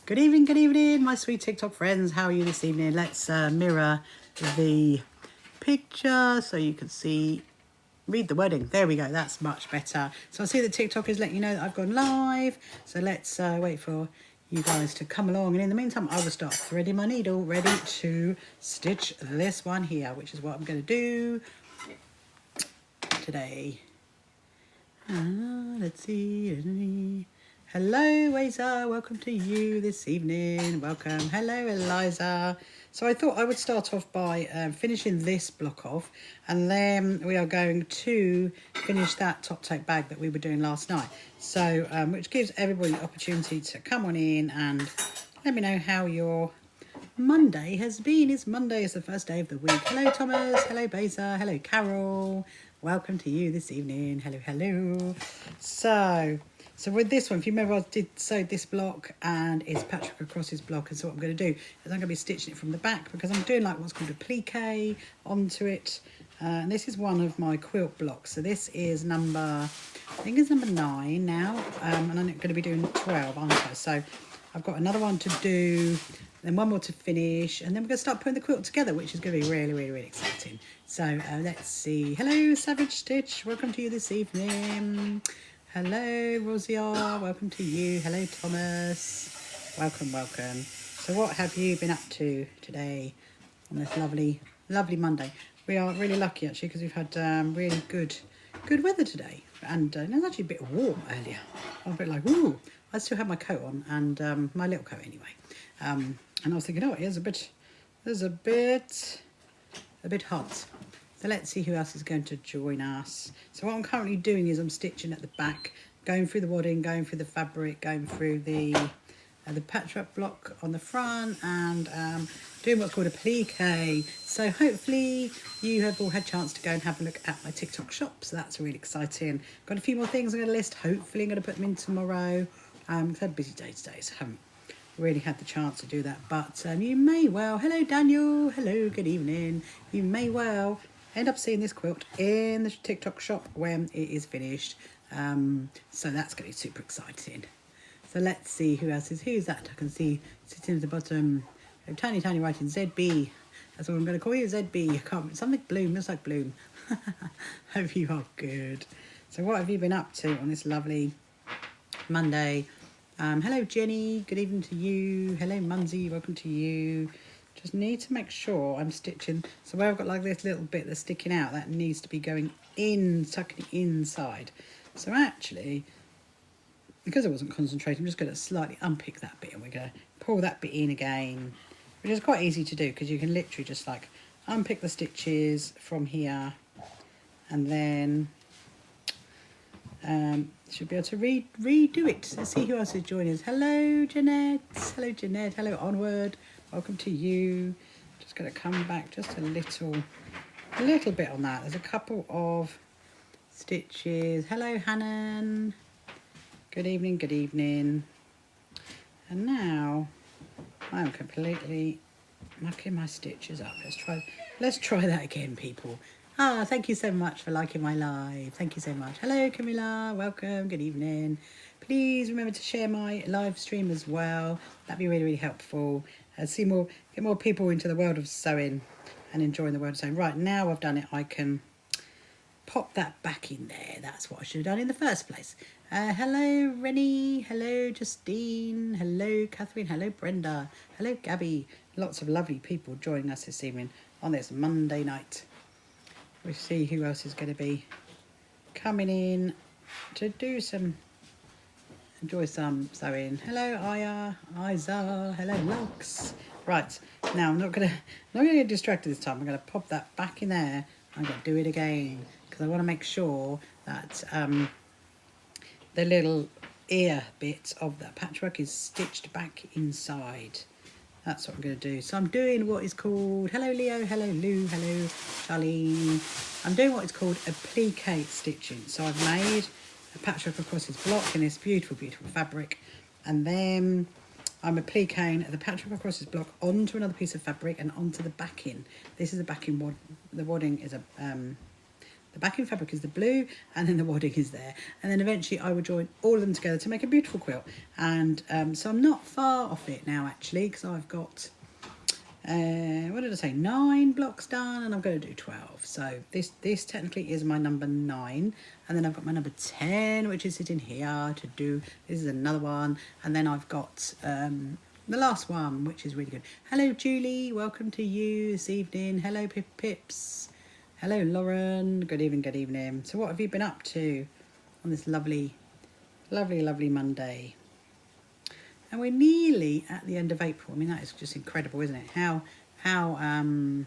Good evening, my sweet TikTok friends. How are you this evening? Let's mirror the picture so you can see, read the wording. There we go, that's much better. So I see that TikTok is letting you know that I've gone live. So let's wait for you guys to come along. And in the meantime, I will start threading my needle, ready to stitch this one here, which is what I'm going to do today. Let's see. Hello, Wazer. Welcome to you this evening. Welcome. Hello, Eliza. So I thought I would start off by finishing this block off, and then we are going to finish that top tote bag that we were doing last night. So, which gives everybody the opportunity to come on in and let me know how your Monday has been. It's Monday, it's the first day of the week. Hello, Thomas. Hello, Beza. Hello, Carol. Welcome to you this evening. Hello, hello. So with this one, if you remember, I did sew this block and it's patchwork across his block. And so what I'm going to do is I'm going to be stitching it from the back because I'm doing like what's called a plique onto it. And this is one of my quilt blocks. So this is number, I think it's number 9 now. And I'm going to be doing 12, aren't I? So I've got another one to do, then one more to finish, and then we're going to start putting the quilt together, which is going to be really, really, really exciting. So let's see. Hello, Savage Stitch. Welcome to you this evening. Hello, Rosia. Welcome to you. Hello, Thomas. Welcome, welcome. So what have you been up to today on this lovely, lovely Monday? We are really lucky, actually, because we've had really good weather today. And it was actually a bit warm earlier. I was a bit like, ooh. I still have my coat on and my little coat anyway. And I was thinking, oh, there's a bit hot. So let's see who else is going to join us. So what I'm currently doing is I'm stitching at the back, going through the wadding, going through the fabric, going through the patchwork block on the front, and doing what's called a plique. So hopefully you have all had a chance to go and have a look at my TikTok shop. So that's really exciting. Got a few more things I'm going to list. Hopefully I'm going to put them in tomorrow. I've had a busy day today, so I haven't really had the chance to do that. But you may well, hello Daniel, hello, good evening. You may well end up seeing this quilt in the TikTok shop when it is finished. So that's going to be super exciting. So let's see who else is. Who's that? I can see sitting at the bottom. Tiny writing ZB. That's what I'm going to call you, ZB. I can't. Something Bloom. Looks like Bloom. Hope you are good. So what have you been up to on this lovely Monday? Hello Jenny. Good evening to you. Hello Munsey. Welcome to you. Just need to make sure I'm stitching. So where I've got like this little bit that's sticking out, that needs to be going in, tucking inside. So actually, because I wasn't concentrating, I'm just going to slightly unpick that bit and we're going to pull that bit in again, which is quite easy to do because you can literally just like unpick the stitches from here and then should be able to redo it. Let's see who else is joining us. Hello Jeanette. Hello Jeanette. Hello Onward. Welcome to you. Just going to come back just a little bit on that. There's a couple of stitches. Hello Hannon. Good evening, good evening. And now I'm completely mucking my stitches up. Let's try that again, people. Thank you so much for liking my live. Thank you so much. Hello Camilla, welcome, good evening. Please remember to share my live stream as well. That'd be really, really helpful. Get more people into the world of sewing and enjoying the world of sewing. Right, now I've done it, I can pop that back in there. That's what I should have done in the first place. Hello Rennie, hello Justine, hello Catherine, hello Brenda, hello Gabby. Lots of lovely people joining us this evening on this Monday night. We'll see who else is going to be coming in to enjoy some sewing. Hello Aya, Isa, hello Lux. Right, now I'm not gonna get distracted this time. I'm gonna pop that back in there. I'm gonna do it again because I want to make sure that the little ear bit of that patchwork is stitched back inside. That's what I'm going to do. So I'm doing what is called, hello Leo, hello Lou, hello Charlene. I'm doing what is called a plique stitching. So I've made a patchwork across his block in this beautiful, beautiful fabric. And then I'm appliquing the patchwork across his block onto another piece of fabric and onto the backing. This is the backing, the wadding is the the backing fabric is the blue, and then the wadding is there. And then eventually I will join all of them together to make a beautiful quilt. And so I'm not far off it now, actually, because I've got, what did I say, 9 blocks done, and I'm going to do 12. So this technically is my number 9, and then I've got my number 10, which is sitting here to do. This is another one, and then I've got the last one, which is really good. Hello Julie, welcome to you this evening. Hello Pips. Hello Lauren, good evening, good evening. So what have you been up to on this lovely Monday? And we're nearly at the end of April. I mean, that is just incredible, isn't it? How mad.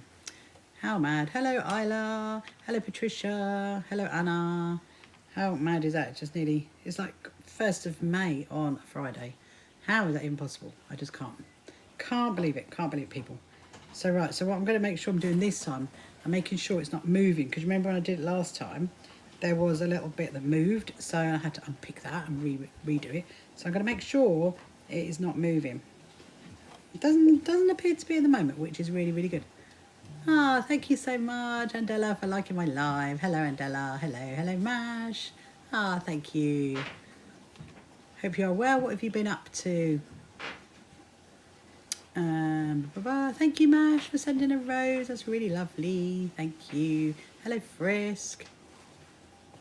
Hello Isla, hello Patricia, hello Anna. How mad is that? It's just nearly, it's like 1st of May on a Friday. How is that even possible? I just can't believe it. Can't believe it, people. So right, so what I'm going to make sure I'm doing this time, I'm making sure it's not moving, because remember when I did it last time, there was a little bit that moved, so I had to unpick that and redo it. So I'm going to make sure it is not moving. It doesn't appear to be at the moment, which is really, really good. Ah, thank you so much, Andela, for liking my live. Hello, Andela. Hello, Mash. Ah, thank you. Hope you are well. What have you been up to? Thank you, Mash, for sending a rose. That's really lovely. Thank you. Hello, Frisk.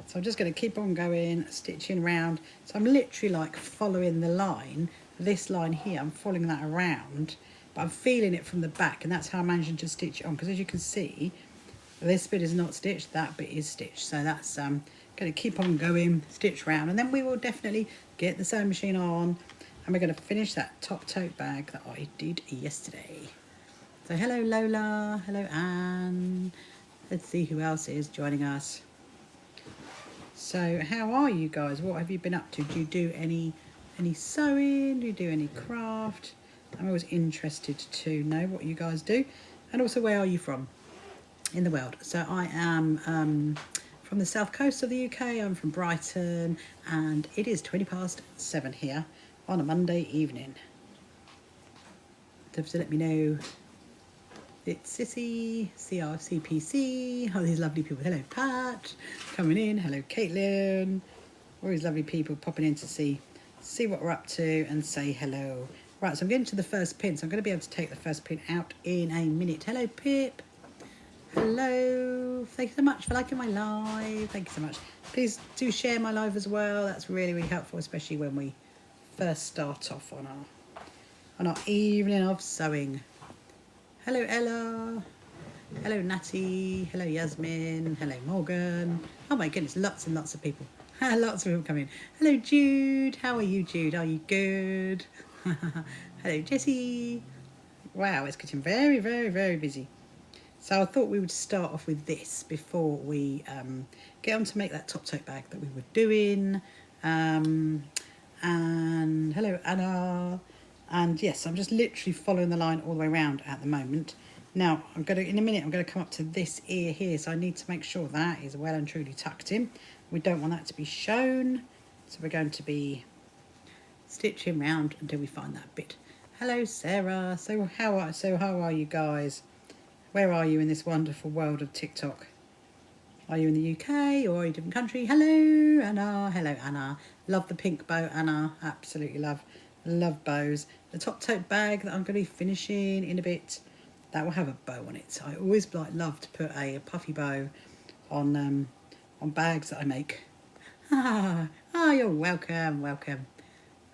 So I'm just going to keep on going, stitching around. So I'm literally like following the line. This line here, I'm following that around, but I'm feeling it from the back, and that's how I'm managing to stitch it on. Because as you can see, this bit is not stitched, that bit is stitched. So that's going to keep on going, stitch round, and then we will definitely get the sewing machine on, and we're going to finish that top tote bag that I did yesterday. So hello Lola, hello Anne. Let's see who else is joining us. So how are you guys? What have you been up to? Do you do any sewing? Do you do any craft? I'm always interested to know what you guys do, and also where are you from in the world. So I am from the south coast of the UK. I'm from Brighton, and it is 7:20 here on a Monday evening. So let me know. It's Sissy, CRCPC, all these lovely people. Hello Pat, coming in. Hello Caitlin. All these lovely people popping in to see what we're up to and say hello. Right, so I'm getting to the first pin, so I'm going to be able to take the first pin out in a minute. Hello Pip. Hello, thank you so much for liking my live. Thank you so much. Please do share my live as well. That's really, really helpful, especially when we first start off on our evening of sewing. Hello Ella. Hello Natty. Hello Yasmin. Hello Morgan. Oh my goodness, lots and lots of people. Lots of people coming. Hello Jude. How are you, Jude? Are you good? Hello Jessie. Wow, it's getting very, very, very busy. So I thought we would start off with this before we get on to make that top tote bag that we were doing. And hello Anna. And yes, I'm just literally following the line all the way around at the moment. Now in a minute I'm going to come up to this ear here, so I need to make sure that is well and truly tucked in. We don't want that to be shown, so we're going to be stitching around until we find that bit. Hello Sarah. So how are you guys? Where are you in this wonderful world of TikTok? Are you in the UK or are you a different country? Hello Anna. Hello Anna. Love the pink bow, Anna. Absolutely love bows. The top tote bag that I'm going to be finishing in a bit, that will have a bow on it. So I always love to put a puffy bow on bags that I make. You're welcome.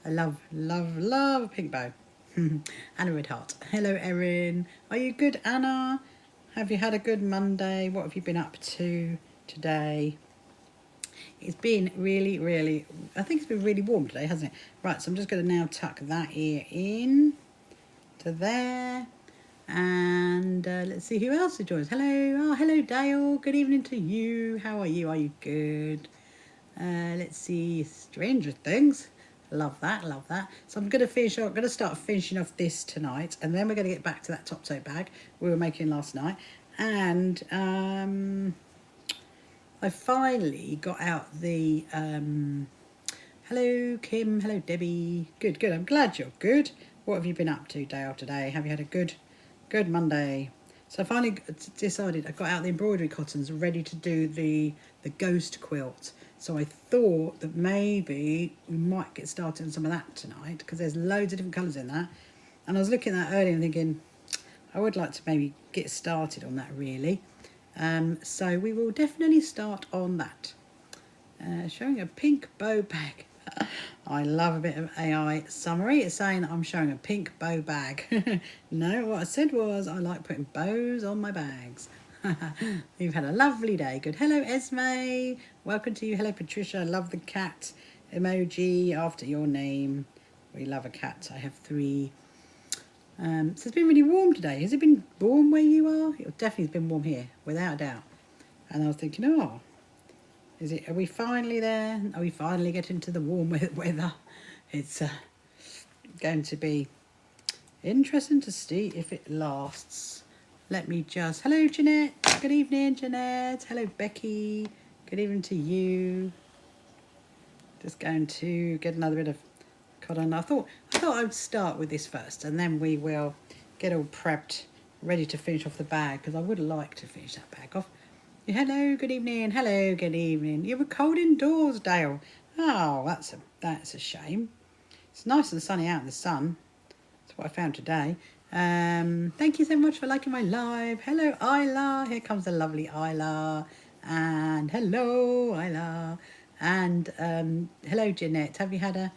I love a pink bow. And a red heart. Hello Erin. Are you good, Anna? Have you had a good Monday? What have you been up to today? It's been really, really, I think it's been really warm today, hasn't it? Right, so I'm just going to now tuck that ear in to there. And let's see who else has joined us. Hello. Oh, hello Dale. Good evening to you. How are you? Are you good? Let's see. Stranger Things. Love that. So I'm going to start finishing off this tonight, and then we're going to get back to that top tote bag we were making last night. And I finally got out the hello Kim, hello Debbie. Good. I'm glad you're good. What have you been up to, Dale, today? Have you had a good Monday? So I finally decided, I got out the embroidery cottons ready to do the ghost quilt. So I thought that maybe we might get started on some of that tonight, because there's loads of different colours in that. And I was looking at that earlier and thinking, I would like to maybe get started on that really. So we will definitely start on that. Showing a pink bow bag. I love a bit of AI summary. It's saying I'm showing a pink bow bag. No, what I said was I like putting bows on my bags. You've had a lovely day. Good. Hello, Esme. Welcome to you. Hello, Patricia. I love the cat emoji after your name. We love a cat. I have 3. So it's been really warm today. Has it been warm where you are? It definitely has been warm here, without a doubt. And I was thinking, oh, are we finally there? Are we finally getting to the warm weather? It's going to be interesting to see if it lasts. Let me just... Hello, Jeanette. Good evening, Jeanette. Hello, Becky. Good evening to you. Just going to get another bit of cotton. I thought I'd start with this first, and then we will get all prepped, ready to finish off the bag, because I would like to finish that bag off. Hello, good evening. Hello, good evening. You were cold indoors, Dale. Oh, that's a shame. It's nice and sunny out in the sun. That's what I found today. Thank you so much for liking my live. Hello, Isla. Here comes the lovely Isla. And hello, Isla. And hello, Jeanette. Have you had a...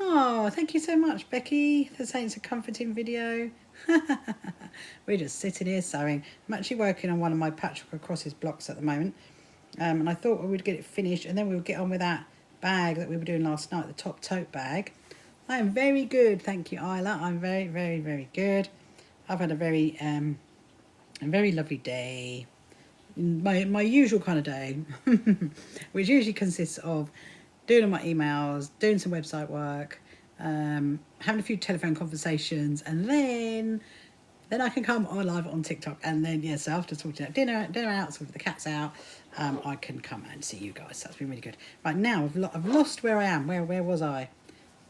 Oh, thank you so much, Becky, for saying it's a comforting video. We're just sitting here sewing. I'm actually working on one of my Patchwork Acrosses blocks at the moment. And I thought we would get it finished, and then we would get on with that bag that we were doing last night, the top tote bag. I am very good, thank you, Isla. I'm very, very, very good. I've had a very lovely day. My usual kind of day, which usually consists of doing all my emails, doing some website work, having a few telephone conversations, and then I can come on live on TikTok, and then so after sorting out dinner out, so with the cats out, I can come and see you guys. That's been really good. Right now, I've lost where I am. Where was I?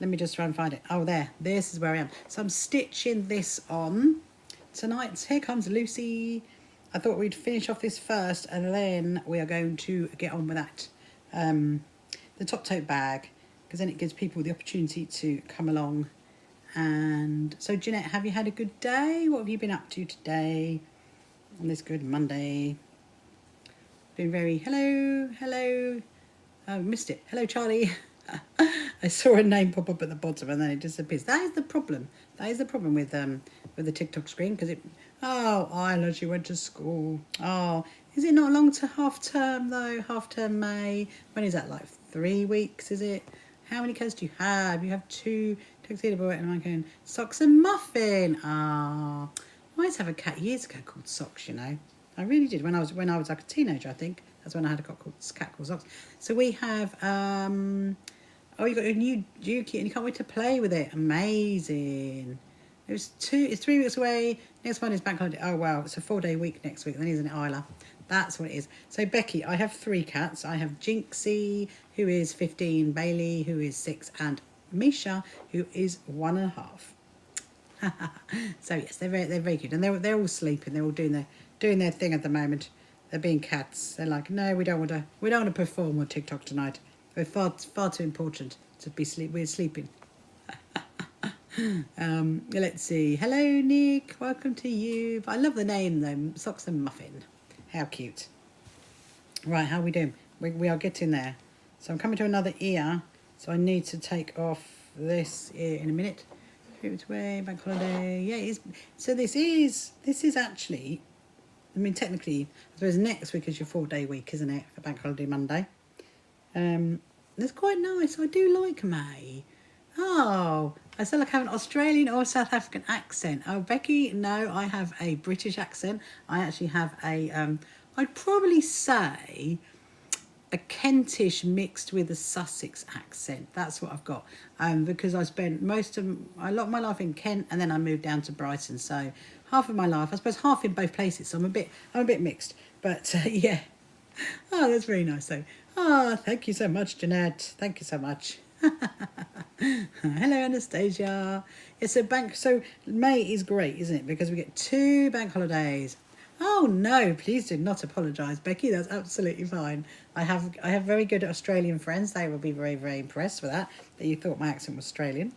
Let me just try and find it. Oh, there. This is where I am. So I'm stitching this on tonight. Here comes Lucy. I thought we'd finish off this first, and then we are going to get on with that. The top tote bag, because then it gives people the opportunity to come along. And so, Jeanette, have you had a good day? What have you been up to today on this good Monday? Been very... Hello. Oh, missed it. Hello, Charlie. I saw a name pop up at the bottom and then it disappears. That is the problem. That is the problem with the TikTok screen, because it... Oh, Isla, she went to school. Oh, is it not long to half term though? Half term May. When is that, like 3 weeks, is it? How many cats do you have? You have 2 tuxedo boy and I'm going Socks and Muffin. Ah, I used to have a cat years ago called Socks, you know. I really did when I was like a teenager, I think. That's when I had a cat called Socks. So we have oh, you got a new Dukey and you can't wait to play with it. Amazing. It's 3 weeks away. Next one is bank holiday. Oh wow, it's a 4-day week next week. Then isn't it, Isla? That's what it is. So Becky, I have 3 cats. I have Jinxie, who is 15, Bailey, who is 6, and Misha, who is 1.5. So yes, they're very cute, and they're all sleeping. They're all doing their thing at the moment. They're being cats. They're like, no, we don't want to perform on TikTok tonight. We're far too important to be We're sleeping. Let's see. Hello, Nick. Welcome to you. But I love the name though. Socks and Muffin. How cute. Right, how are we doing? We are getting there. So I'm coming to another ear. So I need to take off this ear in a minute. It's way bank holiday. Yeah, it is. So this is actually, I mean, technically, I suppose next week is your 4-day week, isn't it? For bank holiday Monday. That's quite nice. I do like May. Oh, I sound like I have an Australian or South African accent. Oh, Becky, no, I have a British accent. I actually have a, I'd probably say a Kentish mixed with a Sussex accent. That's what I've got. Because I spent a lot of my life in Kent, and then I moved down to Brighton. So half of my life, I suppose half in both places. So I'm a bit mixed. But yeah. Oh, that's very nice though. Oh, thank you so much, Jeanette. Thank you so much. Hello, Anastasia. Yeah, so May is great, isn't it? Because we get 2 bank holidays. Oh no, please do not apologise, Becky. That's absolutely fine. I have very good Australian friends. They will be very, very impressed with that you thought my accent was Australian.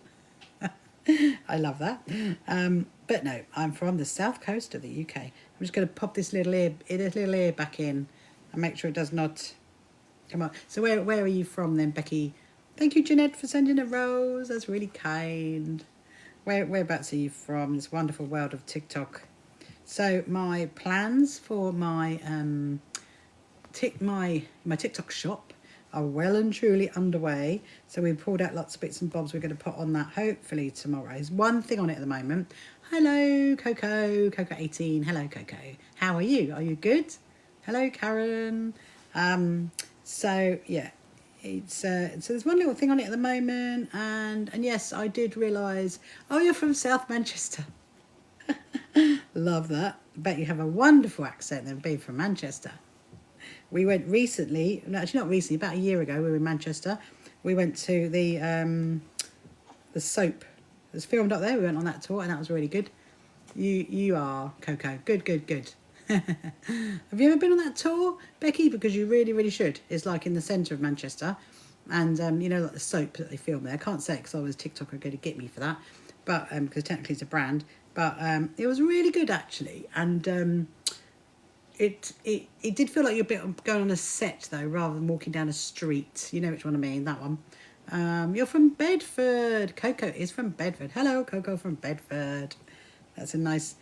I love that. But no, I'm from the south coast of the UK. I'm just going to pop this little ear back in and make sure it does not come on. So where are you from then, Becky? Thank you, Jeanette, for sending a rose. That's really kind. Whereabouts are you from? This wonderful world of TikTok. So my plans for my my TikTok shop are well and truly underway. So we pulled out lots of bits and bobs. We're going to put on that hopefully tomorrow. There's one thing on it at the moment. Hello, Coco 18. Hello, Coco. How are you? Are you good? Hello, Karen. So yeah, it's so there's one little thing on it at the moment, and yes, I did realise. Oh, you're from South Manchester. Love that. I bet you have a wonderful accent then, being from Manchester. We went recently, actually not recently, about a year ago. We were in Manchester. We went to the soap that's filmed up there. We went on that tour, and that was really good. You are Coco. Good. Have you ever been on that tour, Becky? Because you really, really should. It's like in the centre of Manchester, and you know, like the soap that they film there. I can't say it because I was TikTok are going to get me for that, but because technically it's a brand. But it was really good actually, and it did feel like you're a bit going on a set though, rather than walking down a street. You know which one I mean? That one. You're from Bedford. Coco is from Bedford. Hello, Coco from Bedford. That's a nice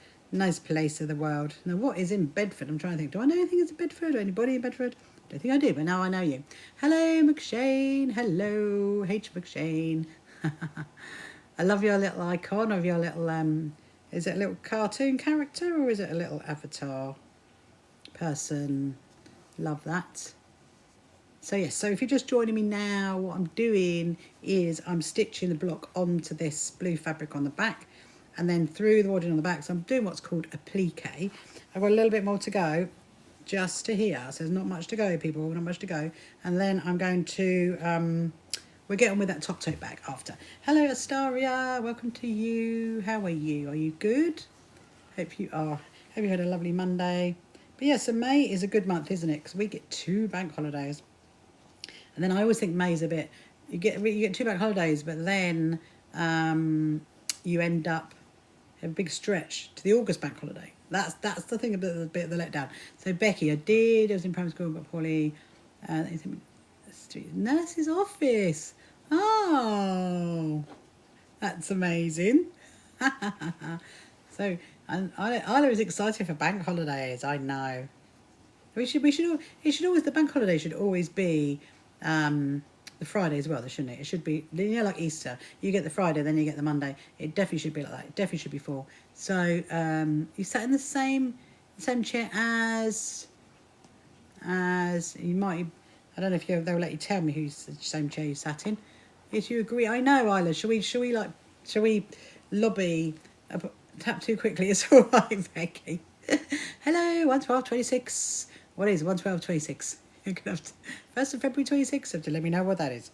place of the world. Now, what is in Bedford? I'm trying to think. Do I know anything that's in Bedford? Or anybody in Bedford? I don't think I do, but now I know you. Hello, McShane. Hello, H. McShane. I love your little icon of your little is it a little cartoon character or is it a little avatar person? Love that. So yes, so if you're just joining me now, what I'm doing is I'm stitching the block onto this blue fabric on the back and then through the wadding on the back. So I'm doing what's called a plique. I've got a little bit more to go just to here. So there's not much to go, people, not much to go. And then I'm going to we'll get on with that top tote bag after. Hello, Astaria. Welcome to you. How are you? Are you good? Hope you are. Hope you had a lovely Monday. But yeah, so May is a good month, isn't it? Because we get 2 bank holidays. And then I always think May's a bit... You get 2 bank holidays, but then you end up a big stretch to the August bank holiday. That's the thing about the bit of the letdown. So Becky, I was in primary school, but Polly... nurse's office. Oh, that's amazing. So I was excited for bank holidays. I know. It should always, the bank holiday should always be the Friday as well, shouldn't it? It should be, you know, like Easter. You get the Friday, then you get the Monday. It definitely should be like that. It definitely should be 4. So you sat in the same chair as you might. I don't know if they'll let you tell me who's the same chair you sat in. If you agree, I know, Isla. Shall we lobby? Tap too quickly. It's all right, Becky. Hello, 1/12/26. What is 1/12/26? You're gonna have to, 1st of February 26. Have to let me know what that is.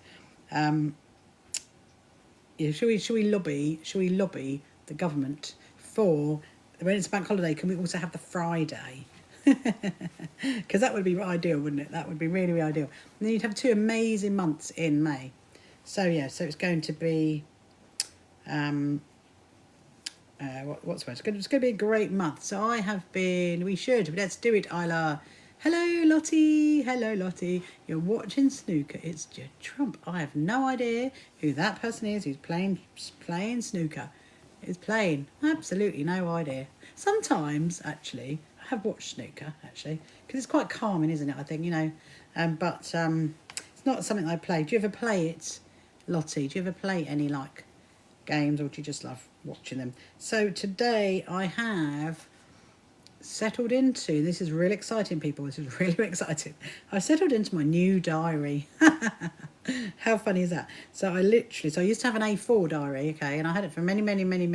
Yeah, shall we lobby? Shall we lobby the government for when it's a bank holiday? Can we also have the Friday? Because that would be ideal, wouldn't it? That would be really, really ideal. And then you'd have 2 amazing months in May. So yeah, so it's going to be what's the word? It's going to be a great month. So I have been. Let's do it, Isla. Hello, Lottie. Hello, Lottie. You're watching snooker. It's Judd Trump. I have no idea who that person is who's playing snooker. Is playing. Absolutely no idea. Sometimes, actually, I have watched snooker, actually, because it's quite calming, isn't it? I think, you know. But it's not something I play. Do you ever play it, Lottie? Do you ever play any, like, games, or do you just love watching them? So today I have settled into, this is really exciting, people, this is really exciting. I've settled into my new diary. How funny is that? So I used to have an A4 diary, okay, and I had it for many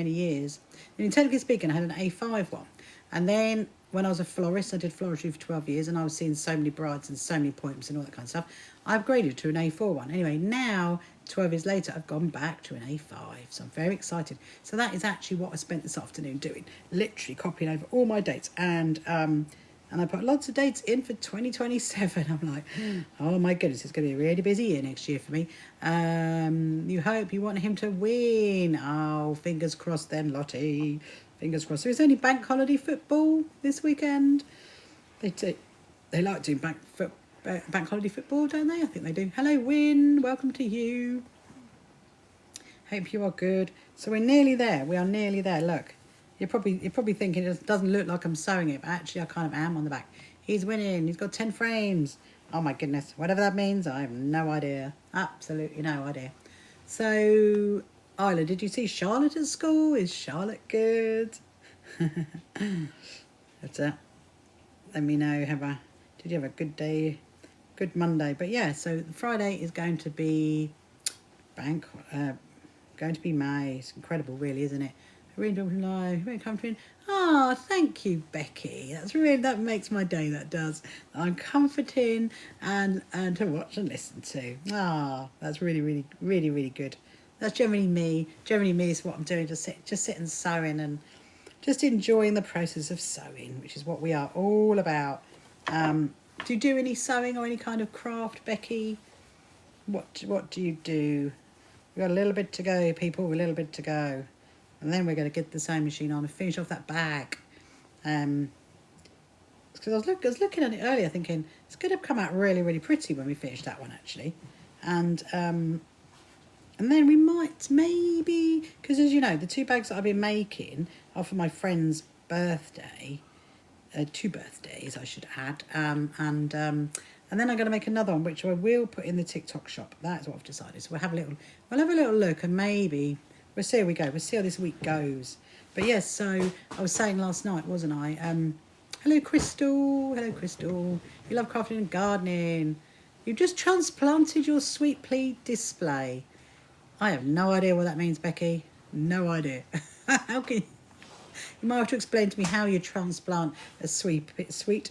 years. And technically speaking, I had an A5 one. And then when I was a florist, I did floristry for 12 years, and I was seeing so many brides and so many appointments and all that kind of stuff. I upgraded to an A4 one. Anyway, now 12 years later, I've gone back to an A5. So I'm very excited. So that is actually what I spent this afternoon doing. Literally copying over all my dates. And I put lots of dates in for 2027. I'm like, oh my goodness, it's going to be a really busy year next year for me. You hope you want him to win. Oh, fingers crossed then, Lottie. Fingers crossed. So it's only bank holiday football this weekend. They like doing bank holiday football, don't they? I think they do. Hello, Win. Welcome to you. Hope you are good. So we're nearly there. We are nearly there. Look, you're probably thinking it doesn't look like I'm sewing it, but actually I kind of am on the back. He's winning. He's got 10 frames. Oh my goodness. Whatever that means, I have no idea. Absolutely no idea. So, Isla, did you see Charlotte at school? Is Charlotte good? That's it. Let me know. Did you have a good day? Good Monday. But yeah, so Friday is going to be going to be May. It's incredible, really, isn't it? I really don't know. Very comforting. Oh, thank you, Becky. That makes my day. That does. I'm comforting and to watch and listen to. Ah, that's really, really, really, really good. That's generally me. Generally me is what I'm doing. Just sit and sewing and just enjoying the process of sewing, which is what we are all about. Do you do any sewing or any kind of craft, Becky? What do you do? We've got a little bit to go, people. A little bit to go. And then we're going to get the sewing machine on and finish off that bag. Because I was looking at it earlier thinking, it's going to come out really, really pretty when we finish that one, actually. And then we might maybe, because as you know, the 2 bags that I've been making are for my friend's birthday. 2 birthdays, I should add. And then I'm going to make another one, which I will put in the TikTok shop. That's what I've decided. So we'll have a little look, and maybe we'll see how we go. We'll see how this week goes. But yes, so I was saying last night, wasn't I? Hello, Crystal. Hello, Crystal. You love crafting and gardening. You've just transplanted your sweet pea display. I have no idea what that means, Becky. No idea. How can you might have to explain to me how you transplant a sweet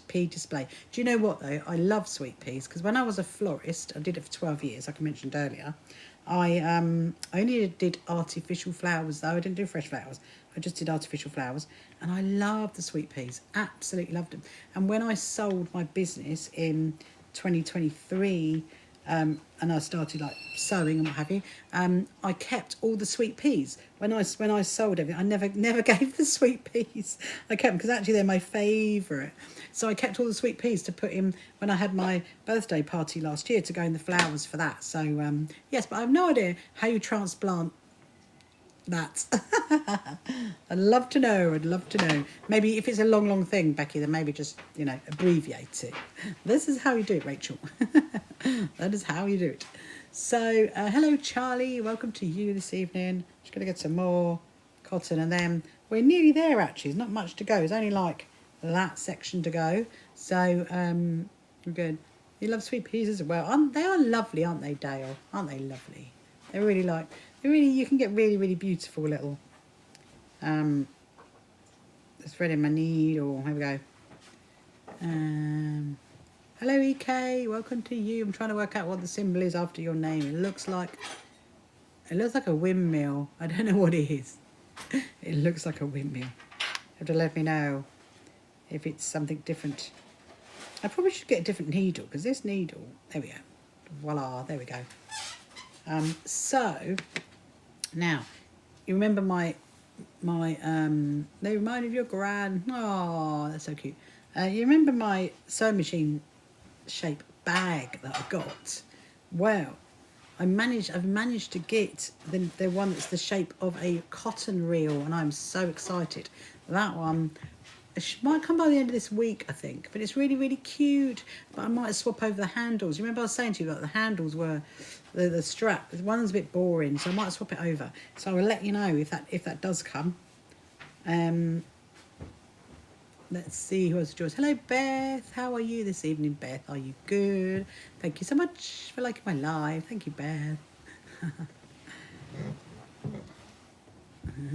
pea display. Do you know what, though? I love sweet peas because when I was a florist, I did it for 12 years, like I mentioned earlier. I only did artificial flowers, though. I didn't do fresh flowers. I just did artificial flowers. And I loved the sweet peas. Absolutely loved them. And when I sold my business in 2023... and I started like sewing and what have you. I kept all the sweet peas when I sold everything. I never gave the sweet peas. I kept them because actually they're my favourite. So I kept all the sweet peas to put in when I had my birthday party last year to go in the flowers for that. So yes, but I have no idea how you transplant that. I'd love to know. Maybe if it's a long thing, Becky, then maybe just abbreviate it. This is how you do it, Rachel. That is how you do it. So hello, Charlie. Welcome to you this evening. Just gonna get some more cotton, and then we're nearly there. Actually, there's not much to go. It's only like that section to go. So we're good. You love sweet peas as well. They are lovely, aren't they, Dale? Aren't they lovely? You can get really, really beautiful little, threading my needle. Here we go. Hello, EK. Welcome to you. I'm trying to work out what the symbol is after your name. It looks like a windmill. I don't know what it is. It looks like a windmill. You have to let me know if it's something different. I probably should get a different needle because this needle. There we go. Voila. There we go. So now you remember my they remind you of your gran. Oh, that's so cute. You remember my sewing machine shape bag that I got? Well, I've managed to get the one that's the shape of a cotton reel, and I'm so excited. That one might come by the end of this week, I think, but it's really, really cute. But I might swap over the handles. You remember I was saying to you that the handles were the strap. One's a bit boring, so I might swap it over. So I will let you know if that does come. Let's see who else joins. Hello, Beth. How are you this evening, Beth? Are you good? Thank you so much for liking my live. Thank you, Beth.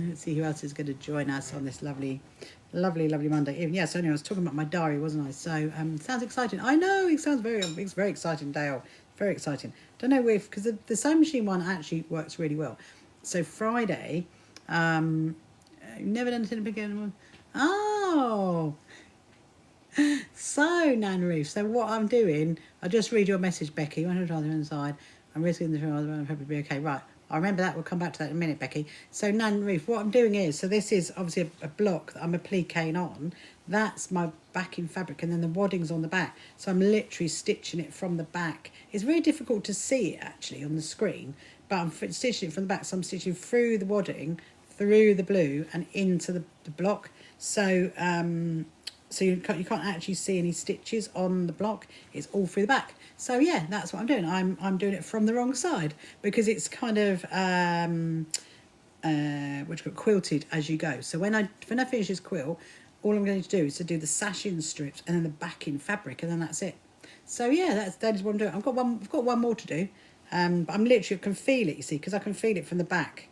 Let's see who else is going to join us on this lovely Monday evening. Yes, anyway, I was talking about my diary, wasn't I? So sounds exciting. I know, it's very exciting, Dale. very exciting. Don't know if, because the sewing machine one actually works really well. So Friday, you've never done anything again. Oh, so Nan Ruth. So what I'm doing, I'll just read your message, Becky. 100 on the inside. I'm risking the trial. I'm hoping to be okay. Right. I remember that. We'll come back to that in a minute, Becky. So Nan Ruth, what I'm doing is, so this is obviously a block that I'm appliquing on. That's my backing fabric, and then the wadding's on the back. So I'm literally stitching it from the back. It's very difficult to see it actually on the screen, but I'm stitching it from the back. So I'm stitching through the wadding, through the blue, and into the block. So so you can't actually see any stitches on the block. It's all through the back. So yeah, that's what I'm doing. I'm doing it from the wrong side because it's kind of quilted as you go. So when I finish this quilt, all I'm going to do is to do the sashing strips and then the backing fabric, and then that's it. So yeah, that is what I'm doing. I've got one more to do. But I'm literally, I can feel it, you see, because I can feel it from the back,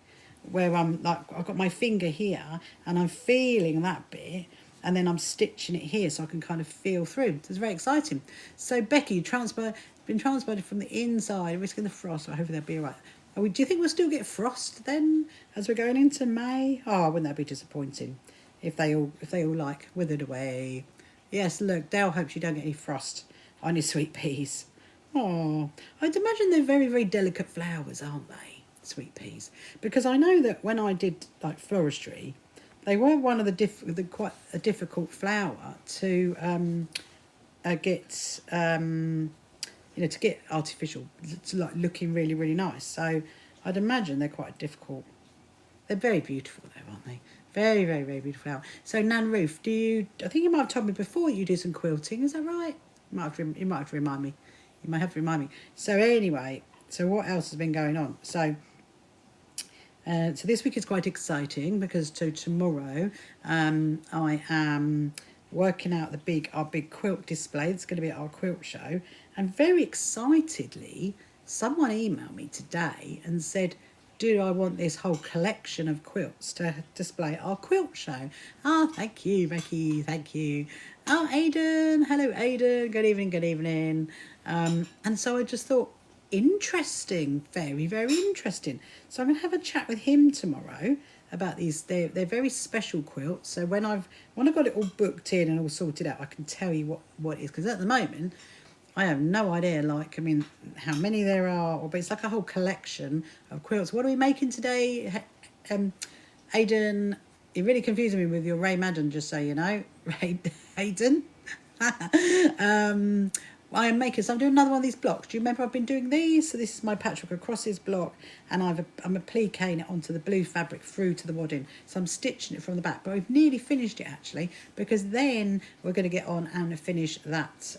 where I'm like, I've got my finger here and I'm feeling that bit, and then I'm stitching it here so I can kind of feel through. So it's very exciting. So Becky, been transported from the inside, risking the frost. I hope they'll be all right. Do you think we'll still get frost then as we're going into May? Oh, wouldn't that be disappointing if they all like withered away? Yes, look, Dale hopes you don't get any frost on your sweet peas. Oh, I'd imagine they're very, very delicate flowers, aren't they? Sweet peas. Because I know that when I did like floristry, they were one of the quite a difficult flower to get to get artificial, to like looking really, really nice. So I'd imagine they're quite difficult. They're very beautiful though, aren't they? Very, very, very beautiful flower. So Nan Ruth, I think you might have told me before you do some quilting, is that right? You might have to remind me. You might have to remind me. So anyway, so what else has been going on? So this week is quite exciting because tomorrow I am working out our big quilt display. It's going to be at our quilt show, and very excitedly, someone emailed me today and said, do I want this whole collection of quilts to display at our quilt show? Oh, thank you, Becky, thank you. Oh, Aidan, hello, Aidan, good evening, good evening. And so I just thought, interesting, very, very interesting. So I'm going to have a chat with him tomorrow about these. They're very special quilts. So when I've got it all booked in and all sorted out, I can tell you what it is. Because at the moment, I have no idea, how many there are, but it's like a whole collection of quilts. What are we making today, Aidan? You're really confusing me with your Ray Madden, just so you know. Aidan? I am making, so I'm doing another one of these blocks. Do you remember I've been doing these? So this is my Patchwork Acrosses block, and I'm appliquing it onto the blue fabric through to the wadding. So I'm stitching it from the back, but I've nearly finished it actually, because then we're going to get on and finish that,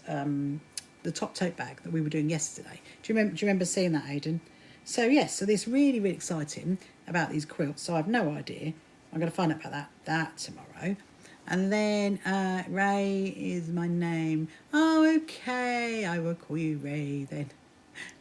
the top tote bag that we were doing yesterday. Do you remember seeing that, Aidan? So yes, so this really, really exciting about these quilts. So I've no idea. I'm going to find out about that tomorrow. And then Ray is my name. Oh, okay. I will call you Ray then.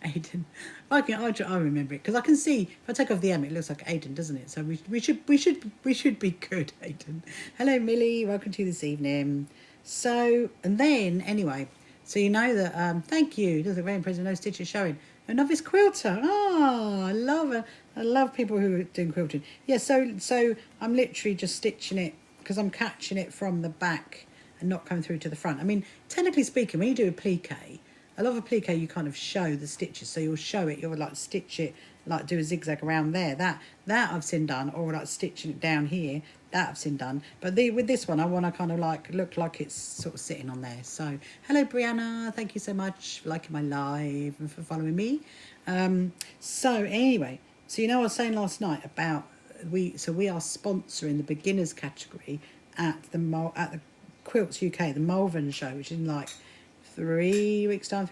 Aidan. I remember it because I can see if I take off the M, it looks like Aidan, doesn't it? So we should be good, Aidan. Hello, Millie. Welcome to this evening. So and then anyway, so you know that. Thank you. It does look very impressive. No stitches showing. A novice quilter. Oh, I love it. I love people who are doing quilting. Yeah. So I'm literally just stitching it, because I'm catching it from the back and not coming through to the front. I mean, technically speaking, when you do applique, I love applique, you kind of show the stitches. So you'll show it, you'll like stitch it, like do a zigzag around there. That I've seen done, or like stitching it down here, that I've seen done. But with this one, I want to kind of like look like it's sort of sitting on there. So hello, Brianna. Thank you so much for liking my live and for following me. So anyway, so you know I was saying last night about, we are sponsoring the beginners category at the Quilts UK, the Malvern show, which is in like 3 weeks time.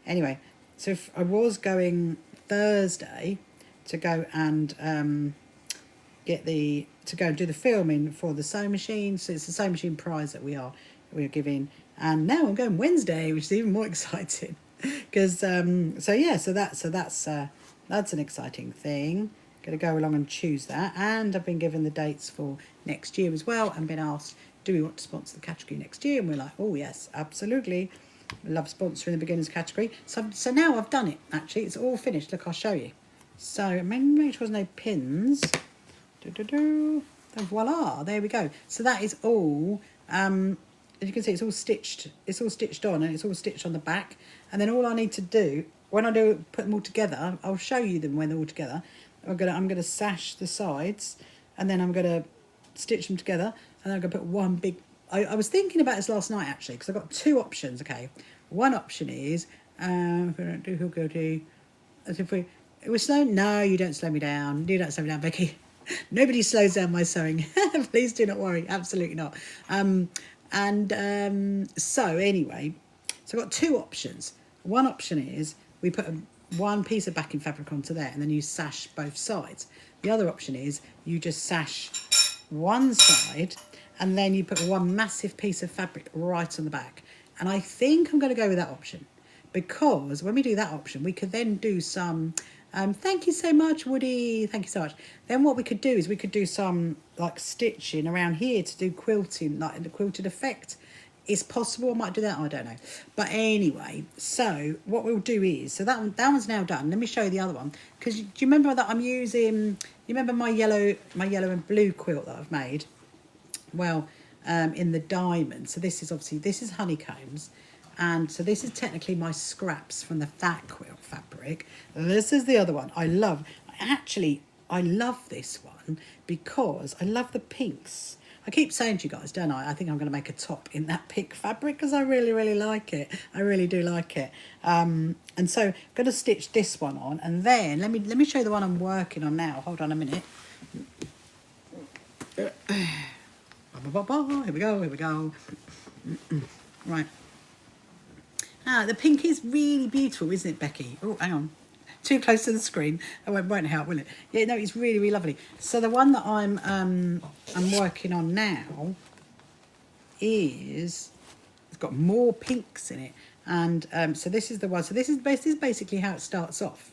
Anyway, so I was going Thursday to go and do the filming for the sewing machine. So it's the sewing machine prize that we are giving, and now I'm going Wednesday, which is even more exciting because that's an exciting thing. Going to go along and choose that, and I've been given the dates for next year as well, and been asked, do we want to sponsor the category next year? And we're like, oh yes, absolutely. I love sponsoring the beginners category. So now I've done it, actually. It's all finished. Look, I'll show you. So make sure there's no pins. And voila, there we go. So that is all, as you can see, it's all stitched on, and it's all stitched on the back. And then all I need to do, when I put them all together, I'll show you them when they're all together. I'm gonna sash the sides, and then I'm gonna stitch them together, and then I'm gonna put one big, I was thinking about this last night, actually, because I've got two options, okay? One option is, if we don't do hooky, as if we slow, no, you don't slow me down. You don't slow me down, Becky. Nobody slows down my sewing. Please do not worry. Absolutely not. So anyway, so I've got two options. One option is we put one piece of backing fabric onto there, and then you sash both sides. The other option is you just sash one side, and then you put one massive piece of fabric right on the back. And I think I'm going to go with that option, because when we do that option, we could then do some, thank you so much, Woody, thank you so much. Then what we could do is we could do some like stitching around here to do quilting, like the quilted effect. It's possible I might do that, I don't know. But anyway, so what we'll do is, so that one's now done. Let me show you the other one, because do you remember that I'm using, you remember my yellow and blue quilt that I've made? Well, in the diamond. So this is obviously, this is honeycombs. And so this is technically my scraps from that quilt fabric. This is the other one. I love this one because I love the pinks. I keep saying to you guys, don't I? I think I'm going to make a top in that pink fabric because I really, really like it. I really do like it. And so I'm going to stitch this one on, and then let me show you the one I'm working on now. Hold on a minute. Here we go. Right. The pink is really beautiful, isn't it, Becky? Oh, hang on. Too close to the screen. It won't help, will it? Yeah, no, it's really, really lovely. So the one that I'm working on now it's got more pinks in it. And so this is the one. So this is basically how it starts off.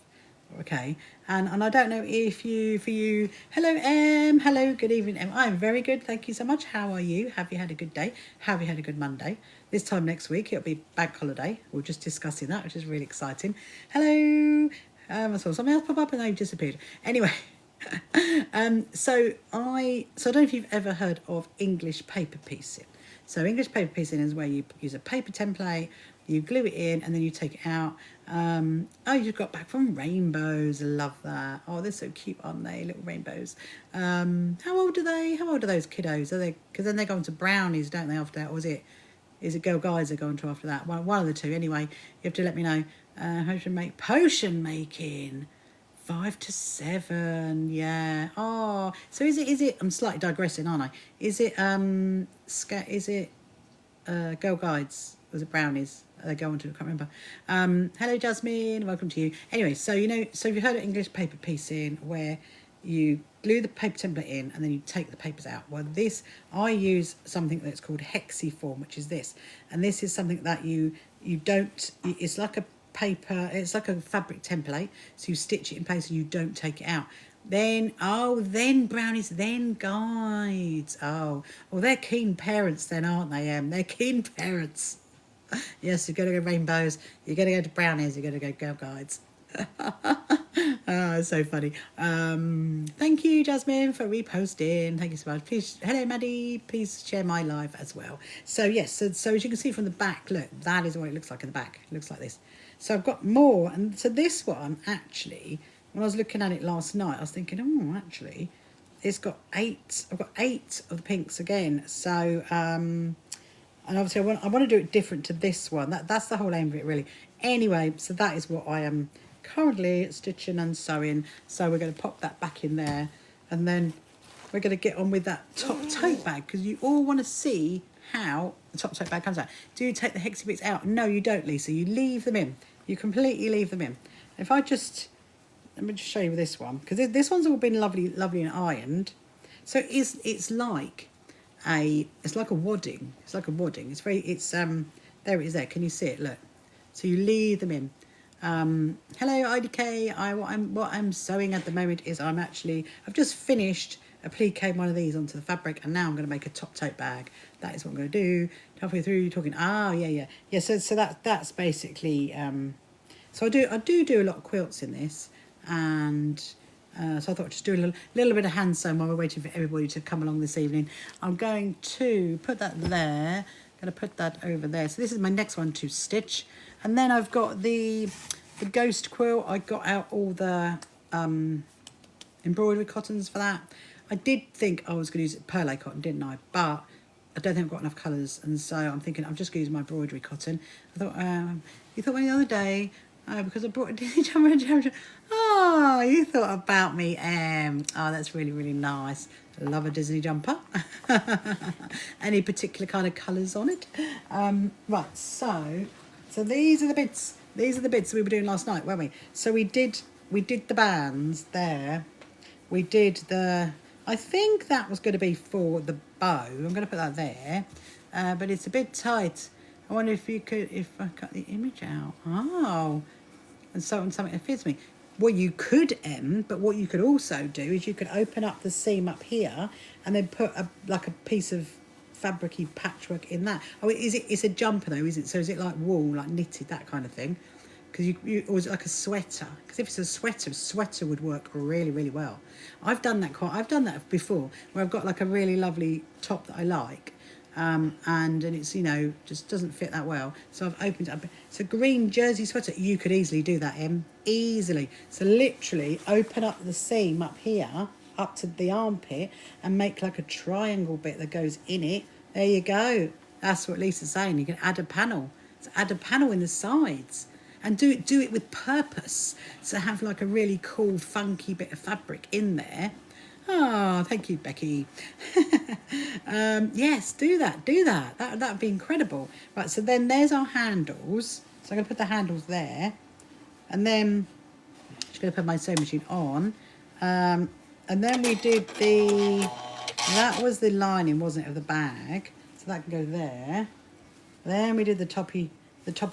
Okay, and I don't know if for you, hello Em, hello, good evening Em. I'm very good, thank you so much. How are you? Have you had a good day? Have you had a good Monday? This time next week it'll be bank holiday. We're just discussing that, which is really exciting. Hello. I saw something else pop up and they've disappeared. Anyway, so I don't know if you've ever heard of English paper piecing. So English paper piecing is where you use a paper template, you glue it in, and then you take it out. Oh, you've got back from rainbows. I love that. Oh, they're so cute, aren't they? Little rainbows. How old are they? How old are those kiddos? Are they? Because then they go on to brownies, don't they? After that, or is it girl guides they're going to after that? One of the two. Anyway, you have to let me know. How to make potion making. 5 to 7, yeah. Oh, so is it? I'm slightly digressing, aren't I? Is it girl guides? Was it brownies? They go on to, I can't remember. Hello Jasmine, welcome to you. Anyway, so so you've heard of English paper piecing, where you glue the paper template in and then you take the papers out. Well, I use something that's called hexiform, which is this, and this is something that you don't. It's like a paper. It's like a fabric template, so you stitch it in place and you don't take it out. Then brownies, then guides. Oh, well, they're keen parents then, aren't they? They're keen parents. Yes, you've got to go rainbows, you've got to go to brownies, you've got to go girl guides. Oh, it's so funny. Thank you, Jasmine, for reposting. Thank you so much. Please, hello, Maddie. Please share my live as well. So yes, so as you can see from the back, look, that is what it looks like in the back. It looks like this. So I've got more, and so this one actually, when I was looking at it last night, I was thinking, oh, actually, it's got 8. I've got 8 of the pinks again. So and obviously I want to do it different to this one. That's the whole aim of it, really. Anyway, so that is what I am currently stitching and sewing. So we're going to pop that back in there, and then we're going to get on with that top tote bag, because you all want to see how the top tote bag comes out. Do you take the hexy bits out? No, you don't, Lisa. You leave them in. You completely leave them in. If I just, let me just show you this one, because this one's all been lovely and ironed. So it's like a wadding. It's like a wadding. There it is there. Can you see it? Look. So you leave them in. Hello IDK. What I'm sewing at the moment is I've just finished applique one of these onto the fabric, and now I'm going to make a top tote bag. That is what I'm going to do. Halfway through, you're talking, yeah. So that's basically, so I do a lot of quilts in this, and so I thought I'd just do a little bit of hand sewing while we're waiting for everybody to come along this evening. I'm going to put that there. Going to put that over there. So this is my next one to stitch, and then I've got the ghost quilt. I got out all the embroidery cottons for that. I did think I was going to use perlé cotton, didn't I? But I don't think I've got enough colours, and so I'm thinking I'm just going to use my embroidery cotton. I thought, you thought the other day, because I brought a Disney jumper. Oh, you thought about me, Oh, that's really, really nice. I love a Disney jumper. Any particular kind of colours on it? Right, so these are the bits. These are the bits we were doing last night, weren't we? So we did the bands there. We did I think that was going to be for the bow. I'm going to put that there, but it's a bit tight. I wonder if I cut the image out. Oh, and so on something that fits me. What you could but what you could also do is you could open up the seam up here and then put like a piece of fabricy patchwork in that. Oh, it's a jumper though, is it? So is it like wool, like knitted, that kind of thing? Because or is it like a sweater? Because if it's a sweater would work really, really well. I've done that before, where I've got like a really lovely top that I like, and it's, just doesn't fit that well. So I've opened it up. It's a green jersey sweater. You could easily do that, easily. So literally open up the seam up here, up to the armpit, and make like a triangle bit that goes in it. There you go. That's what Lisa's saying. You can add a panel. So add a panel in the sides. And do it with purpose. So have like a really cool, funky bit of fabric in there. Oh, thank you, Becky. Yes, do that. That would be incredible. Right, so then there's our handles. So I'm going to put the handles there. And then I'm just going to put my sewing machine on. And then we did that was the lining, wasn't it, of the bag. So that can go there. Then we did the top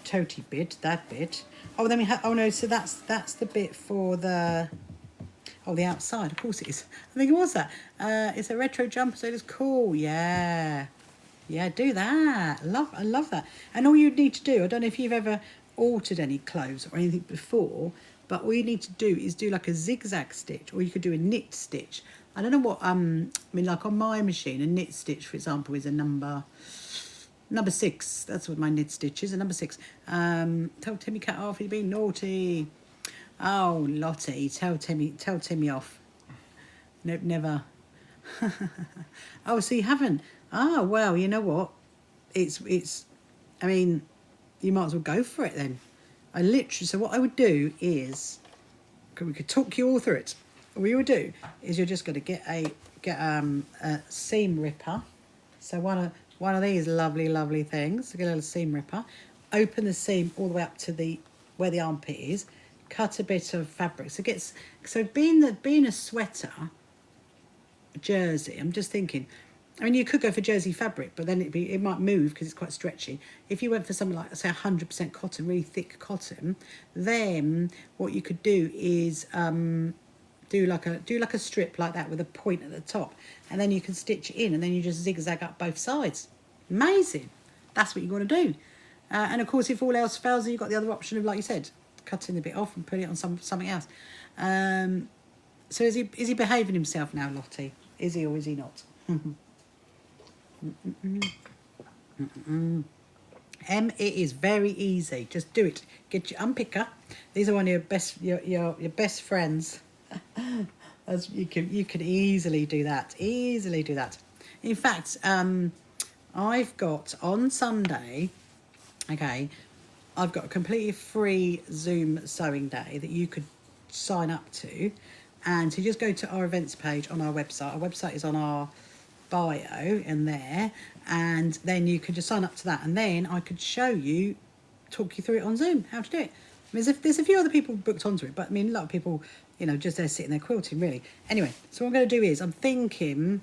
toty bit, that bit. Oh, then we had, oh no, so that's the bit for the outside. Of course it is. I think it was that. It's a retro jumper, so it's cool. Yeah, do that. I love that. And all you need to do, I don't know if you've ever altered any clothes or anything before, but all you need to do is do like a zigzag stitch, or you could do a knit stitch. I don't know what, like on my machine, a knit stitch, for example, is a number 6. That's what my knit stitch is, a number 6. Tell Timmy cut off, he's being naughty. Oh, Lottie, tell Timmy off. Nope, never. Oh, so you haven't? Oh, well, you know what? I mean, you might as well go for it then. So what I would do is, we could talk you all through it. What you would do is you're just going to get a seam ripper. So one of these lovely things. Get a little seam ripper. Open the seam all the way up to where the armpit is. Cut a bit of fabric. So being a sweater, jersey. I'm just thinking. I mean, you could go for jersey fabric, but then it might move because it's quite stretchy. If you went for something like, say, 100% cotton, really thick cotton, then what you could do is do like a strip like that with a point at the top, and then you can stitch it in, and then you just zigzag up both sides. Amazing. That's what you want to do. And of course, if all else fails, you've got the other option of, like you said, cutting the bit off and putting it on something else. So is he behaving himself now, Lottie? Is he or is he not? It is very easy. Just do it. Get your unpicker. These are one of your best friends. As you can easily do that. In fact, I've got on Sunday, okay, I've got a completely free Zoom sewing day that you could sign up to, and so you just go to our events page on our website. Our website is on our bio in there, and then you could just sign up to that, and then I could talk you through it on Zoom, how to do it. There's a few other people booked onto it, but I mean, a lot of people, just there sitting there quilting, really. Anyway, so what I'm going to do is, I'm thinking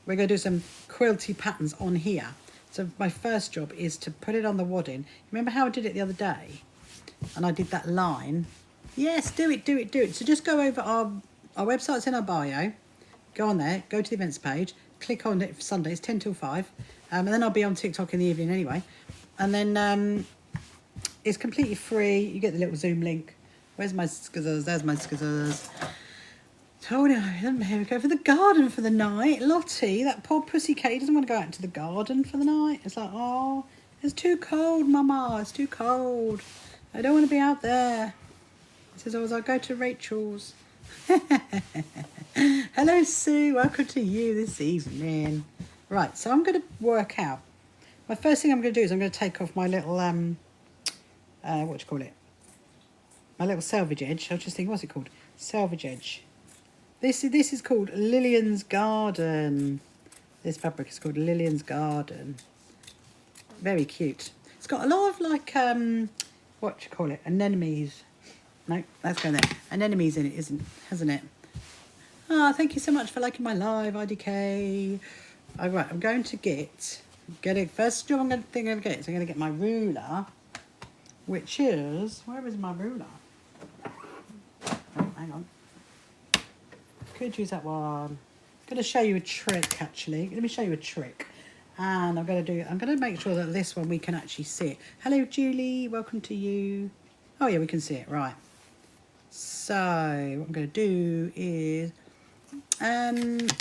we're going to do some quilty patterns on here. So my first job is to put it on the wadding. Remember how I did it the other day? And I did that line. Yes, do it. So just go over our website's in our bio. go on there, go to the events page, click on it for Sunday. It's 10 till 5. And then I'll be on TikTok in the evening anyway. And then it's completely free. You get the little Zoom link. Where's my scissors? There's my scissors. Oh no, here we go for the garden for the night. Lottie, that poor pussycat, he doesn't want to go out into the garden for the night. It's like, oh, it's too cold, Mama. It's too cold. I don't want to be out there. He says, oh, I'll go to Rachel's. Hello, Sue. Welcome to you this evening. Right, so I'm going to work out. My first thing I'm going to do is I'm going to take off my little, what do you call it? My little selvage edge. I was just thinking, what's it called? Selvage edge. This is called Lillian's Garden. This fabric is called Lillian's Garden. Very cute. It's got a lot of like, what do you call it? Anemones. No, that's going there. Anemones in it, hasn't it? Ah, thank you so much for liking my live, IDK. All right, I'm going to get it. First job I'm going to get is I'm going to get my ruler, which is, where is my ruler? Oh, hang on. Could use that one. I'm going to show you a trick actually. Let me show you a trick. And I'm going to make sure that this one we can actually see it. Hello Julie, welcome to you. Oh yeah, we can see it, right. So what I'm going to do is,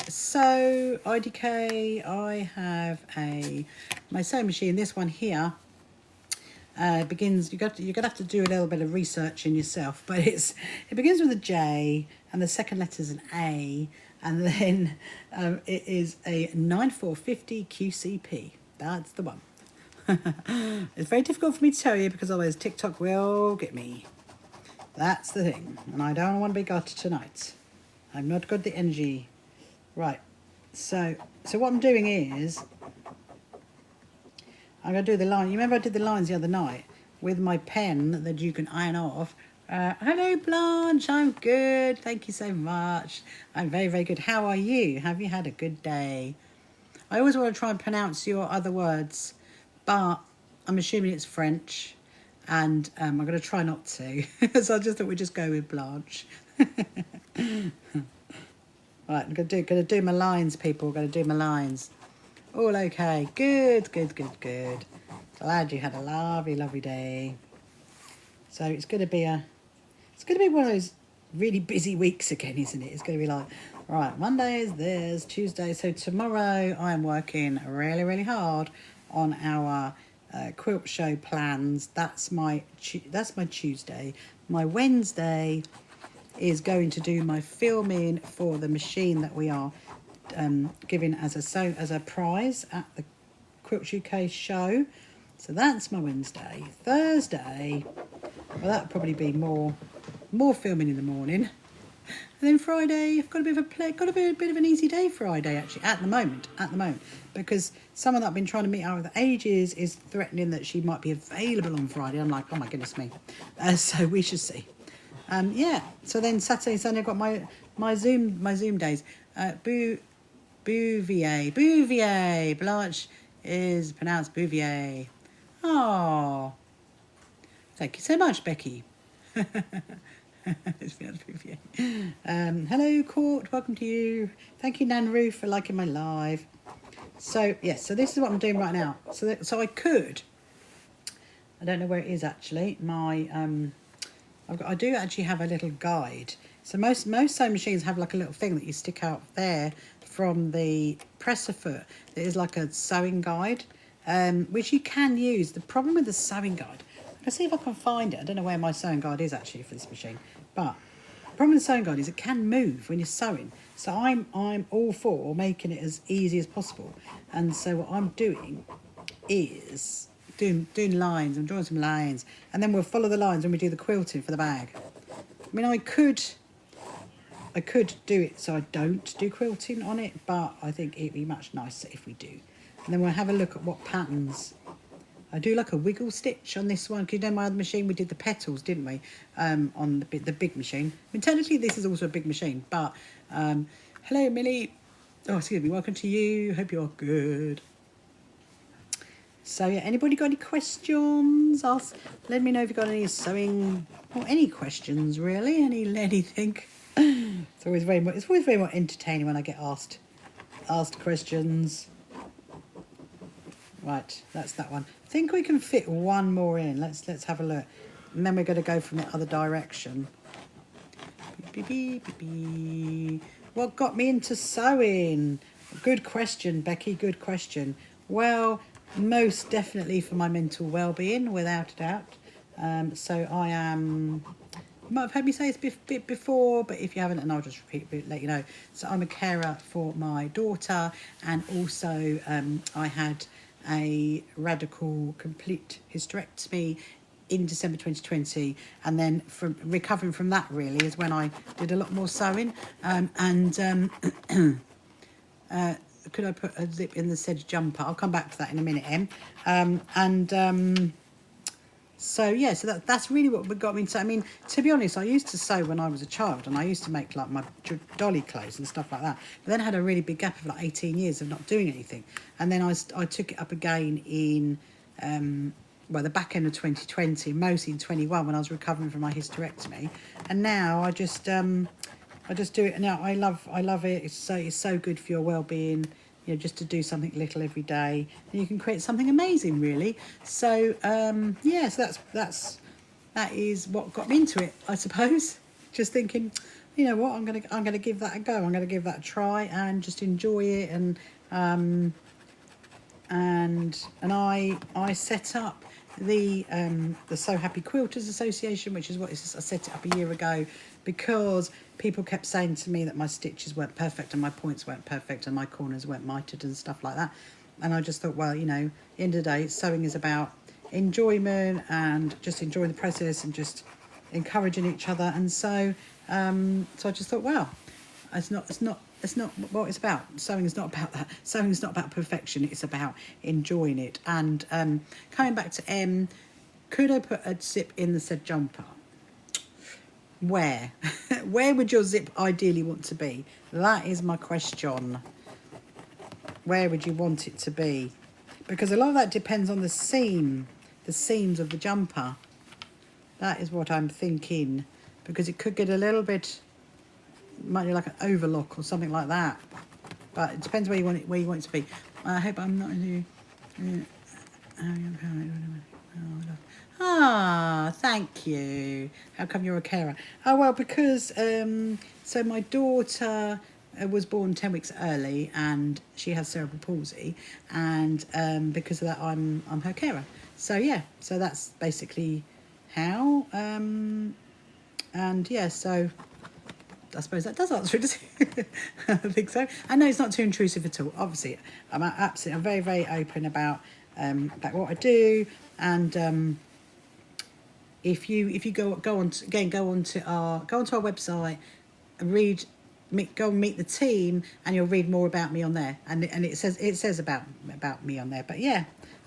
so IDK, I have my sewing machine, this one here. Begins. You're gonna have to do a little bit of research in yourself, but it begins with a J and the second letter is an A, and then it is a 9450 QCP. That's the one. It's very difficult for me to tell you because otherwise TikTok will get me. That's the thing, and I don't want to be got tonight. I'm not got the energy. Right. So what I'm doing is, I'm going to do the line. You remember I did the lines the other night with my pen that you can iron off. Hello, Blanche. I'm good. Thank you so much. I'm very, very good. How are you? Have you had a good day? I always want to try and pronounce your other words, but I'm assuming it's French, and I'm going to try not to. So I just thought we'd just go with Blanche. Right, I'm going to do my lines, people. Going to do my lines. All okay. Good. Glad you had a lovely, lovely day. So it's going to be one of those really busy weeks again, isn't it? It's going to be like, right, Monday is this, Tuesday. So tomorrow I'm working really, really hard on our quilt show plans. That's my Tuesday. My Wednesday is going to do my filming for the machine that we are giving as a prize at the Quilt UK show. So that's my Wednesday. Thursday, well, that'll probably be more filming in the morning. And then Friday, I've got a bit of an easy day Friday actually at the moment, because someone that I've been trying to meet out with ages is threatening that she might be available on Friday. I'm like, oh my goodness me. So we should see. Yeah. So then Saturday and Sunday I've got my Zoom days. Bouvier. Blanche is pronounced Bouvier. Oh, thank you so much, Becky. It's pronounced Bouvier. Hello, Court. Welcome to you. Thank you, Nan Ruth, for liking my live. So yes, so this is what I'm doing right now. So I could. I don't know where it is actually. I do actually have a little guide. So most sewing machines have like a little thing that you stick out there from the presser foot. That is like a sewing guide, which you can use. The problem with the sewing guide, I'll see if I can find it. I don't know where my sewing guide is actually for this machine, but the problem with the sewing guide is it can move when you're sewing. So I'm all for making it as easy as possible. And so what I'm doing is doing lines. I'm drawing some lines, and then we'll follow the lines when we do the quilting for the bag. I mean, I could do it so I don't do quilting on it, but I think it'd be much nicer if we do. And then we'll have a look at what patterns. I do like a wiggle stitch on this one, because you know my other machine we did the petals, didn't we? On the big machine. I mean, technically this is also a big machine, but hello Millie. Oh, excuse me. Welcome to you. Hope you're good. So yeah, anybody got any questions? Let me know if you've got any sewing or any questions really. Anything. It's always very more entertaining when I get asked questions. Right, that's that one. I think we can fit one more in. Let's have a look, and then we're going to go from the other direction. What got me into sewing? Good question, Becky. Good question. Well, most definitely for my mental well-being, without a doubt. So I am. You might have heard me say this bit before, but if you haven't, and I'll just let you know. So I'm a carer for my daughter, and also I had a radical complete hysterectomy in December 2020, and then from recovering from that really is when I did a lot more sewing. Could I put a zip in the said jumper? I'll come back to that in a minute, Em. So yeah, so that's really what got me into. I mean, to be honest, I used to sew when I was a child, and I used to make like my dolly clothes and stuff like that. But then I had a really big gap of like 18 years of not doing anything, and then I took it up again in the back end of 2020, mostly in 21 when I was recovering from my hysterectomy, and now I just do it. Now I love it. It's so good for your well-being. You know, just to do something little every day, and you can create something amazing, really. So yeah, so that is what got me into it, I suppose. Just thinking, you know what, I'm gonna give that a go. I'm gonna give that a try and just enjoy it. And I set up the So Happy Quilters Association, which is I set it up a year ago, because people kept saying to me that my stitches weren't perfect and my points weren't perfect and my corners weren't mitered and stuff like that. And I just thought, well, you know, at the end of the day, sewing is about enjoyment and just enjoying the process and just encouraging each other. And so I just thought, well, it's not what it's about. Sewing is not about that. Sewing is not about perfection. It's about enjoying it. And coming back to M, could I put a zip in the said jumper? Where? Where would your zip ideally want to be? That is my question. Where would you want it to be? Because a lot of that depends on the seams of the jumper. That is what I'm thinking. Because it could get a little bit, might be like an overlock or something like that. But it depends where you want it to be. I hope I'm not into. Ah, thank you. How come you're a carer? Oh, well, because so my daughter was born 10 weeks early, and she has cerebral palsy, and because of that, I'm her carer. So yeah, so that's basically how. And yeah, so I suppose that does answer it, does it? I think so. I know it's not too intrusive at all. Obviously, I'm very, very open about what I do, and if you go onto our website, go and meet the team, and you'll read more about me on there, and it says about me on there. But yeah,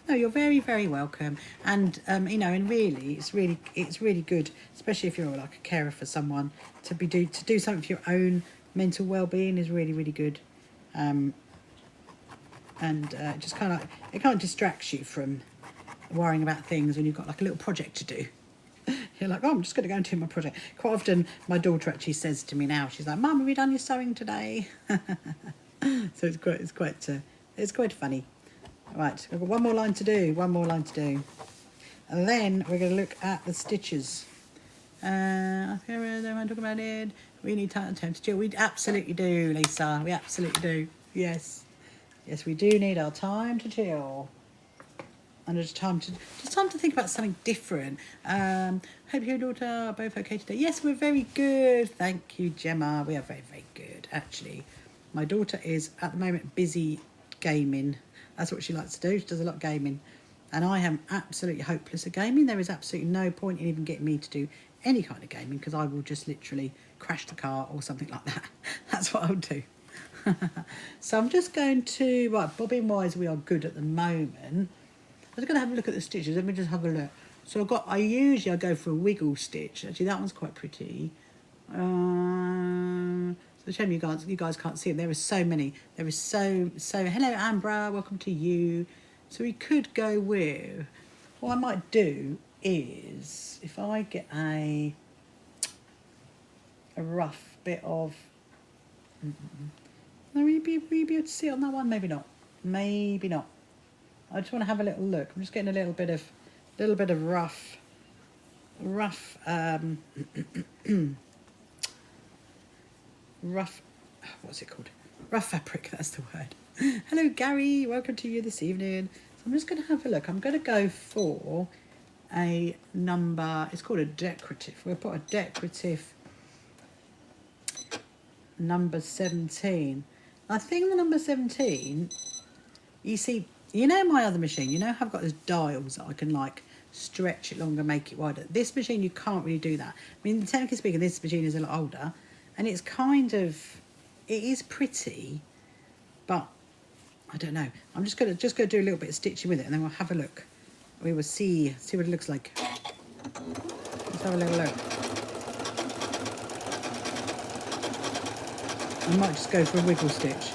no, you're very, very welcome. And you know, and really, it's really good, especially if you're like a carer for someone, to do something for your own mental well-being is really, really good. And just kind of, it kind of distracts you from worrying about things when you've got like a little project to do. You're like, oh, I'm just going to go and do my project. Quite often, my daughter actually says to me now, she's like, Mum, have you done your sewing today? So it's quite funny. Right, we've got one more line to do. And then we're going to look at the stitches. I think I want to talk about it. We need time to chill. We absolutely do, Lisa. We absolutely do. Yes, we do need our time to chill. And just time to think about something different. Hope you and your daughter are both okay today. Yes, we're very good. Thank you, Gemma. We are very, very good, actually. My daughter is, at the moment, busy gaming. That's what she likes to do. She does a lot of gaming. And I am absolutely hopeless at gaming. There is absolutely no point in even getting me to do any kind of gaming, because I will just literally crash the car or something like that. That's what I'll do. So I'm just going to... Right, bobbin-wise, we are good at the moment. I was going to have a look at the stitches. Let me just have a look. So I usually go for a wiggle stitch. Actually, that one's quite pretty. It's a shame you guys can't see it. There are so many. There is so. Hello, Ambra. Welcome to you. So we could go with. What I might do is, if I get a rough bit of... Will you be able to see it on that one? Maybe not. Maybe not. I just want to have a little look. I'm just getting a little bit of rough, rough, what's it called? Rough fabric, that's the word. Hello, Gary. Welcome to you this evening. So I'm just going to have a look. I'm going to go for a number. It's called a decorative. We'll put a decorative number 17. I think the number 17, you see, you know my other machine, you know how I've got those dials that I can like stretch it longer, make it wider. This machine, you can't really do that. I mean, technically speaking, this machine is a lot older, and it's kind of, it is pretty, but I don't know. I'm just gonna do a little bit of stitching with it, and then we'll have a look. We will see what it looks like. Let's have a little look. I might just go for a wiggle stitch.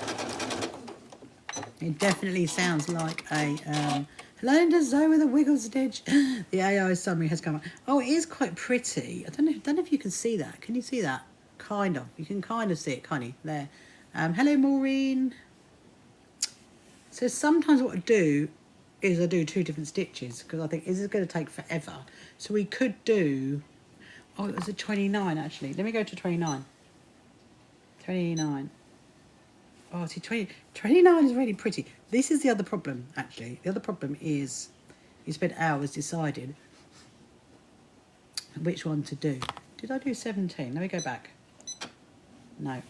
It definitely sounds like a hello to Zoe with a wiggle stitch. The AI summary has come up. Oh, it is quite pretty. I don't know if you can see that. Can you see that? Kind of. You can kind of see it, can't you? There. Hello, Maureen. So sometimes what I do is I do 2 different stitches because I think this is going to take forever. So we could do. Oh, it was a 29 actually. Let me go to 29. 29. Oh, see, 29 is really pretty. This is the other problem, actually. The other problem is you spent hours deciding which one to do. Did I do 17? Let me go back. No.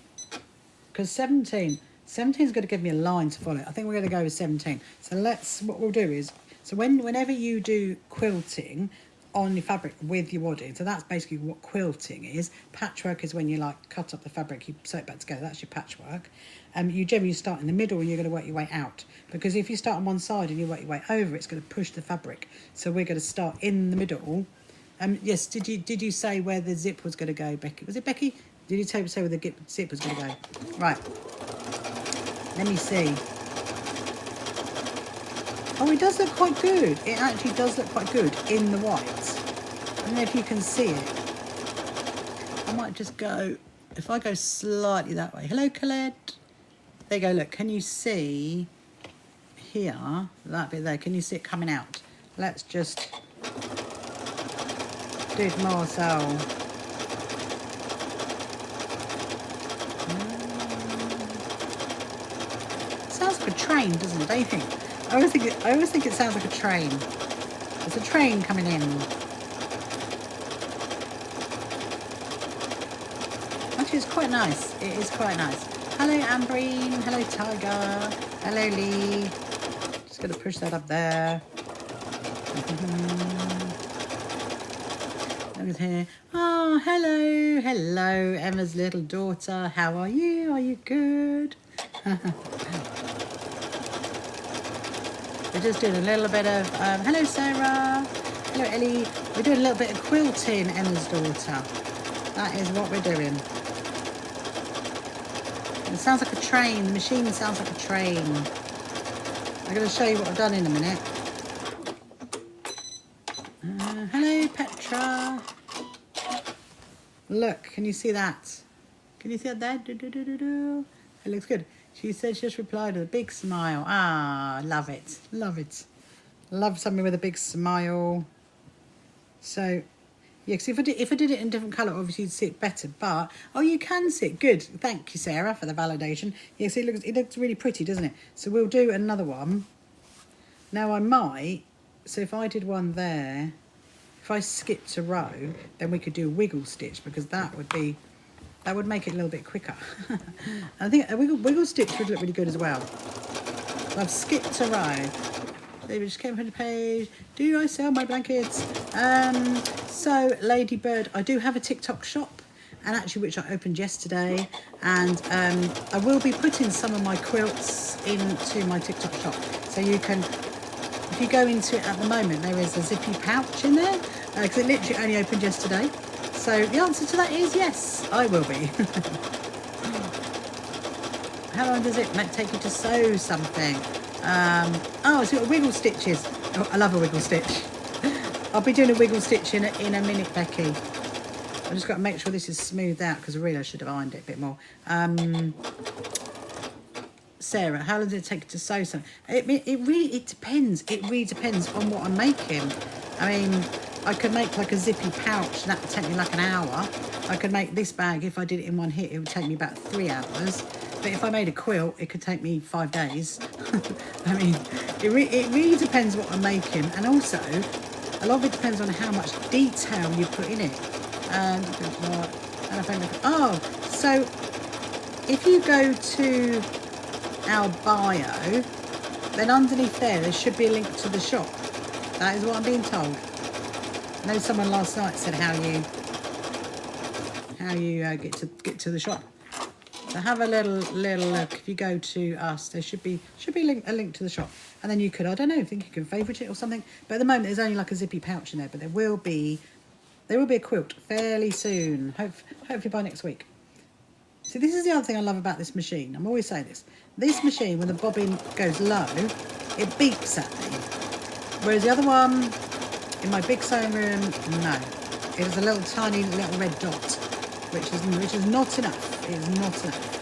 Because 17 is going to give me a line to follow. I think we're going to go with 17. So what we'll do is, so whenever you do quilting on your fabric with your wadding, so that's basically what quilting is. Patchwork is when you like cut up the fabric, you sew it back together, that's your patchwork. You generally start in the middle and you're going to work your way out, because if you start on one side and you work your way over, it's going to push the fabric. So we're going to start in the middle. Yes, did you say where the zip was going to go, Becky? Was it Becky? Did you say where the zip was going to go? Right, let me see. Oh, it does look quite good. It actually does look quite good in the white. I don't know if you can see it. I might just go, if I go slightly that way. Hello, Colette. There you go, look. Can you see here, that bit there? Can you see it coming out? Let's just do it more so. Sounds like a train, doesn't it? Don't you think? I always think it sounds like a train. There's a train coming in. Actually, it's quite nice. It is quite nice. Hello, Ambreen. Hello, Tiger. Hello, Lee. Just going to push that up there. Look here. Oh, hello. Hello, Emma's little daughter. How are you? Are you good? We're just doing a little bit of, hello Sarah, hello Ellie. We're doing a little bit of quilting, Emma's daughter. That is what we're doing. It sounds like a train, the machine sounds like a train. I'm going to show you what I've done in a minute. Hello Petra. Look, can you see that? Can you see that there? It looks good. She said she just replied with a big smile. Ah, love it. Love it. Love something with a big smile. So, yeah, because if I did it in a different colour, obviously you'd see it better. But, oh, you can see it. Good. Thank you, Sarah, for the validation. Yes, it looks really pretty, doesn't it? So we'll do another one. Now I might, so if I did one there, if I skipped a row, then we could do a wiggle stitch, because that would make it a little bit quicker. I think a wiggle stitch would look really good as well. So I've skipped a row. David just came from the page. Do I sell my blankets? So Ladybird, I do have a TikTok shop, and actually which I opened yesterday, and I will be putting some of my quilts into my TikTok shop. So you can, if you go into it at the moment, there is a zippy pouch in there, because it literally only opened yesterday. So the answer to that is yes, I will be. How long does it take you to sew something? Oh, it's got wiggle stitches. Oh, I love a wiggle stitch. I'll be doing a wiggle stitch in a minute, Becky. I just got to make sure this is smoothed out because really I should have ironed it a bit more. Sarah, how long does it take to sew something? It depends. It really depends on what I'm making. I mean, I could make like a zippy pouch and that would take me like an hour. I could make this bag, if I did it in one hit, it would take me about 3 hours. But if I made a quilt, it could take me 5 days. I mean, it really depends what I'm making. And also, a lot of it depends on how much detail you put in it. So if you go to our bio, then underneath there should be a link to the shop. That is what I'm being told. I know someone last night said how you get to the shop. So have a little look. If you go to us, there should be a link to the shop, and then you could, I don't know, think you can favourite it or something. But at the moment there's only like a zippy pouch in there, but there will be a quilt fairly soon. Hopefully by next week. See, this is the other thing I love about this machine. I'm always saying this. This machine, when the bobbin goes low, it beeps at me. Whereas the other one, in my big sewing room, no. It is a little tiny little red dot, which is not enough. It is not enough.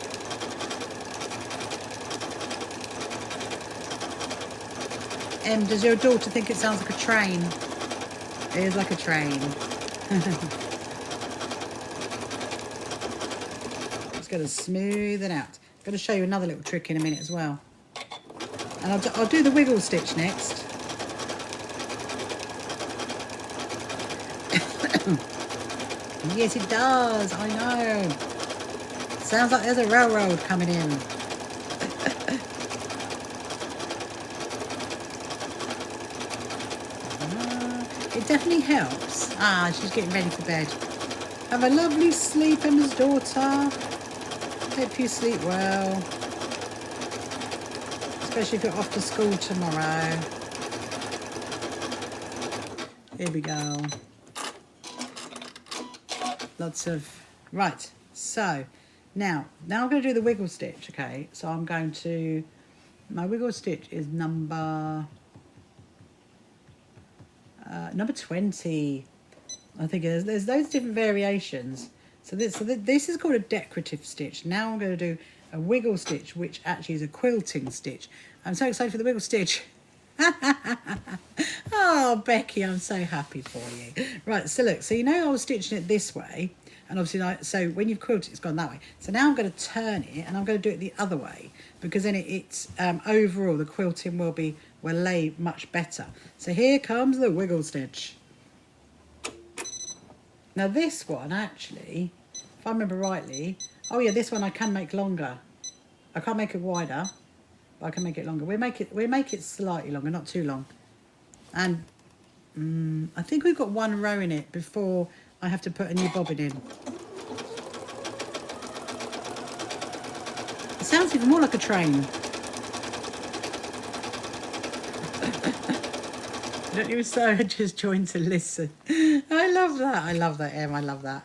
Does your daughter think it sounds like a train? It is like a train. Just going to smooth it out. I'm going to show you another little trick in a minute as well. And I'll do the wiggle stitch next. Yes, it does. I know. Sounds like there's a railroad coming in. It definitely helps. She's getting ready for bed. Have a lovely sleep, Emma's daughter. Hope you sleep well. Especially if you're off to school tomorrow. Here we go. Lots of... Right, so now I'm going to do the wiggle stitch, okay? So I'm going to... My wiggle stitch is number 20. I think there's those different variations. So this is called a decorative stitch. Now I'm going to do a wiggle stitch, which actually is a quilting stitch. I'm so excited for the wiggle stitch. Oh, Becky, I'm so happy for you. Right, so look, so you know I was stitching it this way, and obviously so when you've quilted it's gone that way. So now I'm going to turn it and I'm going to do it the other way, because then it's overall the quilting will lay much better. So here comes the wiggle stitch. Now this one actually, if I remember rightly, oh yeah, this one I can make longer. I can't make it wider, but I can make it longer. We'll make it slightly longer, not too long. And I think we've got one row in it before I have to put a new bobbin in. It sounds even more like a train. Don't you sew, just join to listen. I love that, Em, I love that.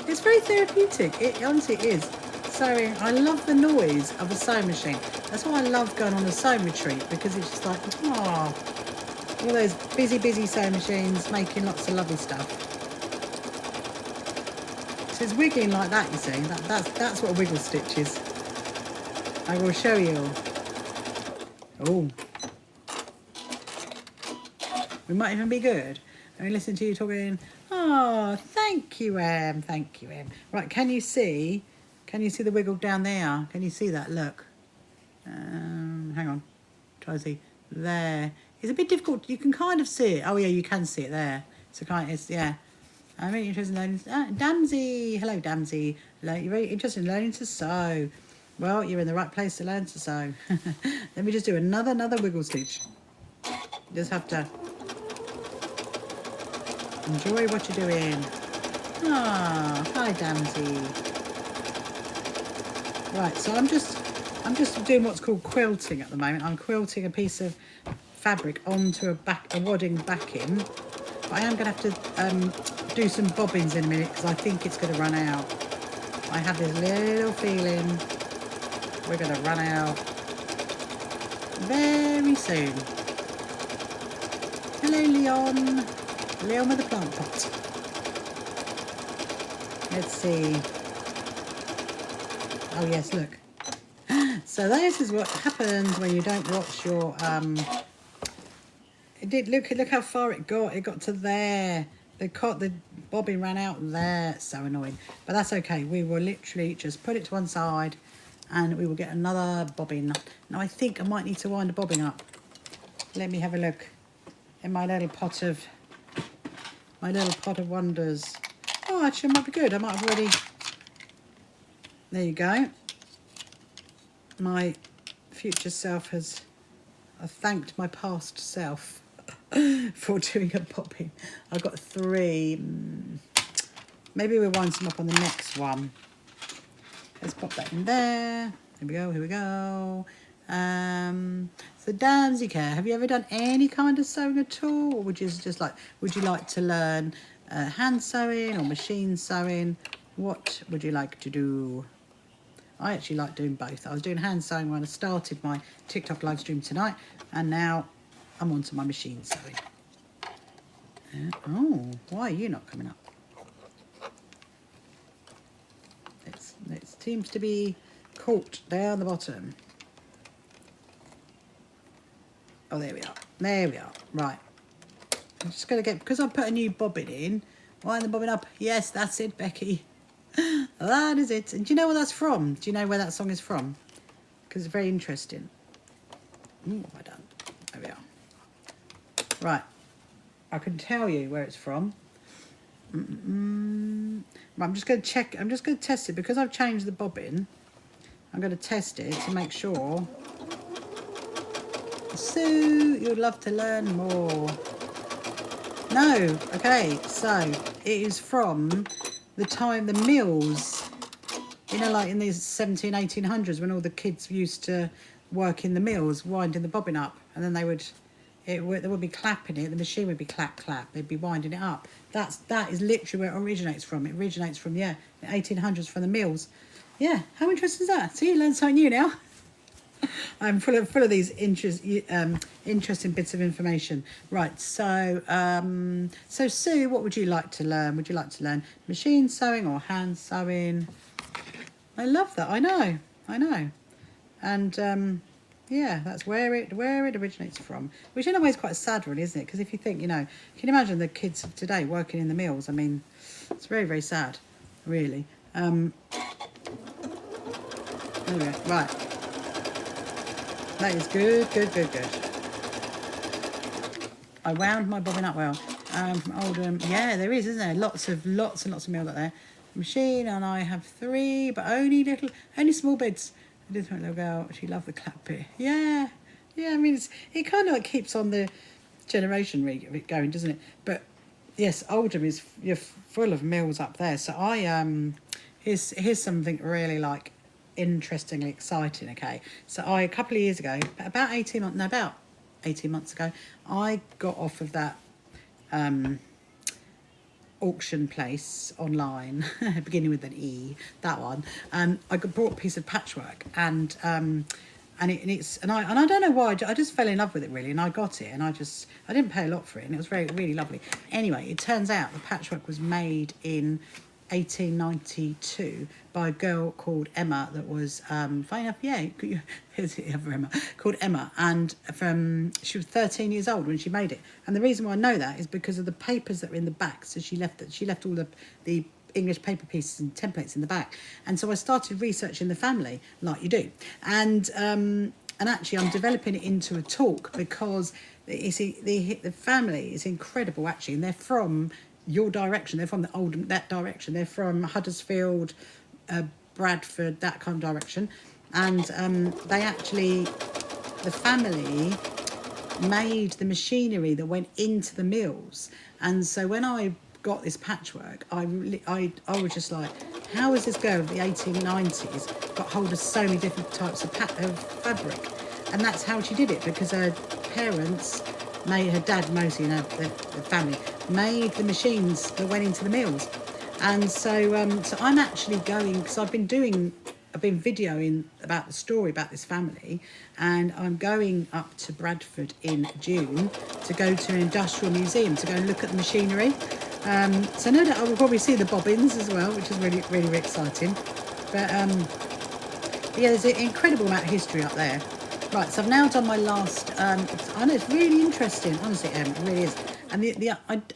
It's very therapeutic, it honestly is. Sewing, I love the noise of a sewing machine. That's why I love going on a sewing retreat, because it's just like, all those busy sewing machines making lots of lovely stuff. So it's wiggling like that, you see. That's what a wiggle stitch is. I will show you. Oh. We might even be good. I mean, listen to you talking. Oh, thank you, Em. Thank you, Em. Right, can you see the wiggle down there? Can you see that? Look. Hang on. Try to see. There. It's a bit difficult. You can kind of see it. Oh, yeah, you can see it there. So yeah. I'm really interested in learning. Damsy. Hello, Damsy. You're very interested in learning to sew. Well, you're in the right place to learn to sew. Let me just do another wiggle stitch. Just have to enjoy what you're doing. Hi, Damsy. Right, so I'm just doing what's called quilting at the moment. I'm quilting a piece of fabric onto a wadding backing. But I am going to have to do some bobbins in a minute, because I think it's going to run out. I have this little feeling we're going to run out very soon. Hello, Leon. Leon with the plant pot. Let's see. Oh yes, look. So this is what happens when you don't watch your it did look how far it got. It got to there. The bobbin ran out there. It's so annoying. But that's okay. We will literally just put it to one side and we will get another bobbin. Now I think I might need to wind the bobbin up. Let me have a look in my little pot of wonders. Oh, actually, it might be good. I might have already. There you go. My future self has. I've thanked my past self for doing a bobbin. I've got 3. Maybe we'll wind some up on the next one. Let's pop that in there. Here we go. Here we go. So Damsy Care, have you ever done any kind of sewing at all, or would you like to learn hand sewing or machine sewing? What would you like to do? I actually like doing both. I was doing hand sewing when I started my TikTok live stream tonight, and now I'm on to my machine sewing. Oh, why are you not coming up? It seems to be caught down the bottom. Oh, there we are. There we are. Right. I'm just going to get, because I put a new bobbin in. Wind the bobbin up. Yes, that's it, Becky. That is it. And do you know what that's from? Do you know where that song is from? Because it's very interesting. What have I done? There we are. Right. I can tell you where it's from. I'm just going to check. I'm just going to test it. Because I've changed the bobbin, I'm going to test it to make sure. Sue, you'd love to learn more. No. Okay. So it is from the time the mills, you know, like in the 1800s when all the kids used to work in the mills, winding the bobbin up, and then they would be clapping it, the machine would be clap, they'd be winding it up. That is literally where it originates from. It originates from, yeah, the 1800s, from the mills. Yeah, how interesting is that? See, you learn something new now. I'm full of these interesting bits of information. Right, so Sue, what would you like to learn? Would you like to learn machine sewing or hand sewing? I love that. I know. And yeah, that's where it originates from. Which in a way is quite sad, really, isn't it? Because if you think, you know, can you imagine the kids of today working in the mills? I mean, it's very, very sad, really. Anyway, right. That is good. I wound my bobbin up well. From Oldham. Yeah, there is, isn't there? Lots and lots of meal up there. Machine, and I have 3, but only small bits. I did my little girl. She loved the clap bit. Yeah. I mean, it kind of like keeps on the generation going, doesn't it? But yes, Oldham is, you're full of mills up there. So here's something really like interestingly exciting. Okay, so a couple of years ago, about 18 months ago, I got off of that auction place online, beginning with an E, that one. I bought a piece of patchwork, and I don't know why, I just fell in love with it, really, and I got it, and I didn't pay a lot for it, and it was really lovely. Anyway, it turns out the patchwork was made in 1892 by a girl called Emma that was funny enough, here's the other Emma, called Emma, and she was 13 years old when she made it. And the reason why I know that is because of the papers that were in the back. So she left all the English paper pieces and templates in the back. And so I started researching the family, like you do, and actually I'm developing it into a talk, because you see the family is incredible, actually, and they're from your direction. They're from that direction. They're from Huddersfield, Bradford, that kind of direction. And the family made the machinery that went into the mills. And so when I got this patchwork, I was just like, how has this girl of the 1890s got hold of so many different types of fabric? And that's how she did it, because her parents her dad mostly, the family, made the machines that went into the mills. And so I'm actually going, because I've been videoing about the story about this family, and I'm going up to Bradford in June to go to an industrial museum to go and look at the machinery. So no doubt I will probably see the bobbins as well, which is really, really, really exciting. But yeah, there's an incredible amount of history up there. Right, so I've now done my last. I know it's really interesting, honestly, it really is. And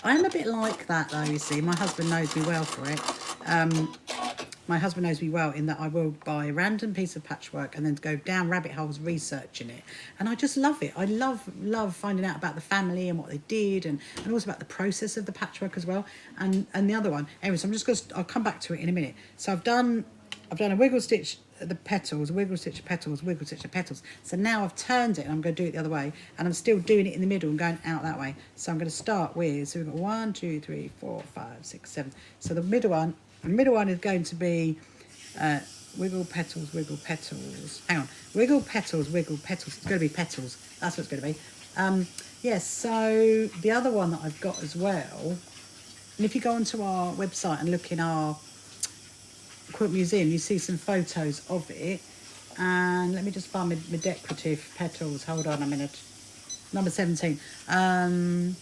I am a bit like that though. You see, my husband knows me well for it. My husband knows me well in that I will buy a random piece of patchwork and then go down rabbit holes researching it. And I just love it. I love finding out about the family and what they did, and also about the process of the patchwork as well. And the other one. Anyway, so I'm just going to, I'll come back to it in a minute. So I've done a wiggle stitch the petals, wiggle stitch the petals, wiggle stitch the petals. So now I've turned it and I'm going to do it the other way, and I'm still doing it in the middle and going out that way. So I'm going to start with, so we've got 1, 2, 3, 4, 5, 6, 7. So the middle one is going to be wiggle petals, wiggle petals. Hang on, wiggle petals, wiggle petals. It's going to be petals. That's what it's going to be. Yes. So the other one that I've got as well, and if you go onto our website and look in our Quilt Museum, you see some photos of it. And let me just find my decorative petals. Hold on a minute. Number 17. A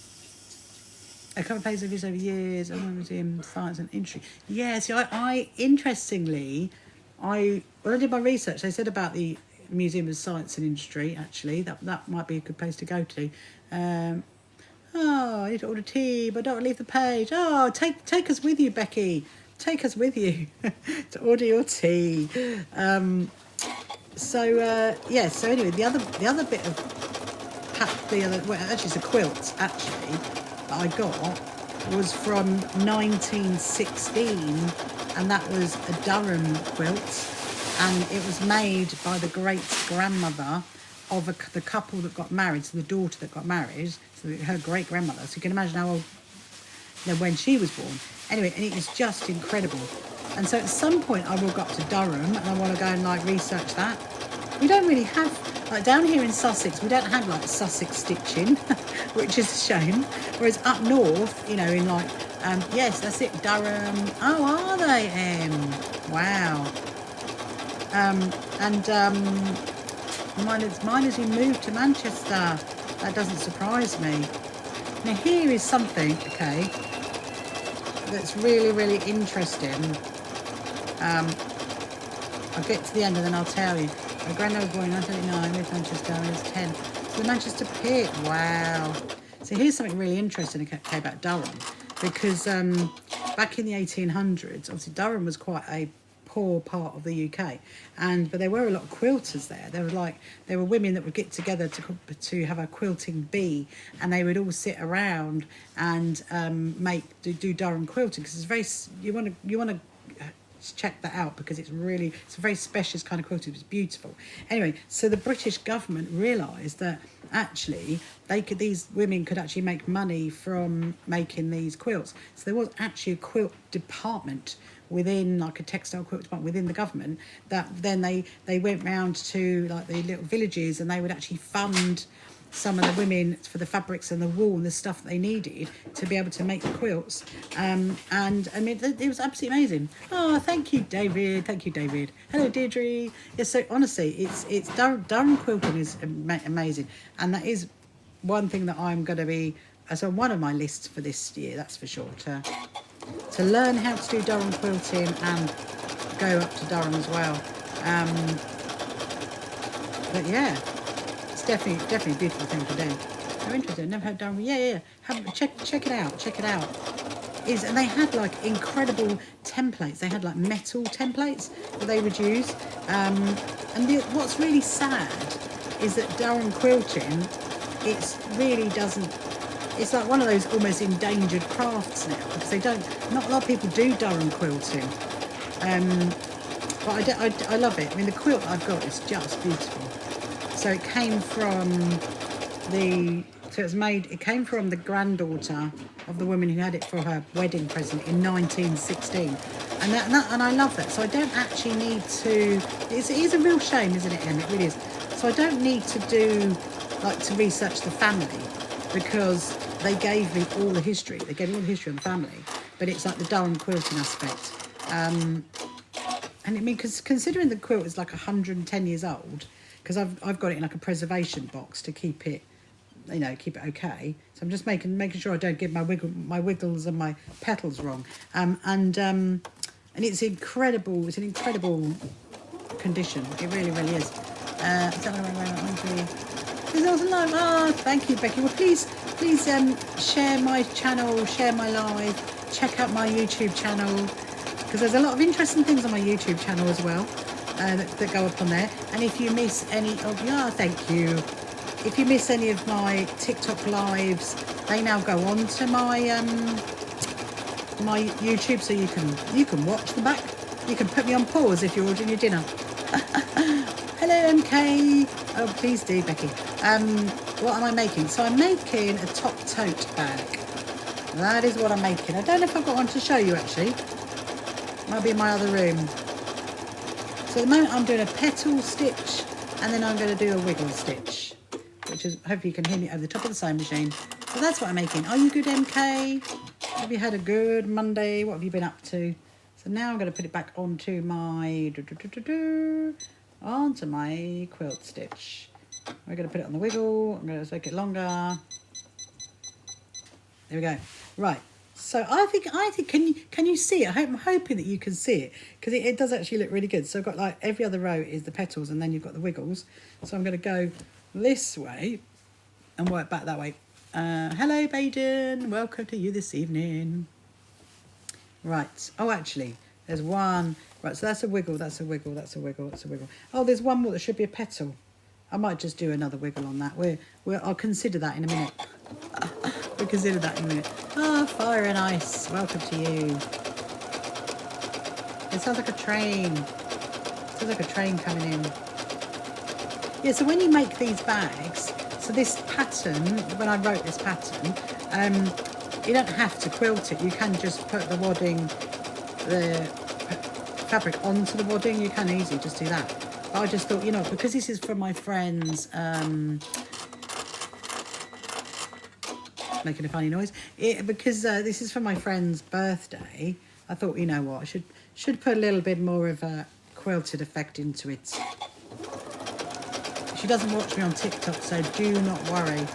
couple of pages of this over years. Museum, science and industry. Yeah, see, I interestingly, when I did my research, they said about the Museum of Science and Industry, actually. That might be a good place to go to. Oh, I need to order tea, but don't leave the page. Oh, take us with you, Becky. Take us with you to order your tea. Yeah. So anyway, the other bit of well, actually it's a quilt actually that I got was from 1916, and that was a Durham quilt, and it was made by the great grandmother of the couple that got married, so the daughter that got married, so her great grandmother. So you can imagine how old, when she was born. Anyway, and it is just incredible. And so at some point I will go up to Durham and I want to go and like research that. We don't really have, like down here in Sussex, we don't have like Sussex stitching, which is a shame. Whereas up north, you know, in like, yes, that's it, Durham. Oh, are they? Wow. Mine has been moved to Manchester. That doesn't surprise me. Now here is something, okay, that's really, really interesting. I'll get to the end and then I'll tell you. My granddad was born in 1939, moved to Manchester when he was 10. So the Manchester Pit, wow. So here's something really interesting, okay, about Durham, because back in the 1800s, obviously Durham was quite a poor part of the UK, but there were a lot of quilters there. There were women that would get together to have a quilting bee, and they would all sit around and do Durham quilting, because it's very, you want to check that out, because it's a very specialist kind of quilting. It's beautiful. Anyway, so the British government realised that actually these women could actually make money from making these quilts. So there was actually a quilt department within, like a textile quilt department within the government, that then they went round to like the little villages, and they would actually fund some of the women for the fabrics and the wool and the stuff that they needed to be able to make the quilts. And I mean, it was absolutely amazing. Oh, thank you, David. Thank you, David. Hello, Deirdre. Yes, so honestly, it's Durham quilting is amazing, and that is one thing that I'm going to be on one of my lists for this year. That's for sure, to learn how to do Durham quilting and go up to Durham as well. But yeah, it's definitely a beautiful thing to do. So interesting. Never heard Durham. Yeah. Check it out. And they had like incredible templates. They had like metal templates that they would use. What's really sad is that Durham quilting, it's like one of those almost endangered crafts now, because not a lot of people do Durham quilting. But I love it. I mean, the quilt I've got is just beautiful. So it came from the granddaughter of the woman who had it for her wedding present in 1916. And I love that. So I don't actually need to, it is a real shame, isn't it, Em? It really is. So I don't need to to research the family, because they gave me all the history. They gave me all the history of the family, but it's like the Durham quilting aspect. And I mean, because considering the quilt is like 110 years old, because I've got it in like a preservation box to keep it you know, keep it okay. So I'm just making sure I don't get my wiggles and my petals wrong. And it's incredible. It's an incredible condition. It really, really is. Oh, thank you, Becky. Well, please share my channel, share my live, check out my YouTube channel, because there's a lot of interesting things on my YouTube channel as well that go up on there. And if you miss any of thank you. If you miss any of my TikTok lives, they now go on to my my YouTube, so you can watch them back. You can put me on pause if you're ordering your dinner. Hello, MK. Oh, please do, Becky. What am I making? So I'm making a top tote bag. That is what I'm making. I don't know if I've got one to show you, actually. Might be in my other room. So at the moment I'm doing a petal stitch, and then I'm going to do a wiggle stitch, which is, hopefully you can hear me over the top of the sewing machine. So that's what I'm making. Are you good, MK? Have you had a good Monday? What have you been up to? So now I'm going to put it back onto my onto my quilt stitch. We're going to put it on the wiggle. I'm going to make it longer. There we go. Right. So I think can you see it? I'm hoping that you can see it, because it does actually look really good. So I've got, like, every other row is the petals, and then you've got the wiggles. So I'm going to go this way and work back that way. Hello, Baden. Welcome to you this evening. Right. Oh, actually, there's one. Right, so that's a wiggle, that's a wiggle, that's a wiggle, that's a wiggle. Oh, there's one more. There should be a petal. I might just do another wiggle on that. I'll consider that in a minute. We'll consider that in a minute. Oh, fire and ice. Welcome to you. It sounds like a train. It sounds like a train coming in. Yeah, so when you make these bags, so this pattern, when I wrote this pattern, you don't have to quilt it. You can just put the wadding, the fabric onto the wadding. You can easily just do that. But I just thought, you know, because this is from my friend's, making a funny noise, because this is for my friend's birthday, I thought, you know what, I should put a little bit more of a quilted effect into it. She doesn't watch me on TikTok, so do not worry.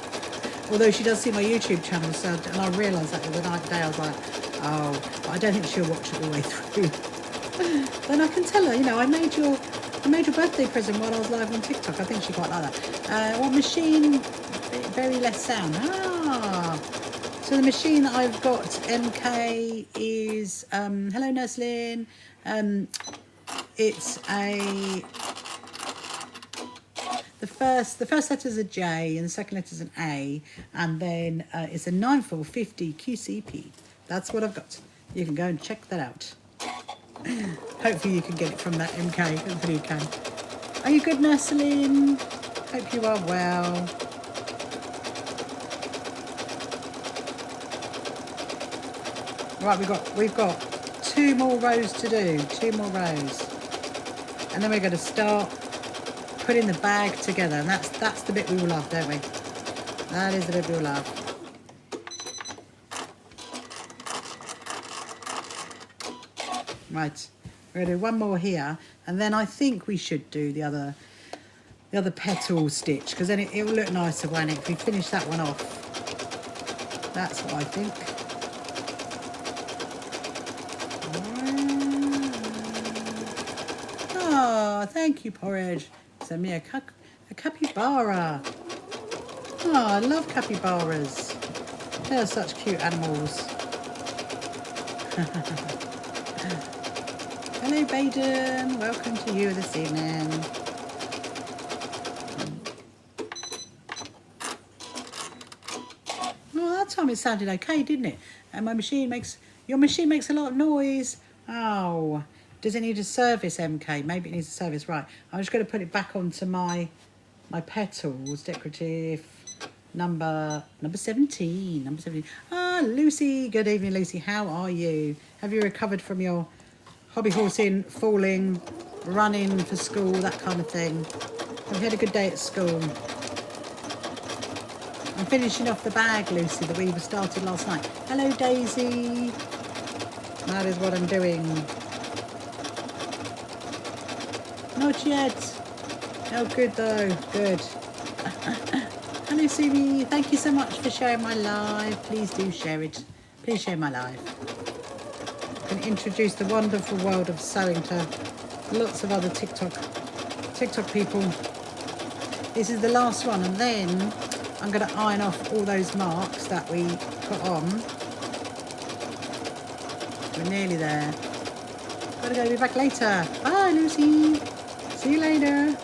Although she does see my YouTube channel, so, and I realised that the other day, I was like, oh, but I don't think she'll watch it all the way through. Then I can tell her, you know, I made your birthday present while I was live on TikTok. I think she quite like that. What machine? Very less sound. Ah, so the machine that I've got, MK, is hello, Nurslin. It's a. The first letter is a J and the second letter is an A, and then it's a 9450 QCP. That's what I've got. You can go and check that out. Hopefully you can get it from that MK. Hopefully you can. Are you good, Nurseline? Hope you are well. Right, we've got 2 more rows to do. 2 more rows, and then we're going to start putting the bag together, and that's the bit we will love, don't we? That is the bit we will love. Right, we're going to do one more here, and then I think we should do the other petal stitch, because then it will look nicer, won't it, if we finish that one off. That's what I think. Oh, thank you, Porridge. Send me a capybara. Oh, I love capybaras. They're such cute animals. Hello, Baden. Welcome to you this evening. Oh, that time it sounded okay, didn't it? And your machine makes a lot of noise. Oh. Does it need a service, MK? Maybe it needs a service. Right, I'm just going to put it back onto my petals, decorative, number 17. Number 17. Ah, Lucy. Good evening, Lucy. How are you? Have you recovered from your hobby horsing, falling, running for school, that kind of thing? Have you had a good day at school? I'm finishing off the bag, Lucy, that we started last night. Hello, Daisy. That is what I'm doing. Not yet. Oh, good though. Good. Hello, Sumi. Thank you so much for sharing my live. Please do share it. Please share my live. I can introduce the wonderful world of sewing to lots of other TikTok people. This is the last one, and then I'm going to iron off all those marks that we put on. We're nearly there. Gotta go, be back later. Bye, Lucy. See you later.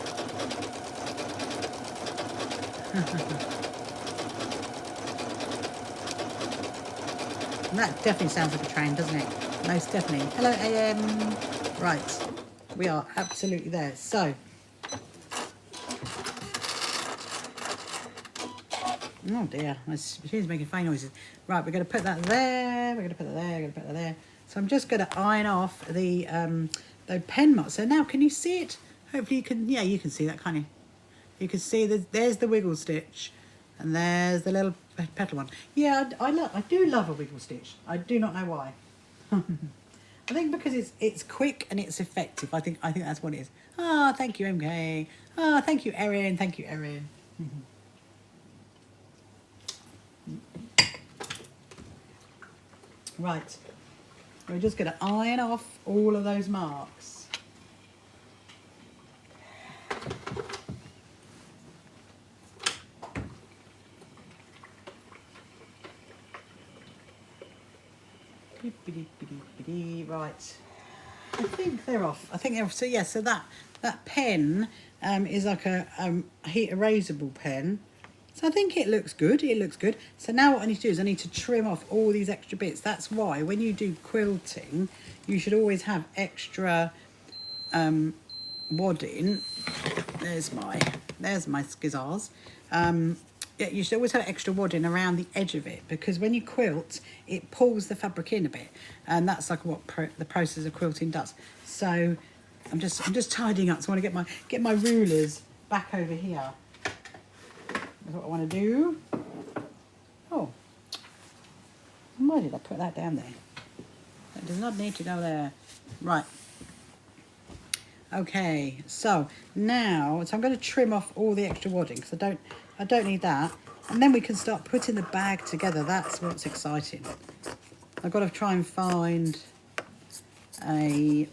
And that definitely sounds like a train, doesn't it? Most definitely. Hello, AM. Right, we are absolutely there. So, oh dear, she's making funny noises. Right, we're going to put that there. We're going to put that there. We're going to put that there. So I'm just going to iron off the pen marks. So now, can you see it? Hopefully you can. Yeah, you can see that, can't you? You can see there's the wiggle stitch, and there's the little petal one. Yeah, I do love a wiggle stitch. I do not know why. I think because it's quick and it's effective. I think that's what it is. Ah, thank you, MK. Ah, thank you, Erin. Thank you, Erin. Right, we're just going to iron off all of those marks. Right, I think they're off. So yeah, so that pen is like a heat erasable pen. So I think it looks good. It looks good. So now what I need to do is I need to trim off all these extra bits. That's why when you do quilting, you should always have extra wadding. There's my skizzars. Yeah, you should always have extra wadding around the edge of it, because when you quilt, it pulls the fabric in a bit, and that's like what the process of quilting does. So I'm just tidying up. So I want to get my rulers back over here. That's what I want to do. Oh, why did I put that down there? That does not need to go there. Right. Okay, so now, I'm going to trim off all the extra wadding, because I don't need that. And then we can start putting the bag together. That's what's exciting. I've got to try and find a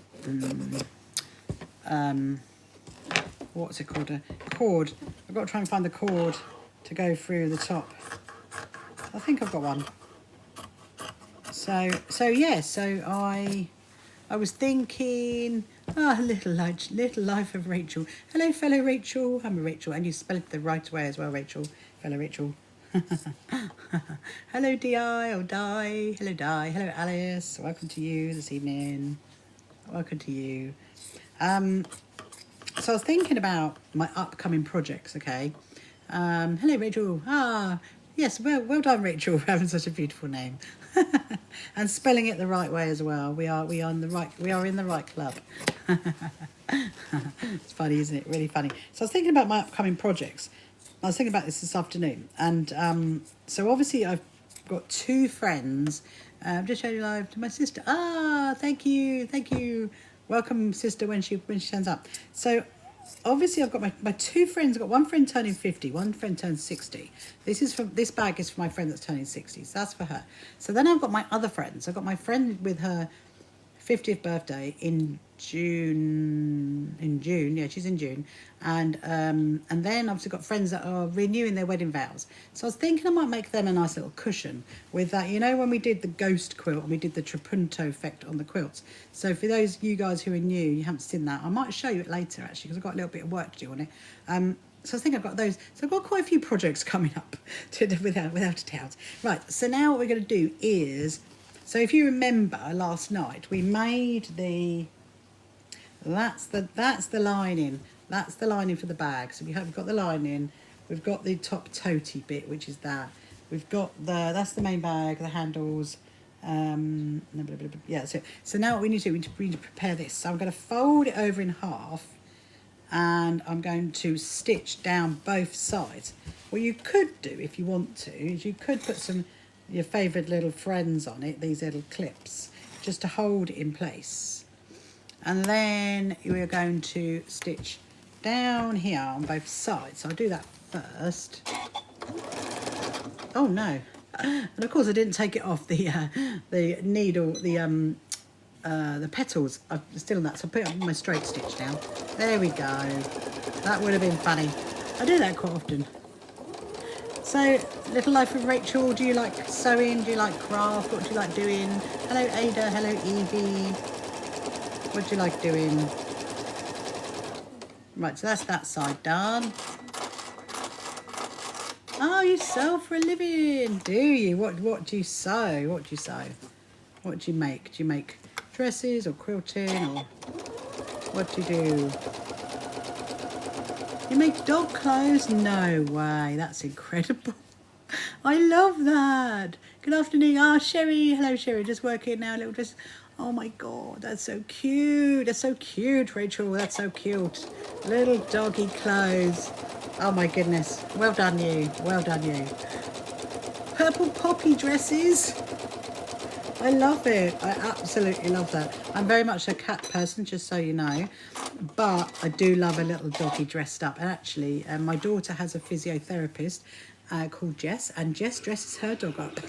what's it called? A cord. I've got to try and find the cord to go through the top. I think I've got one. So yeah. So I was thinking. Ah, little life of Rachel. Hello, fellow Rachel. I'm a Rachel, and you spell it the right way as well, Rachel. Fellow Rachel. Hello, Di or Di. Hello, Di. Hello, Alice. Welcome to you this evening. Welcome to you. So I was thinking about my upcoming projects. Okay. Hello, Rachel. Ah, yes. Well done, Rachel, for having such a beautiful name. And spelling it the right way as well. We are in the right club. It's funny, isn't it? Really funny. So I was thinking about my upcoming projects. I was thinking about this afternoon, and so obviously I've got two friends. I'm just showing you live to my sister. Ah, thank you. Welcome, sister, when she turns up. So obviously I've got my two friends. I've got one friend turning 50, one friend turns 60. This bag is for my friend that's turning 60, so that's for her. So then I've got my other friends. I've got my friend with her 50th birthday in June. Yeah, she's in June. And then I've got friends that are renewing their wedding vows. So I was thinking I might make them a nice little cushion with that. You know, when we did the ghost quilt and we did the trapunto effect on the quilts. So for those of you guys who are new, you haven't seen that, I might show you it later actually, because I've got a little bit of work to do on it. So I think I've got those. So I've got quite a few projects coming up without a doubt. Right, so now what we're going to do is, so if you remember last night, we made that's the lining. That's the lining for the bag. So we've got the lining. We've got the top tote bit, which is that. We've got that's the main bag, the handles. Yeah. So now what we need to do, we need to prepare this. So I'm going to fold it over in half, and I'm going to stitch down both sides. What you could do, if you want to, is you could put some your favourite little friends on it, these little clips, just to hold it in place. And then we're going to stitch down here on both sides. So I'll do that first. Oh no. And of course I didn't take it off the needle, the petals. I'm still on that, so I put it on my straight stitch now. There we go. That would have been funny. I do that quite often. So, Little Life of Rachel, do you like sewing? Do you like craft? What do you like doing? Hello Ada, hello Evie. What do you like doing? Right, so that's that side done. Oh, you sew for a living, do you? What do you sew? What do you sew? What do you make? Do you make dresses or quilting, or what do you do? You make dog clothes? No way, that's incredible. I love that. Good afternoon. Ah, Sherry. Hello, Sherry. Just working now, little dress. Oh my God, that's so cute. That's so cute, Rachel. That's so cute. Little doggy clothes. Oh my goodness. Well done, you. Well done, you. Purple poppy dresses. I love it. I absolutely love that. I'm very much a cat person, just so you know. But I do love a little doggy dressed up. And actually, my daughter has a physiotherapist called Jess, and Jess dresses her dog up.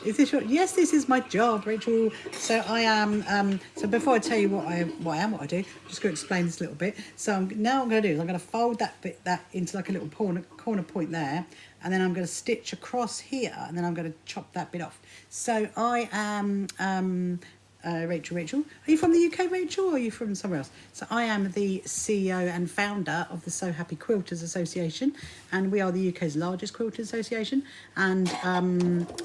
Is this your... Yes, this is my job, Rachel. So I am. So before I tell you what I am, what I do, I'm just going to explain this a little bit. So now what I'm going to do is I'm going to fold that into like a little corner point there, and then I'm going to stitch across here, and then I'm going to chop that bit off. So I am Rachel. Are you from the UK, Rachel, or are you from somewhere else? So I am the CEO and founder of the So Happy Quilters Association, and we are the UK's largest quilters association. And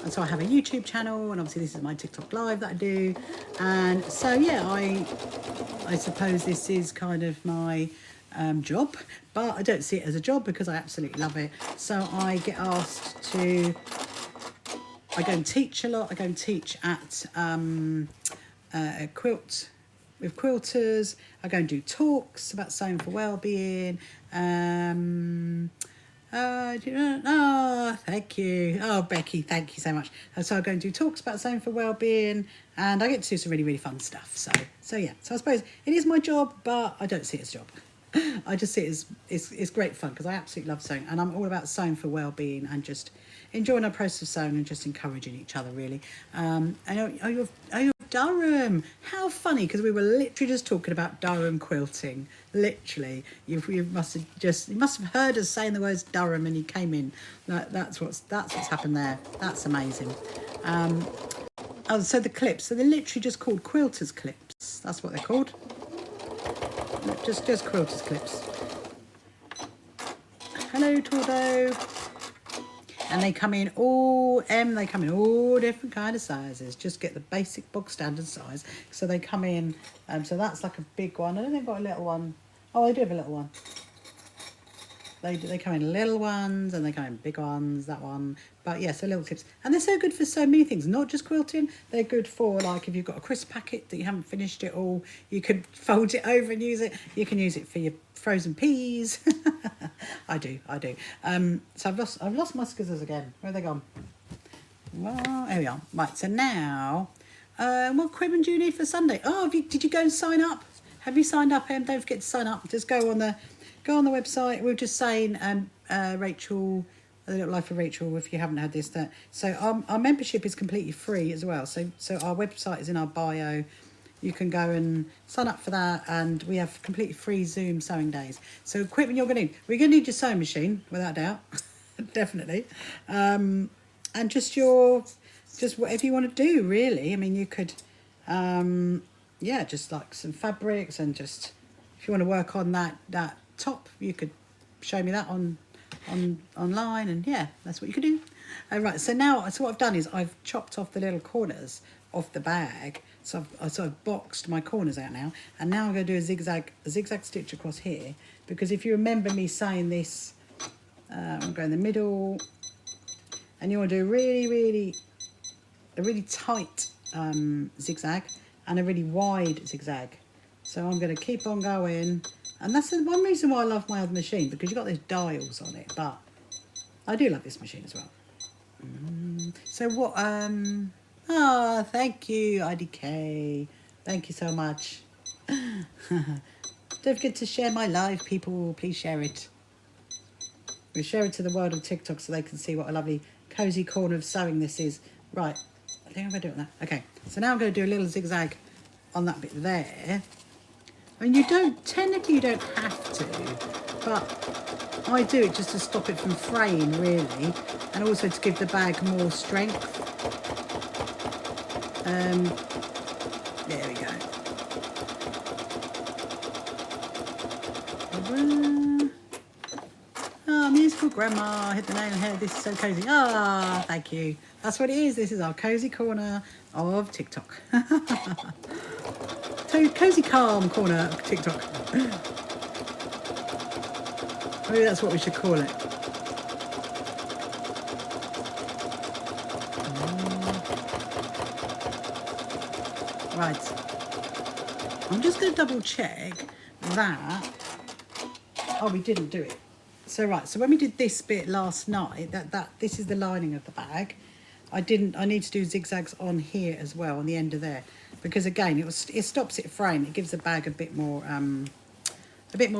so I have a YouTube channel, and obviously this is my TikTok live that I do. And so yeah, I suppose this is kind of my job, but I don't see it as a job because I absolutely love it. So I get asked to... I go and teach a lot. I go and teach at a quilt with quilters. I go and do talks about sewing for well-being. Oh, thank you. Oh, Becky, thank you so much. So I go and do talks about sewing for well-being, and I get to do some really, really fun stuff. So yeah. So I suppose it is my job, but I don't see it as a job. I just see it as it's great fun because I absolutely love sewing, and I'm all about sewing for well-being and just enjoying our process of sewing and just encouraging each other, really. Are you Durham? How funny, because we were literally just talking about Durham quilting. Literally, you must have heard us saying the words Durham, and you came in. That's what's happened there. That's amazing. Oh, so the clips. So they're literally just called quilters clips. That's what they're called. Just quilters clips. Hello, Tordo. And they come in all different kind of sizes. Just get the basic bog standard size. So they come in, so that's like a big one. I don't think they've got a little one. Oh, they do have a little one. They come in little ones, and they come in big ones, that one. But yeah, so little tips. And they're so good for so many things, not just quilting. They're good for, like, if you've got a crisp packet that you haven't finished it all, you could fold it over and use it. You can use it for your frozen peas. I do. So I've lost my scissors again. Where have they gone? Well, there we are. Right, so now, what equipment do you need for Sunday? Oh, did you go and sign up? Have you signed up? Don't forget to sign up. Just go on the website. We were just saying, Rachel, A Little Life of Rachel, if you haven't had this, so our membership is completely free as well. So our website is in our bio. You can go and sign up for that, and we have completely free Zoom sewing days. So equipment you're going to need. We're going to need your sewing machine, without doubt, definitely, and just whatever you want to do, really. I mean, you could, just like some fabrics, and just if you want to work on that top, you could show me that online, and yeah, that's what you could do. Right, so what I've done is I've chopped off the little corners off the bag. So I've boxed my corners out now, and now I'm going to do a zigzag stitch across here, because if you remember me saying this, I'm going in the middle, and you want to do a really tight zigzag and a really wide zigzag. So I'm going to keep on going, and that's one reason why I love my other machine, because you've got those dials on it, but I do love this machine as well. So what, oh, thank you, IDK. Thank you so much. Don't forget to share my live, people. Please share it. We share it to the world of TikTok so they can see what a lovely cozy corner of sewing this is. Right, I think I'm going to do it now. Okay, so now I'm going to do a little zigzag on that bit there. I mean, technically you don't have to, but I do it just to stop it from fraying, really, and also to give the bag more strength. There we go. Ah, musical grandma, hit the nail on the head. This is so cozy. Ah, thank you. That's what it is. This is our cozy corner of TikTok. Cozy calm corner of TikTok. Maybe that's what we should call it. Right. I'm just going to double check that. Oh, we didn't do it. So right, so when we did this bit last night, this is the lining of the bag. I need to do zigzags on here as well, on the end of there, because again, it stops it fraying. It gives the bag a bit more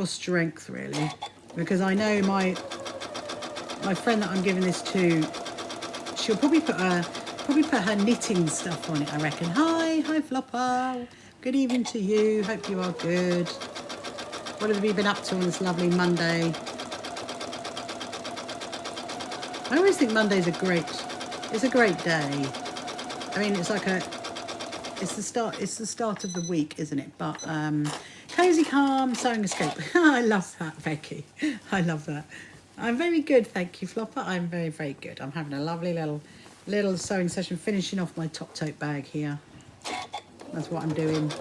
strength, really. Because I know my friend that I'm giving this to, she'll probably put her knitting stuff on it, I reckon. Hi Flopper. Good evening to you. Hope you are good. What have you been up to on this lovely Monday? I always think Mondays are great. It's a great day. I mean, it's the start of the week, isn't it? But cozy, calm, sewing escape. I love that, Becky. I love that. I'm very good, thank you, Flopper. I'm very, very good. I'm having a lovely little sewing session, finishing off my top tote bag here. That's what I'm doing.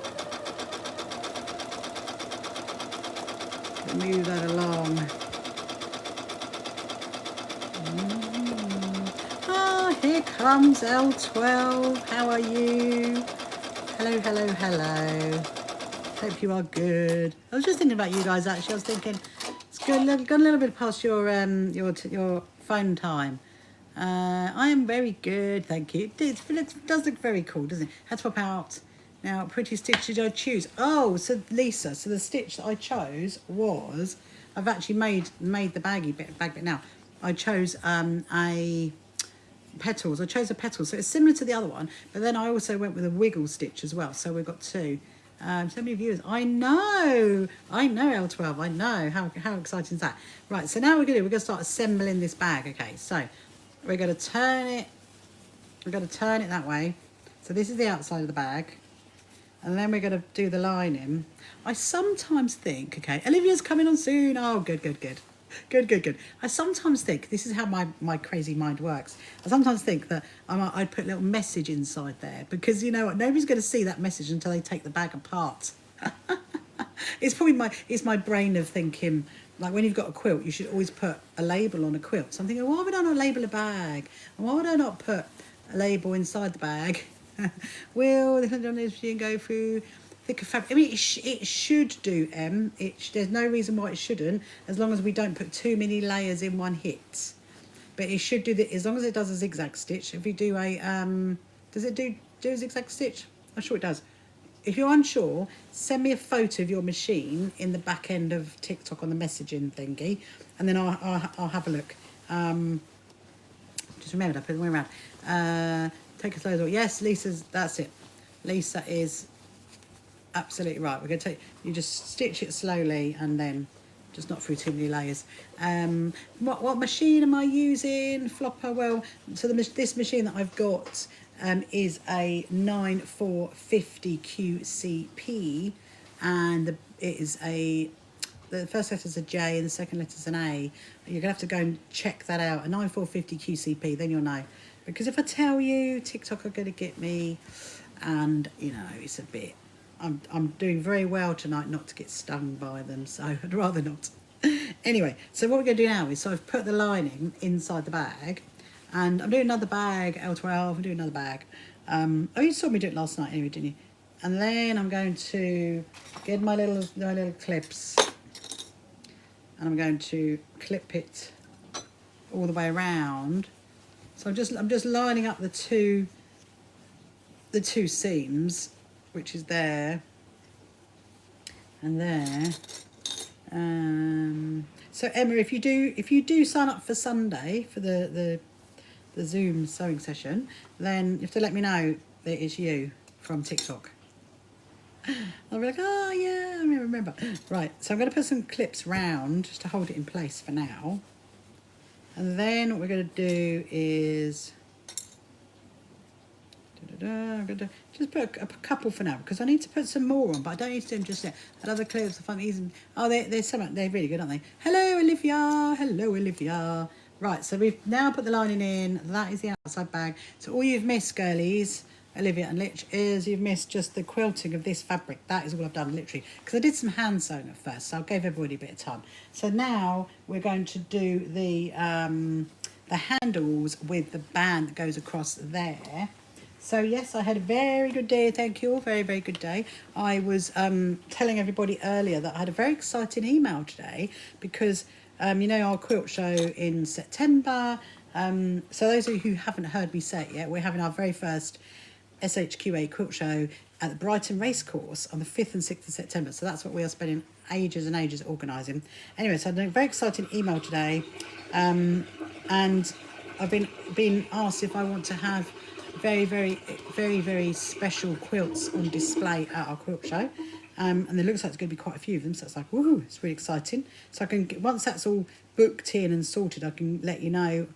Move that along. Ah, here comes L12. How are you? Hello, hello, hello. Hope you are good. I was just thinking about you guys, actually. I was thinking it's gone a little bit past your phone time. I am very good, thank you. It does look very cool, doesn't it? Had to pop out. Now, pretty stitch did I choose? Oh, so Lisa, so the stitch that I chose was, I've actually made the bag bit now. I chose a petals. I chose a petal, so it's similar to the other one, but then I also went with a wiggle stitch as well. So we've got two. So many viewers. I know L12. I know how exciting is that. Right. So now we're gonna start assembling this bag. Okay. So we're gonna turn it. We're gonna turn it that way. So this is the outside of the bag. And then we're going to do the lining. I sometimes think, okay, Olivia's coming on soon. Oh, good. I sometimes think, this is how my crazy mind works. I sometimes think that I'd put a little message inside there because, you know what, nobody's going to see that message until they take the bag apart. It's my brain of thinking, like when you've got a quilt, you should always put a label on a quilt. So I'm thinking, why would I not label a bag? And why would I not put a label inside the bag? Will the machine go through thicker fabric? I mean, it should do, there's no reason why it shouldn't, as long as we don't put too many layers in one hit. But it should do as long as it does a zigzag stitch. If you do a does it do a zigzag stitch? I'm sure it does. If you're unsure, send me a photo of your machine in the back end of TikTok on the messaging thingy, and then I'll have a look. Just remembered I put them way around. Take a slow. Yes, that's it. Lisa is absolutely right. We're going to you just stitch it slowly and then just not through too many layers. What machine am I using, Flopper? Well, so this machine that I've got is a 9450 QCP, and it is the first letter is a J and the second letter is an A. You're going to have to go and check that out. A 9450 QCP, then you'll know. Because if I tell you, TikTok are going to get me, and you know, it's a bit. I'm doing very well tonight not to get stung by them, so I'd rather not. Anyway, so what we're going to do now is, so I've put the lining inside the bag, and I'm doing another bag, L12. I'm doing another bag. Oh, you saw me do it last night anyway, didn't you? And then I'm going to get my little clips, and I'm going to clip it all the way around. So I'm just lining up the two seams, which is there and there. So Emma, if you do sign up for Sunday for the Zoom sewing session, then you have to let me know that it's you from TikTok. I'll be like, oh yeah, I remember. Right, so I'm going to put some clips round just to hold it in place for now. And then what we're going to do is I'm going to just put a couple for now because I need to put some more on, but I don't need to do them just yet. And other clips, I find these. Oh, they're really good, aren't they? Hello, Olivia. Hello, Olivia. Right, so we've now put the lining in. That is the outside bag. So all you've missed, girlies, Olivia and Lich, is you've missed just the quilting of this fabric. That is all I've done, literally, because I did some hand sewing at first, so I gave everybody a bit of time. So now we're going to do the handles with the band that goes across there. So yes, I had a very good day, thank you, very, very good day. I was telling everybody earlier that I had a very exciting email today because, you know, our quilt show in September. So those of you who haven't heard me say it yet, we're having our very first SHQA quilt show at the Brighton Racecourse on the 5th and 6th of September. So that's what we are spending ages and ages organising. Anyway, so I had a very exciting email today, and I've been asked if I want to have very, very, very, very special quilts on display at our quilt show, and there looks like there's going to be quite a few of them. So it's like, woohoo! It's really exciting. So I can, once that's all booked in and sorted, I can let you know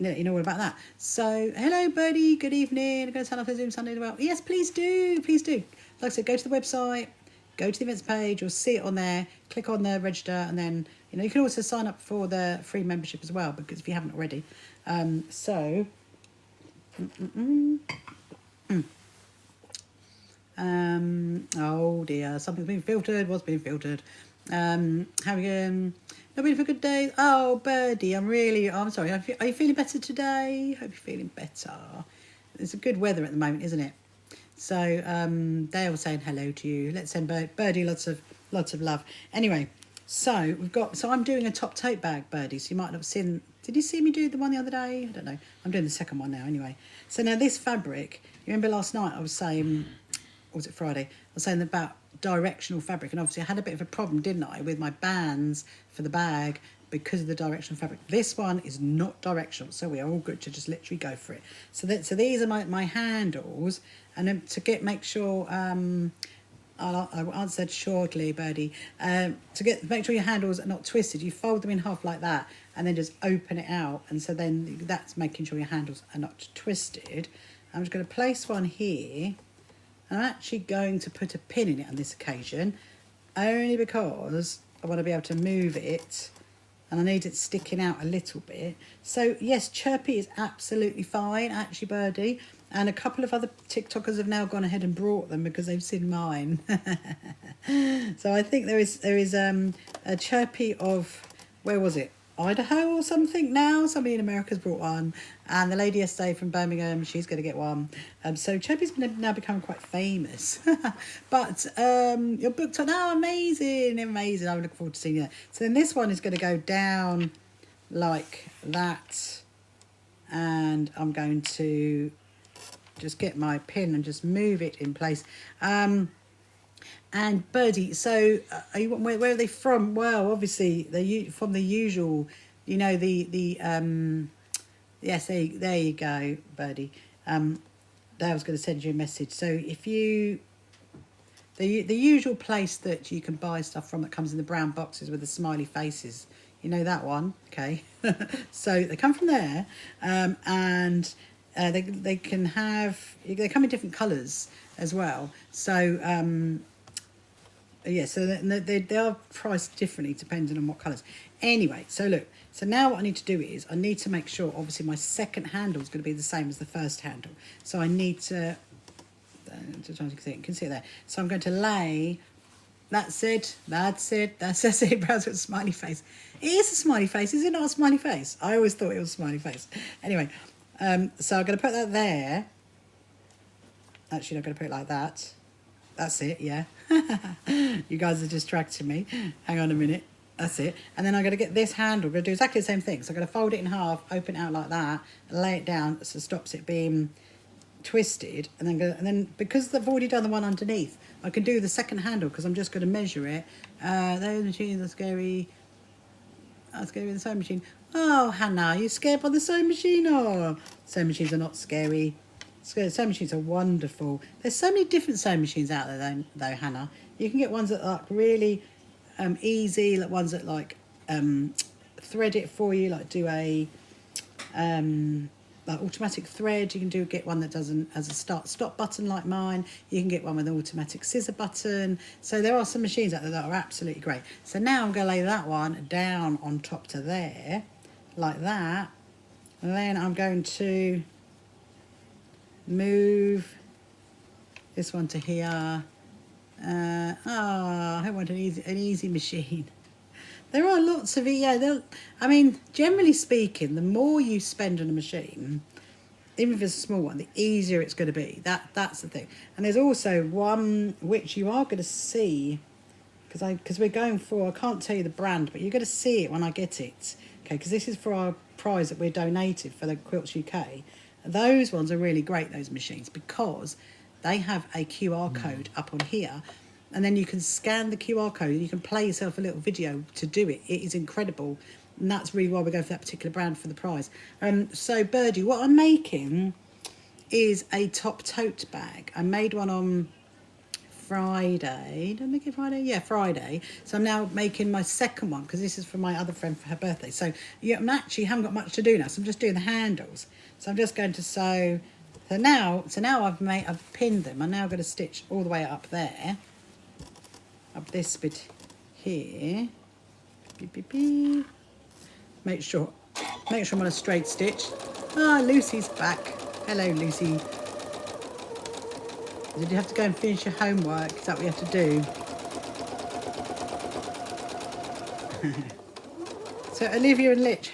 all about that. So hello, Birdie. Good evening. I'm going to sign up for Zoom Sunday. Well, yes, please do, please do. Like I said, go to the website, go to the events page, you'll see it on there. Click on the register, and then you can also sign up for the free membership as well, because if you haven't already. Oh dear, something's been filtered. What's been filtered? How are we going? Nobody for a good day. Oh, Birdie, I'm sorry. Are you feeling better today? Hope you're feeling better. It's a good weather at the moment, isn't it? So they're all saying hello to you. Let's send Birdie lots of love. Anyway, so I'm doing a top tote bag, Birdie. So you might not have seen. Did you see me do the one the other day? I don't know. I'm doing the second one now anyway. So now this fabric, you remember last night I was saying, or was it Friday? I was saying about directional fabric, and obviously I had a bit of a problem, didn't I, with my bands for the bag because of the directional fabric. This one is not directional, so we are all good to just literally go for it. So these are my handles, and then to make sure I'll answer shortly, Birdie. Make sure your handles are not twisted, you fold them in half like that, and then just open it out, and so then that's making sure your handles are not twisted. I'm just going to place one here. I'm actually going to put a pin in it on this occasion, only because I want to be able to move it, and I need it sticking out a little bit. So yes, Chirpy is absolutely fine, actually, Birdie. And a couple of other TikTokers have now gone ahead and brought them because they've seen mine. So I think there is a Chirpy of, where was it? Idaho or something now. Somebody in America's brought one. And the lady yesterday from Birmingham, she's going to get one. So Chirpy's now becoming quite famous. But you're booked on, oh, amazing. I'm looking forward to seeing that. So then this one is going to go down like that. And I'm going to just get my pin and just move it in place. And Birdie, so where are they from? Well, obviously they're from the usual, yes, there you go, Birdie. I was going to send you a message. So if you, the usual place that you can buy stuff from that comes in the brown boxes with the smiley faces, you know that one, okay? So they come from there, and they come in different colours as well. So yeah, so they are priced differently depending on what colours. Anyway, so look, so now what I need to do is I need to make sure, obviously, my second handle is going to be the same as the first handle. So I need to, you can see it there. So I'm going to lay, that's it, browse with a smiley face. It is a smiley face, is it not a smiley face? I always thought it was a smiley face. Anyway, so I'm going to put that there. Actually, I'm going to put it like that. That's it, yeah. You guys are distracting me. Hang on a minute. That's it. And then I'm going to get this handle. I'm going to do exactly the same thing. So I'm going to fold it in half, open it out like that, and lay it down so it stops it being twisted. And then because I've already done the one underneath, I can do the second handle because I'm just going to measure it. Those machines are scary. was going with the sewing machine. Oh, Hannah, are you scared by the sewing machine? Oh, sewing machines are not scary. Sewing machines are wonderful. There's so many different sewing machines out there, though, Hannah. You can get ones that are like really easy, like ones that like thread it for you, like do a like automatic thread. You can get one that doesn't has a stop button like mine. You can get one with an automatic scissor button. So there are some machines out there that are absolutely great. So now I'm going to lay that one down on top to there like that, and then I'm going to move this one to here. I want an easy machine. There are lots of I mean, generally speaking, the more you spend on a machine, even if it's a small one, the easier it's going to be. That's the thing. And there's also one which you are going to see, because we're going for, I can't tell you the brand, but you're going to see it when I get it. Okay, because this is for our prize that we're donated for the Quilts UK. Those ones are really great, those machines, because they have a QR code up on here, and then you can scan the QR code and you can play yourself a little video to do it. It is incredible, and that's really why we're going for that particular brand for the prize. So Birdie, what I'm making is a top tote bag. I made one on Friday. Did I make it Friday? Yeah, Friday. So I'm now making my second one, because this is for my other friend for her birthday. So yeah, I'm actually haven't got much to do now, so I'm just doing the handles. So I'm just going to sew. So now I've pinned them. I'm now going to stitch all the way up there, up this bit here. Beep, beep, beep. Make sure I'm on a straight stitch. Ah, Lucy's back. Hello, Lucy. Did you have to go and finish your homework? Is that what you have to do? So Olivia and Litch,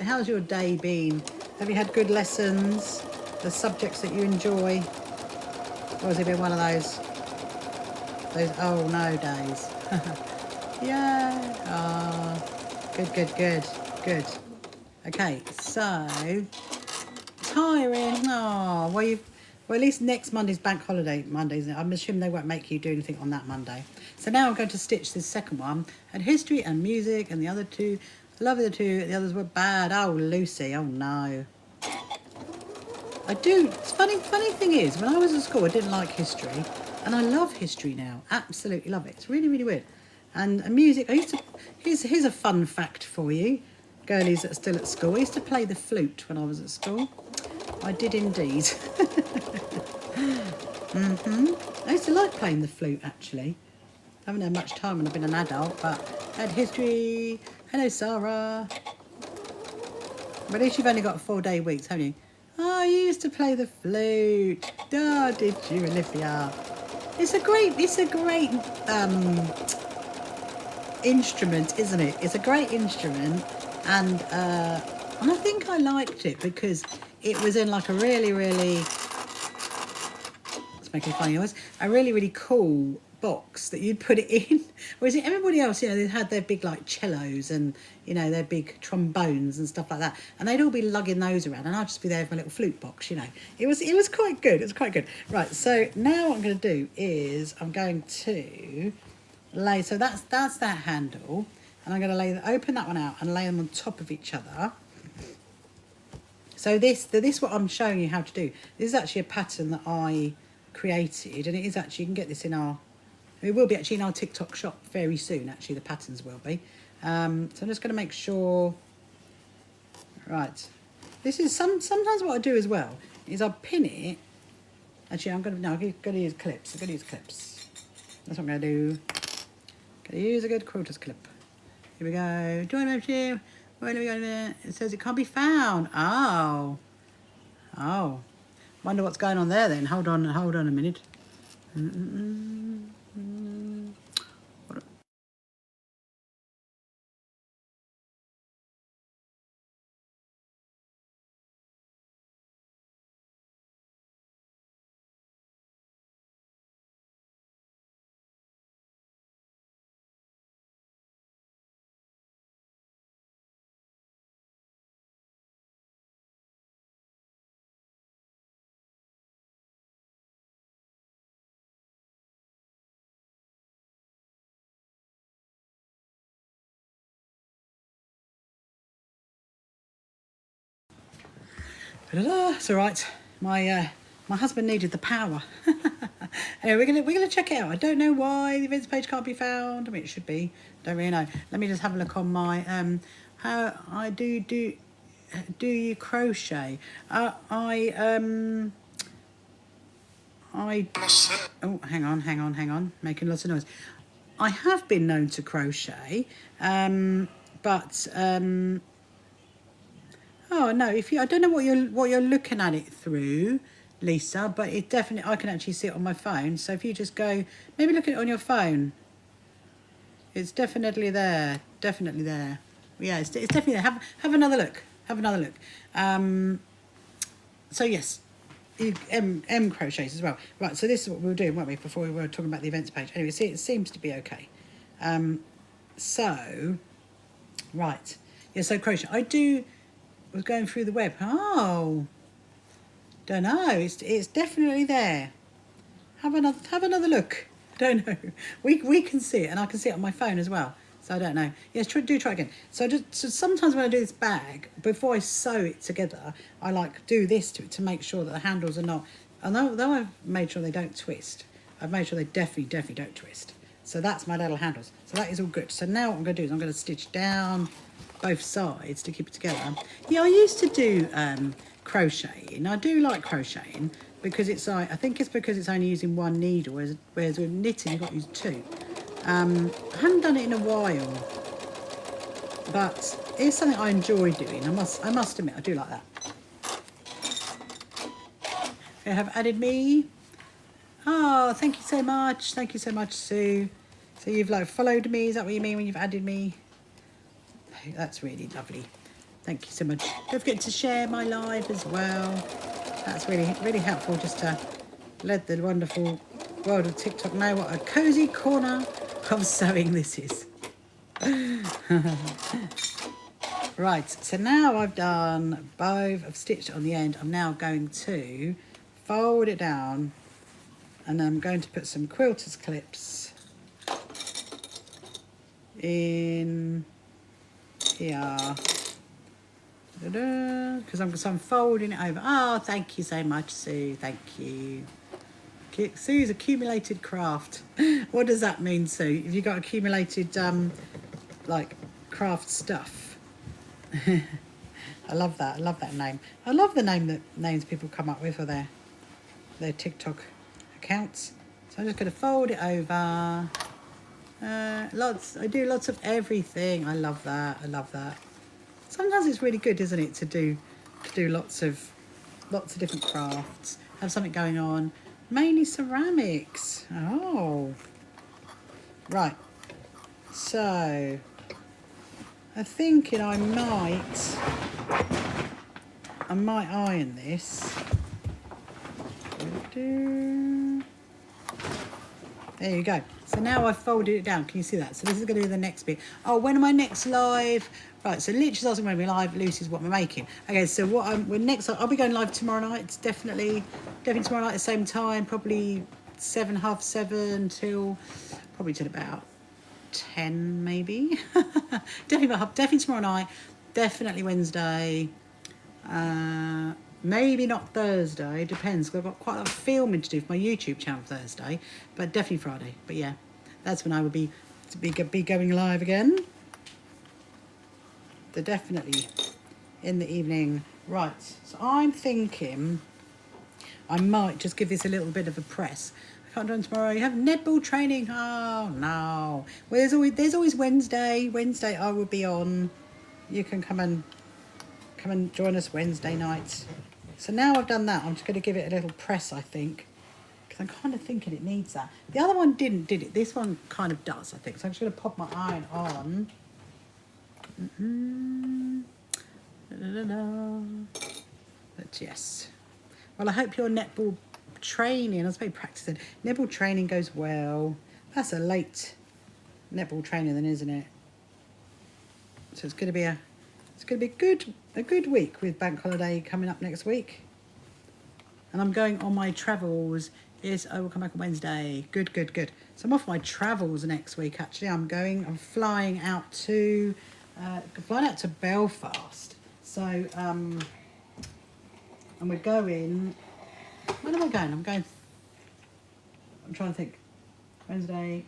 how's your day been? Have you had good lessons? The subjects that you enjoy? Or has it been one of those oh no days? Yeah. Ah, good. Okay, so tiring. Oh, well, at least next Monday's bank holiday Monday, isn't it? I'm assuming they won't make you do anything on that Monday. So now I'm going to stitch this second one. And history and music, and the other two, I love the two, the others were bad. Oh, Lucy, oh no. I do. It's funny thing is, when I was at school, I didn't like history, and I love history now. Absolutely love it. It's really, really weird. And music, I used to. Here's a fun fact for you, girlies that are still at school. I used to play the flute when I was at school. I did indeed. I used to like playing the flute, actually. I haven't had much time when I've been an adult, but I had history. Hello, Sarah. But at least you've only got 4-day weeks, haven't you? Oh, you used to play the flute. Oh, did you, Olivia? It's a great instrument, isn't it? It's a great instrument, and I think I liked it because it was in like a really, really, it's making a funny noise, a really, really cool box that you'd put it in. Whereas everybody else, you know, they had their big like cellos and, you know, their big trombones and stuff like that, and they'd all be lugging those around, and I'd just be there with my little flute box, you know. It was quite good. It was quite good. Right, so now what I'm going to do is I'm going to lay, so that's that handle, and I'm going to open that one out and lay them on top of each other. So this what I'm showing you how to do. This is actually a pattern that I created, and it is actually, you can get this in it will be actually in our TikTok shop very soon. Actually, the patterns will be. So I'm just going to make sure. Right, this is sometimes what I do as well is I pin it. Actually, I'm going to use clips. I'm going to use clips. That's what I'm going to do. Going to use a good quilter's clip. Here we go. Join membership. Where do we go there? It says it can't be found. Oh. Wonder what's going on there then. Hold on a minute. It's all right. My husband needed the power. Anyway, we're gonna check it out. I don't know why the events page can't be found. I mean, it should be. Don't really know. Let me just have a look on my how I do you crochet? I oh, hang on, making lots of noise. I have been known to crochet, but oh no, I don't know what you're looking at it through, Lisa, but it definitely, I can actually see it on my phone. So if you just go, maybe look at it on your phone. It's definitely there, definitely there. Yeah, it's definitely there. Have another look. Have another look. So yes, M crochets as well. Right, so this is what we were doing, weren't we, before we were talking about the events page. Anyway, see, it seems to be okay. So, right. Yeah, so crochet. Was going through the web. Oh, don't know. It's definitely there. Have another look. Don't know. We can see it, and I can see it on my phone as well. So I don't know. Yes, do try again. So sometimes when I do this bag, before I sew it together, I like do this to it to make sure that the handles are not. And though I've made sure they don't twist, I've made sure they definitely don't twist. So that's my little handles. So that is all good. So now what I'm going to do is I'm going to stitch down both sides to keep it together. Yeah, I used to do crocheting. I do like crocheting because it's like, I think it's because it's only using one needle, whereas with knitting you've got to use two. I haven't done it in a while, but it's something I enjoy doing. I must admit I do like that. Okay, have added me. Oh, thank you so much. Thank you so much, Sue. So you've like followed me. Is that what you mean when you've added me? That's really lovely. Thank you so much. Don't forget to share my live as well. That's really helpful just to let the wonderful world of TikTok know what a cozy corner of sewing this is. Right, so now I've done both, I've stitched on the end. I'm now going to fold it down, and I'm going to put some quilter's clips in here, because I'm folding it over. Oh, thank you so much, Sue. Thank you. Sue's accumulated craft. What does that mean, Sue? Have you got accumulated like craft stuff? I love that. I love that name. I love the names people come up with for their TikTok accounts. So I'm just going to fold it over. I do lots of everything. I love that. I love that. Sometimes it's really good, isn't it, to do lots of different crafts, have something going on. Mainly ceramics. Oh, right. So I'm thinking I might iron this. There you go. So now I've folded it down. Can you see that? So this is going to be the next bit. Oh, when am I next live? Right, so Liter's asking when we're live. Lucy's what we're making. Okay, so we're next. I'll be going live tomorrow night. It's definitely tomorrow night at the same time. Probably 7, half 7 till about 10, maybe. definitely tomorrow night. Definitely Wednesday. Maybe not Thursday, depends, because I've got quite a lot of filming to do for my YouTube channel Thursday, but definitely Friday. But yeah, that's when I will be going live again. So definitely in the evening. Right, so I'm thinking I might just give this a little bit of a press. I can't do it tomorrow. You have netball training. Oh no. Well, there's always Wednesday. Wednesday I will be on. You can come and join us Wednesday night. So now I've done that, I'm just going to give it a little press, I think, because I'm kind of thinking it needs that. The other one did it. This one kind of does, I think. So I'm just going to pop my iron on. But yes. Well, I hope your netball training, I was very practicing. Netball training goes well. That's a late netball training then, isn't it? So it's going to be a good week with bank holiday coming up next week. And I'm going on my travels. Yes, I will come back on Wednesday. Good. So I'm off my travels next week, actually. I'm flying out to Belfast. So And we're going, when am I going? I'm trying to think. Wednesday,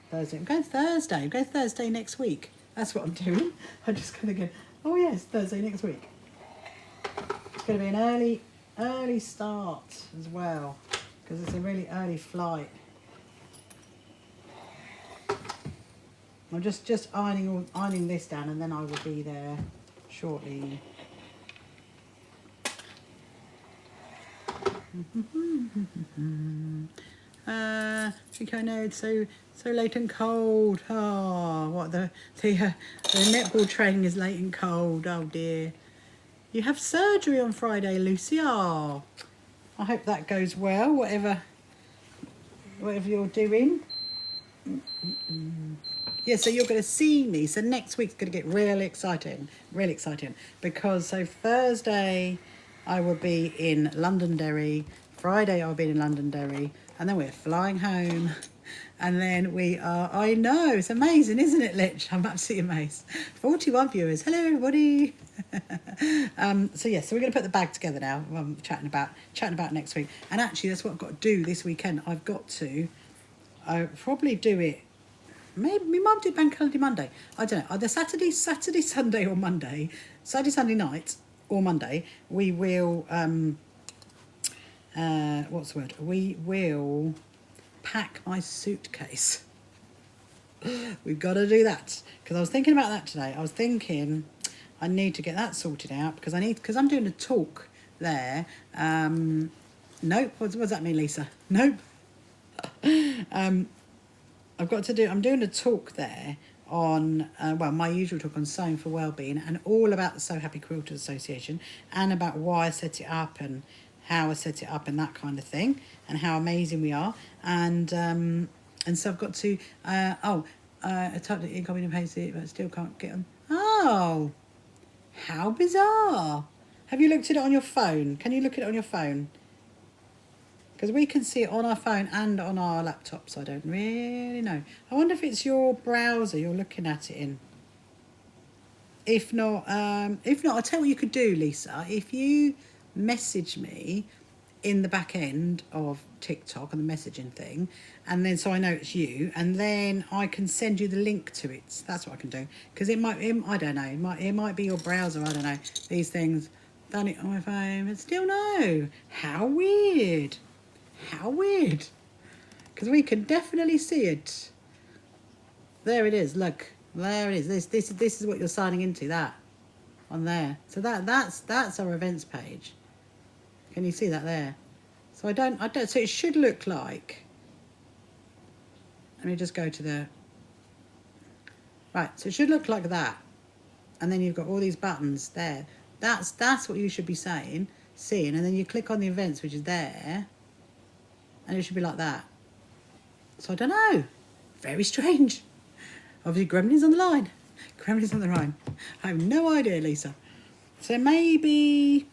Thursday. I'm going Thursday. I'm going Thursday next week. That's what I'm doing. I'm just going to go, oh yes, Thursday next week. It's going to be an early start as well, because it's a really early flight. I'm just ironing this down, and then I will be there shortly. I think I know it's so late and cold. Oh, what the netball training is late and cold. Oh dear. You have surgery on Friday, Lucy. Oh, I hope that goes well. Whatever you're doing. Yeah, so you're going to see me. So next week's going to get really exciting, because so Thursday I will be in Londonderry. Friday I'll be in Londonderry, and then we're flying home. And then we are, I know, it's amazing, isn't it, Lich? I'm absolutely amazed. 41 viewers. Hello, everybody. So we're going to put the bag together now. I'm chatting about next week. And actually, that's what I've got to do this weekend. I've got to probably do it. Maybe we might do Bank Holiday Monday. I don't know. Either Saturday, Sunday, or Monday. Saturday, Sunday night, or Monday. We will. What's the word? We will pack my suitcase. We've got to do that, because I was thinking about that today. I was thinking I need to get that sorted out, because I'm doing a talk there. Nope. What does that mean, Lisa? Nope. I'm doing a talk there on, my usual talk on sewing for wellbeing, and all about the So Happy Quilters Association, and about why I set it up and how I set it up and that kind of thing, and how amazing we are. And so I've got to, I typed it in, copied and pasted it, but still can't get on. Oh, how bizarre. Have you looked at it on your phone? Can you look at it on your phone? Because we can see it on our phone and on our laptops. I don't really know. I wonder if it's your browser you're looking at it in. If not, I'll tell you what you could do, Lisa. If you message me in the back end of TikTok and the messaging thing, and then so I know it's you, and then I can send you the link to it. That's what I can do. Because I don't know. It might be your browser. I don't know. These things. Done it on my phone, but still no. How weird. How weird. Because we can definitely see it. There it is. Look, there it is. This is what you're signing into. That on there. So that's our events page. Can you see that there? So I don't. So it should look like. Let me just go to the. Right. So it should look like that, and then you've got all these buttons there. That's what you should be seeing, and then you click on the events, which is there, and it should be like that. So I don't know. Very strange. Obviously, Gremlin's on the line. Gremlin's on the line. I have no idea, Lisa. So maybe,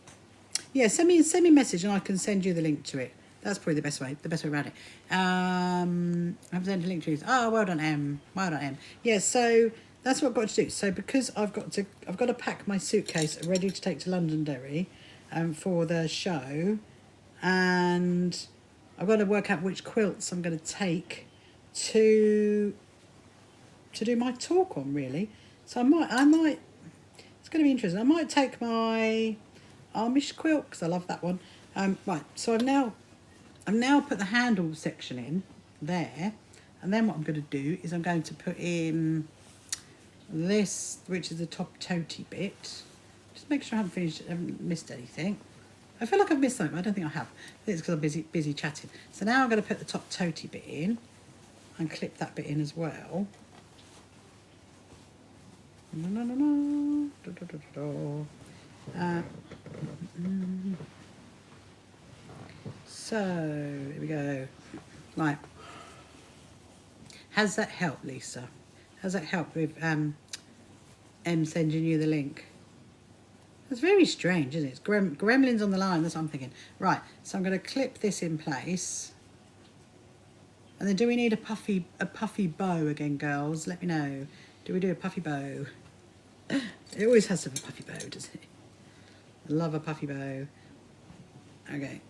yeah, send me a message and I can send you the link to it. That's probably the best way around it. I've sent a link to it. Oh, well done, Em. Well done, Em. Yeah, so that's what I've got to do. So because I've got to pack my suitcase ready to take to Londonderry for the show, and I've got to work out which quilts I'm going to take to do my talk on, really. So I might. It's going to be interesting. I might take my Amish quilt because I love that one. Right. So I've now put the handle section in there, and then what I'm going to do is I'm going to put in this, which is the top toty bit. Just make sure I haven't missed anything. I feel like I've missed something, but I don't think I have. I think it's because I'm busy chatting. So now I'm going to put the top toty bit in and clip that bit in as well. So here we go. Right. Has that helped, Lisa? Has that helped with Em sending you the link? It's very strange, isn't it? It's gremlins on the line. That's what I'm thinking. Right. So I'm going to clip this in place. And then, do we need a puffy bow again, girls? Let me know. Do we do a puffy bow? It always has to have a puffy bow, doesn't it? I love a puffy bow. Okay,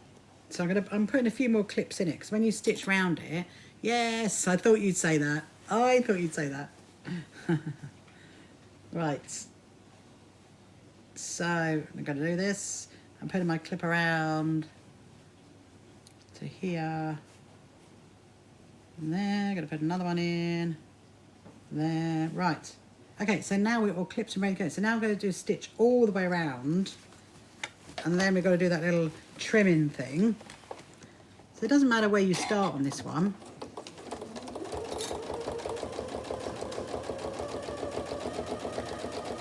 so I'm putting a few more clips in it, because when you stitch round it, yes, I thought you'd say that. I thought you'd say that. Right. So I'm going to do this. I'm putting my clip around to here. And there, going to put another one in. There, right. Okay, so now we're all clipped and ready to go. So now I'm going to do a stitch all the way around. And then we've got to do that little trimming thing. So it doesn't matter where you start on this one.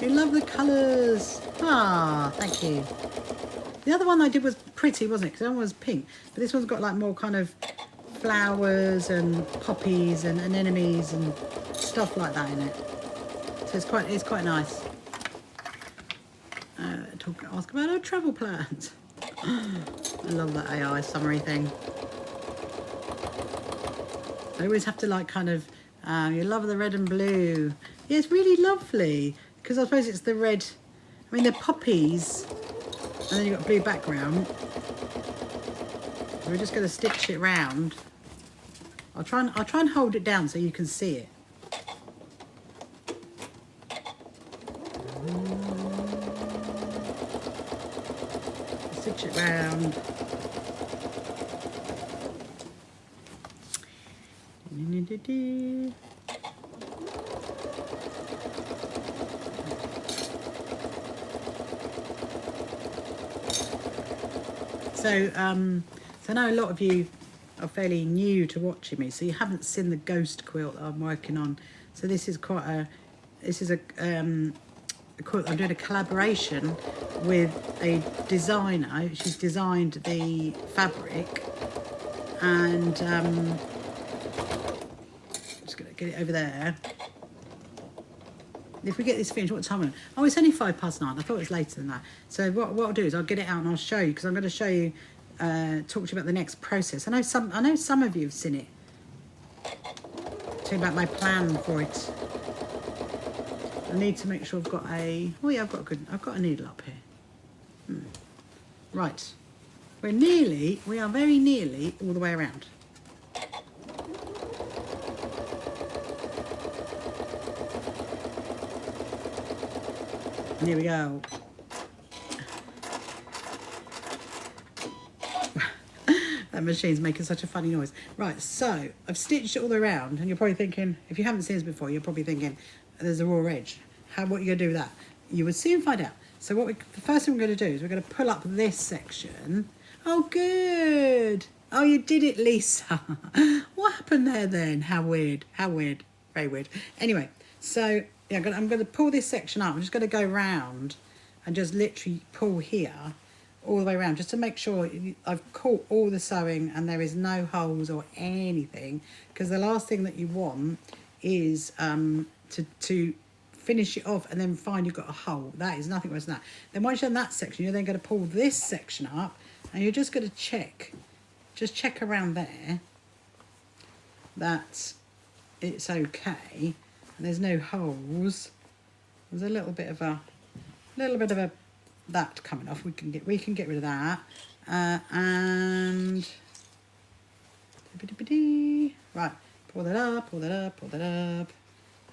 You love the colours. Ah, thank you. The other one I did was pretty, wasn't it? Because that one was pink. But this one's got like more kind of flowers and poppies and anemones and stuff like that in it. So it's quite nice. Ask about our travel plans. I love that AI summary thing. I always have to like kind of, you love the red and blue. Yeah, it's really lovely. Because I suppose it's the red, I mean, they're poppies, and then you've got blue background. So we're just going to stitch it round. I'll try and hold it down so you can see it. Stitch it round. So I know a lot of you are fairly new to watching me, so you haven't seen the ghost quilt that I'm working on. So this is a quilt. I'm doing a collaboration with a designer. She's designed the fabric, and I'm just gonna get it over there. If we get this finished, what time is it? Oh, it's only 9:05. I thought it was later than that. So what I'll do is I'll get it out and I'll show you, because I'm going to show you, talk to you about the next process. I know some of you have seen it. Tell you about my plan for it. I need to make sure I've got a. Oh yeah, I've got a needle up here. Right, we are very nearly all the way around. And here we go. That machine's making such a funny noise. Right, so I've stitched it all around, and you're probably thinking, if you haven't seen this before, you're probably thinking, there's a raw edge. What are you going to do with that? You will soon find out. So the first thing we're going to do is we're going to pull up this section. Oh, good. Oh, you did it, Lisa. What happened there then? How weird. How weird. Very weird. Anyway, so yeah, I'm going to pull this section up. I'm just going to go round and just literally pull here all the way around, just to make sure I've caught all the sewing and there is no holes or anything, because the last thing that you want is to finish it off and then find you've got a hole. That is nothing worse than that. Then once you've done that section, you're then going to pull this section up, and you're just going to check around there that it's okay and there's no holes. There's a little bit of a that coming off. We can get rid of that, and right, pull that up.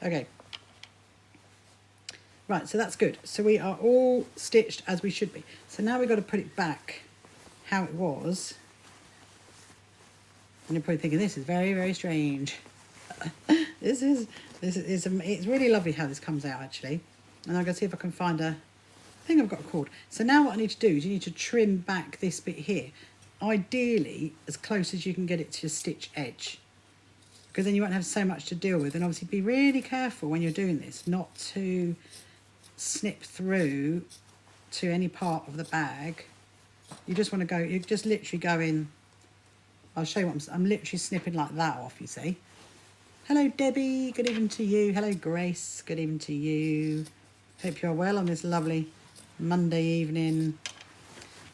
Okay, right, so that's good. So we are all stitched as we should be. So now we've got to put it back how it was. And you're probably thinking, this is very, very strange. It's really lovely how this comes out, actually. And I'm going to see if I can find I think I've got a cord. So now what I need to do is you need to trim back this bit here. Ideally, as close as you can get it to your stitch edge, because then you won't have so much to deal with. And obviously be really careful when you're doing this not to snip through to any part of the bag. You just want to you just literally go in. I'll show you what I'm literally snipping like that off, you see. Hello Debbie, good evening to you. Hello Grace, good evening to you. Hope you're well on this lovely Monday evening.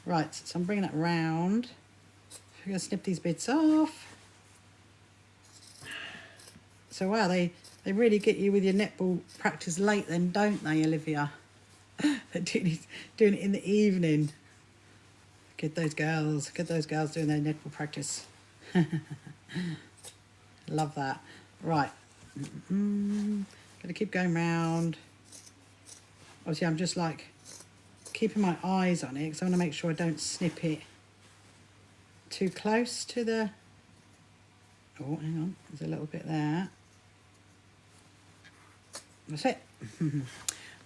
Right, so I'm bringing that round. We're going to snip these bits off. So wow, they really get you with your netball practice late then, don't they, Olivia? They're doing it in the evening. Get those girls doing their netball practice. Love that. Right. Gonna keep going round. Obviously, I'm just like keeping my eyes on it because I want to make sure I don't snip it too close to the... Oh, hang on. There's a little bit there. That's it.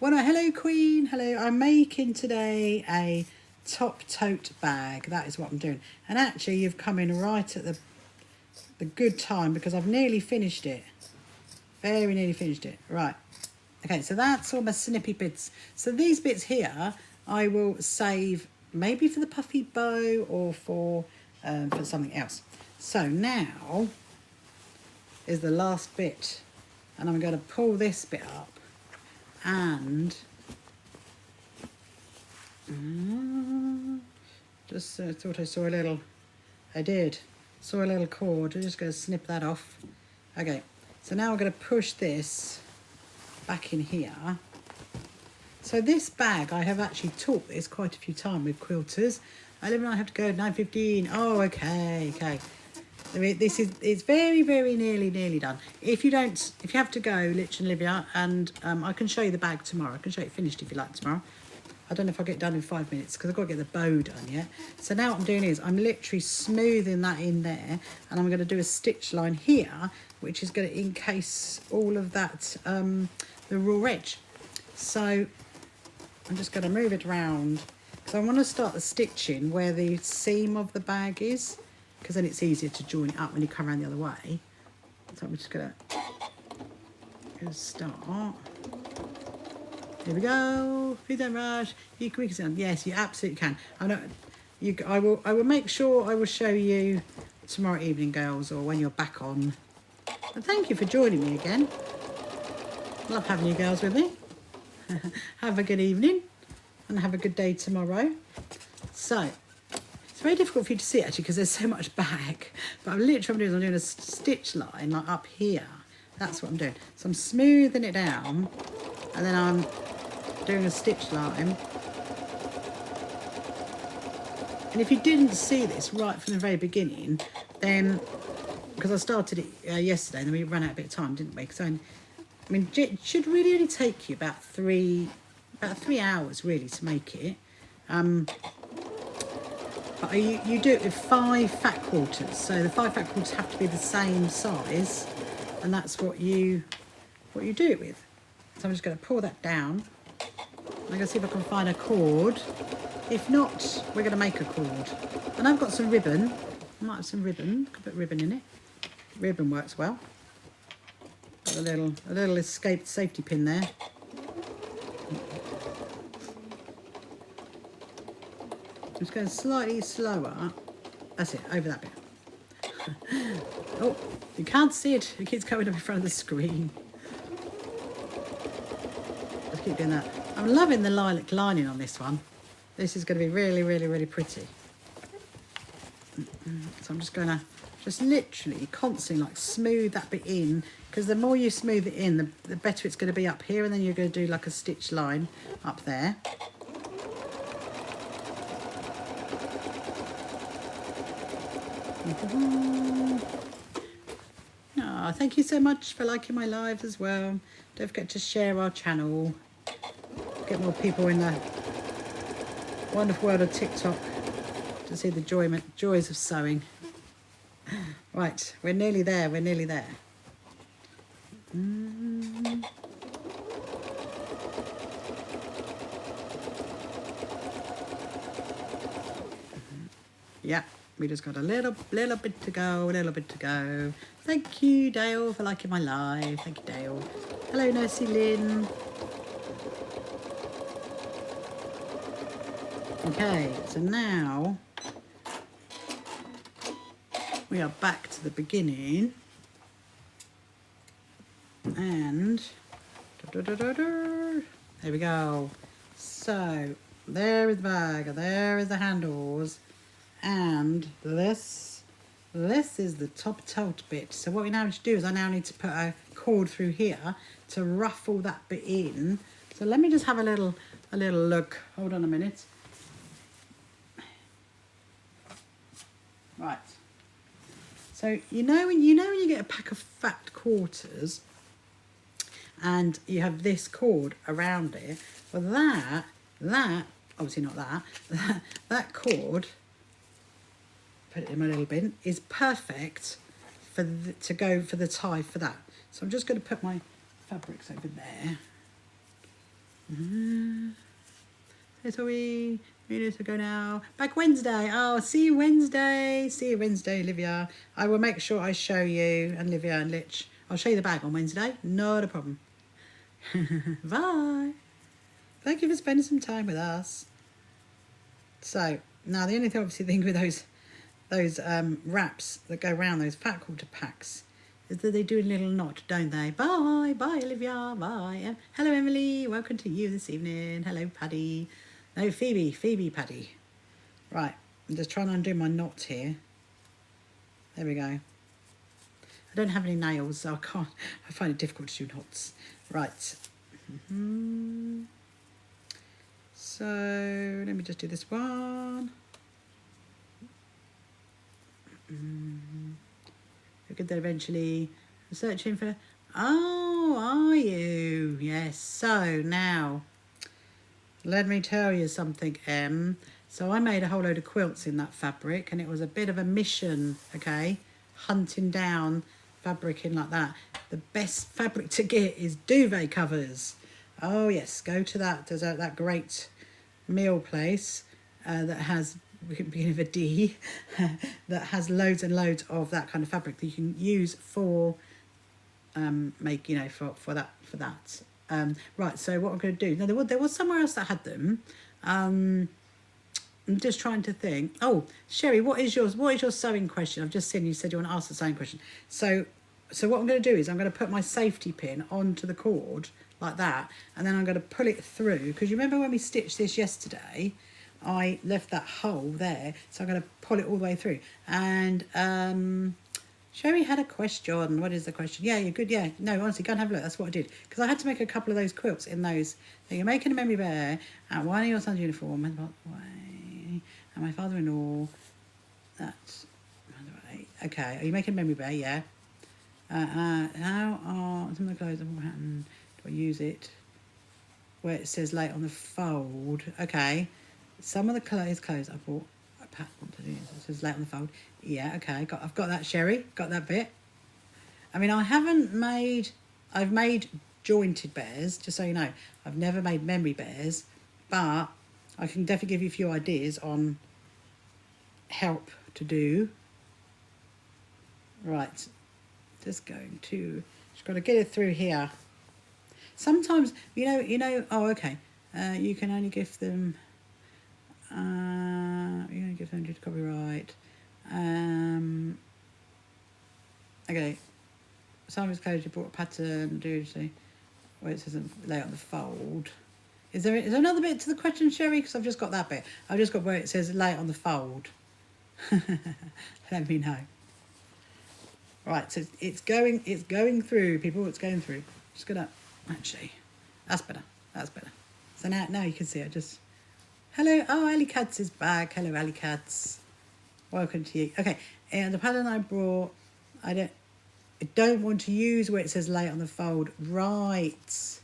Well, no, hello, Queen. Hello. I'm making today a top tote bag. That is what I'm doing. And actually, you've come in right at the good time because I've nearly finished it. Very nearly finished it. Right. Okay, so that's all my snippy bits. So these bits here, I will save maybe for the puffy bow or for something else. So now is the last bit. And I'm going to pull this bit up. And just thought I saw a little, saw a little cord. I'm just going to snip that off. Okay, so now I'm going to push this back in here. So this bag, I have actually taught this quite a few times with quilters. I have to go at 9:15. Oh, okay. I mean, it's very nearly done. If you have to go, Lich and Livia, and I can show you the bag tomorrow. I can show you it finished if you like tomorrow. I don't know if I'll get it done in 5 minutes because I've got to get the bow done yet. So now what I'm doing is I'm literally smoothing that in there, and I'm going to do a stitch line here, which is going to encase all of that, the raw edge. So I'm just going to move it around because I want to start the stitching where the seam of the bag is, because then it's easier to join it up when you come around the other way. So I'm just going to start. Here we go. If you don't rush, you can. Yes, you absolutely can. I will make sure I will show you tomorrow evening, girls, or when you're back on. And thank you for joining me again. Love having you girls with me. Have a good evening and have a good day tomorrow. So it's very difficult for you to see actually because there's so much bag. But I'm doing a stitch line like up here. That's what I'm doing. So I'm smoothing it down, and then I'm doing a stitch line. And if you didn't see this right from the very beginning, then because I started it yesterday, and then we ran out a bit of time, didn't we? So I mean, it should really only take you about three hours really to make it. But you do it with 5 fat quarters. So the 5 fat quarters have to be the same size, and that's what you do it with. So I'm just going to pull that down. I'm going to see if I can find a cord. If not, we're going to make a cord. And I've got some ribbon. I might have some ribbon. Could put ribbon in it. Ribbon works well. Got a little escaped safety pin there. Just going slightly slower. That's it, over that bit. Oh, you can't see it. It keeps coming up in front of the screen. Just keep doing that. I'm loving the lilac lining on this one. This is going to be really pretty. So I'm just going to literally constantly like smooth that bit in, because the more you smooth it in, the better it's going to be up here, and then you're going to do like a stitch line up there. Oh, thank you so much for liking my lives as well. Don't forget to share our channel. Get more people in the wonderful world of TikTok to see the joys of sewing. Right, we're nearly there. Yeah, we just got a little bit to go. Thank you, Dale, for liking my live. Thank you, Dale. Hello, Nursey Lynn. Okay, so now we are back to the beginning, and there we go. So there is the bag, there is the handles, and this is the top tote bit. So what we now need to do is I now need to put a cord through here to ruffle that bit in. So let me just have a little look. Hold on a minute. Right. So you know when you get a pack of fat quarters and you have this cord around it, well that obviously not that cord, put it in my little bin, is perfect to go for the tie for that. So I'm just going to put my fabrics over there. So we minutes ago now. Back Wednesday. Oh, see you Wednesday. See you Wednesday, Olivia. I will make sure I show you, and Olivia and Lich. I'll show you the bag on Wednesday. Not a problem. Bye. Thank you for spending some time with us. So now the only thing, obviously, thing with those wraps that go around those fat quarter packs is that they do a little knot, don't they? Bye, bye, Olivia, bye. Hello, Emily. Welcome to you this evening. Hello, Paddy. No, Phoebe, Paddy. Right, I'm just trying to undo my knot here. There we go. I don't have any nails, so I find it difficult to do knots. Right. So let me just do this one. Look at that eventually. I'm searching for. Oh, are you? Yes. So now, let me tell you something, Em. So I made a whole load of quilts in that fabric, and it was a bit of a mission, okay? Hunting down fabric in like that. The best fabric to get is duvet covers. Oh yes, go to that. There's that great meal place that has, beginning of a D, that has loads and loads of that kind of fabric that you can use for make, you know, for that. Right, so what I'm going to do now, there was somewhere else that had them. I'm just trying to think. Oh, Sherry, what is your sewing question? I've just seen you said you want to ask the sewing question. So what I'm going to do is I'm going to put my safety pin onto the cord like that, and then I'm going to pull it through, because you remember when we stitched this yesterday, I left that hole there, so I'm going to pull it all the way through. And Sherry had a question. What is the question? Yeah, you're good. Yeah, no, honestly, go and have a look. That's what I did, because I had to make a couple of those quilts in those. So you're making a memory bear at one of your son's uniform, and my father-in-law. That's okay. Are you making a memory bear? Yeah. How are some of the clothes of pattern? Do I use it where it says late on the fold? Okay. Some of the clothes I bought a pattern to do. So it says late on the fold. Yeah. Okay. I've got that, Sherry. Got that bit. I mean, I've made jointed bears, just so you know. I've never made memory bears, but I can definitely give you a few ideas on help to do. Right. Just got to get it through here. Sometimes, you know, oh, okay. You can only give them, due to copyright. Okay. Some of his clothes you bought a pattern, where it says lay on the fold. Is there another bit to the question, Sherry? Because I've just got that bit. I've just got where it says lay on the fold. Let me know. Right, so it's going through, people. It's going through. Just gonna actually, that's better. So now you can see it. Just hello. Oh, Ali Katz is back. Hello, Ali Katz. Welcome to you. Okay, and the pattern I brought, I don't want to use where it says lay on the fold. Right.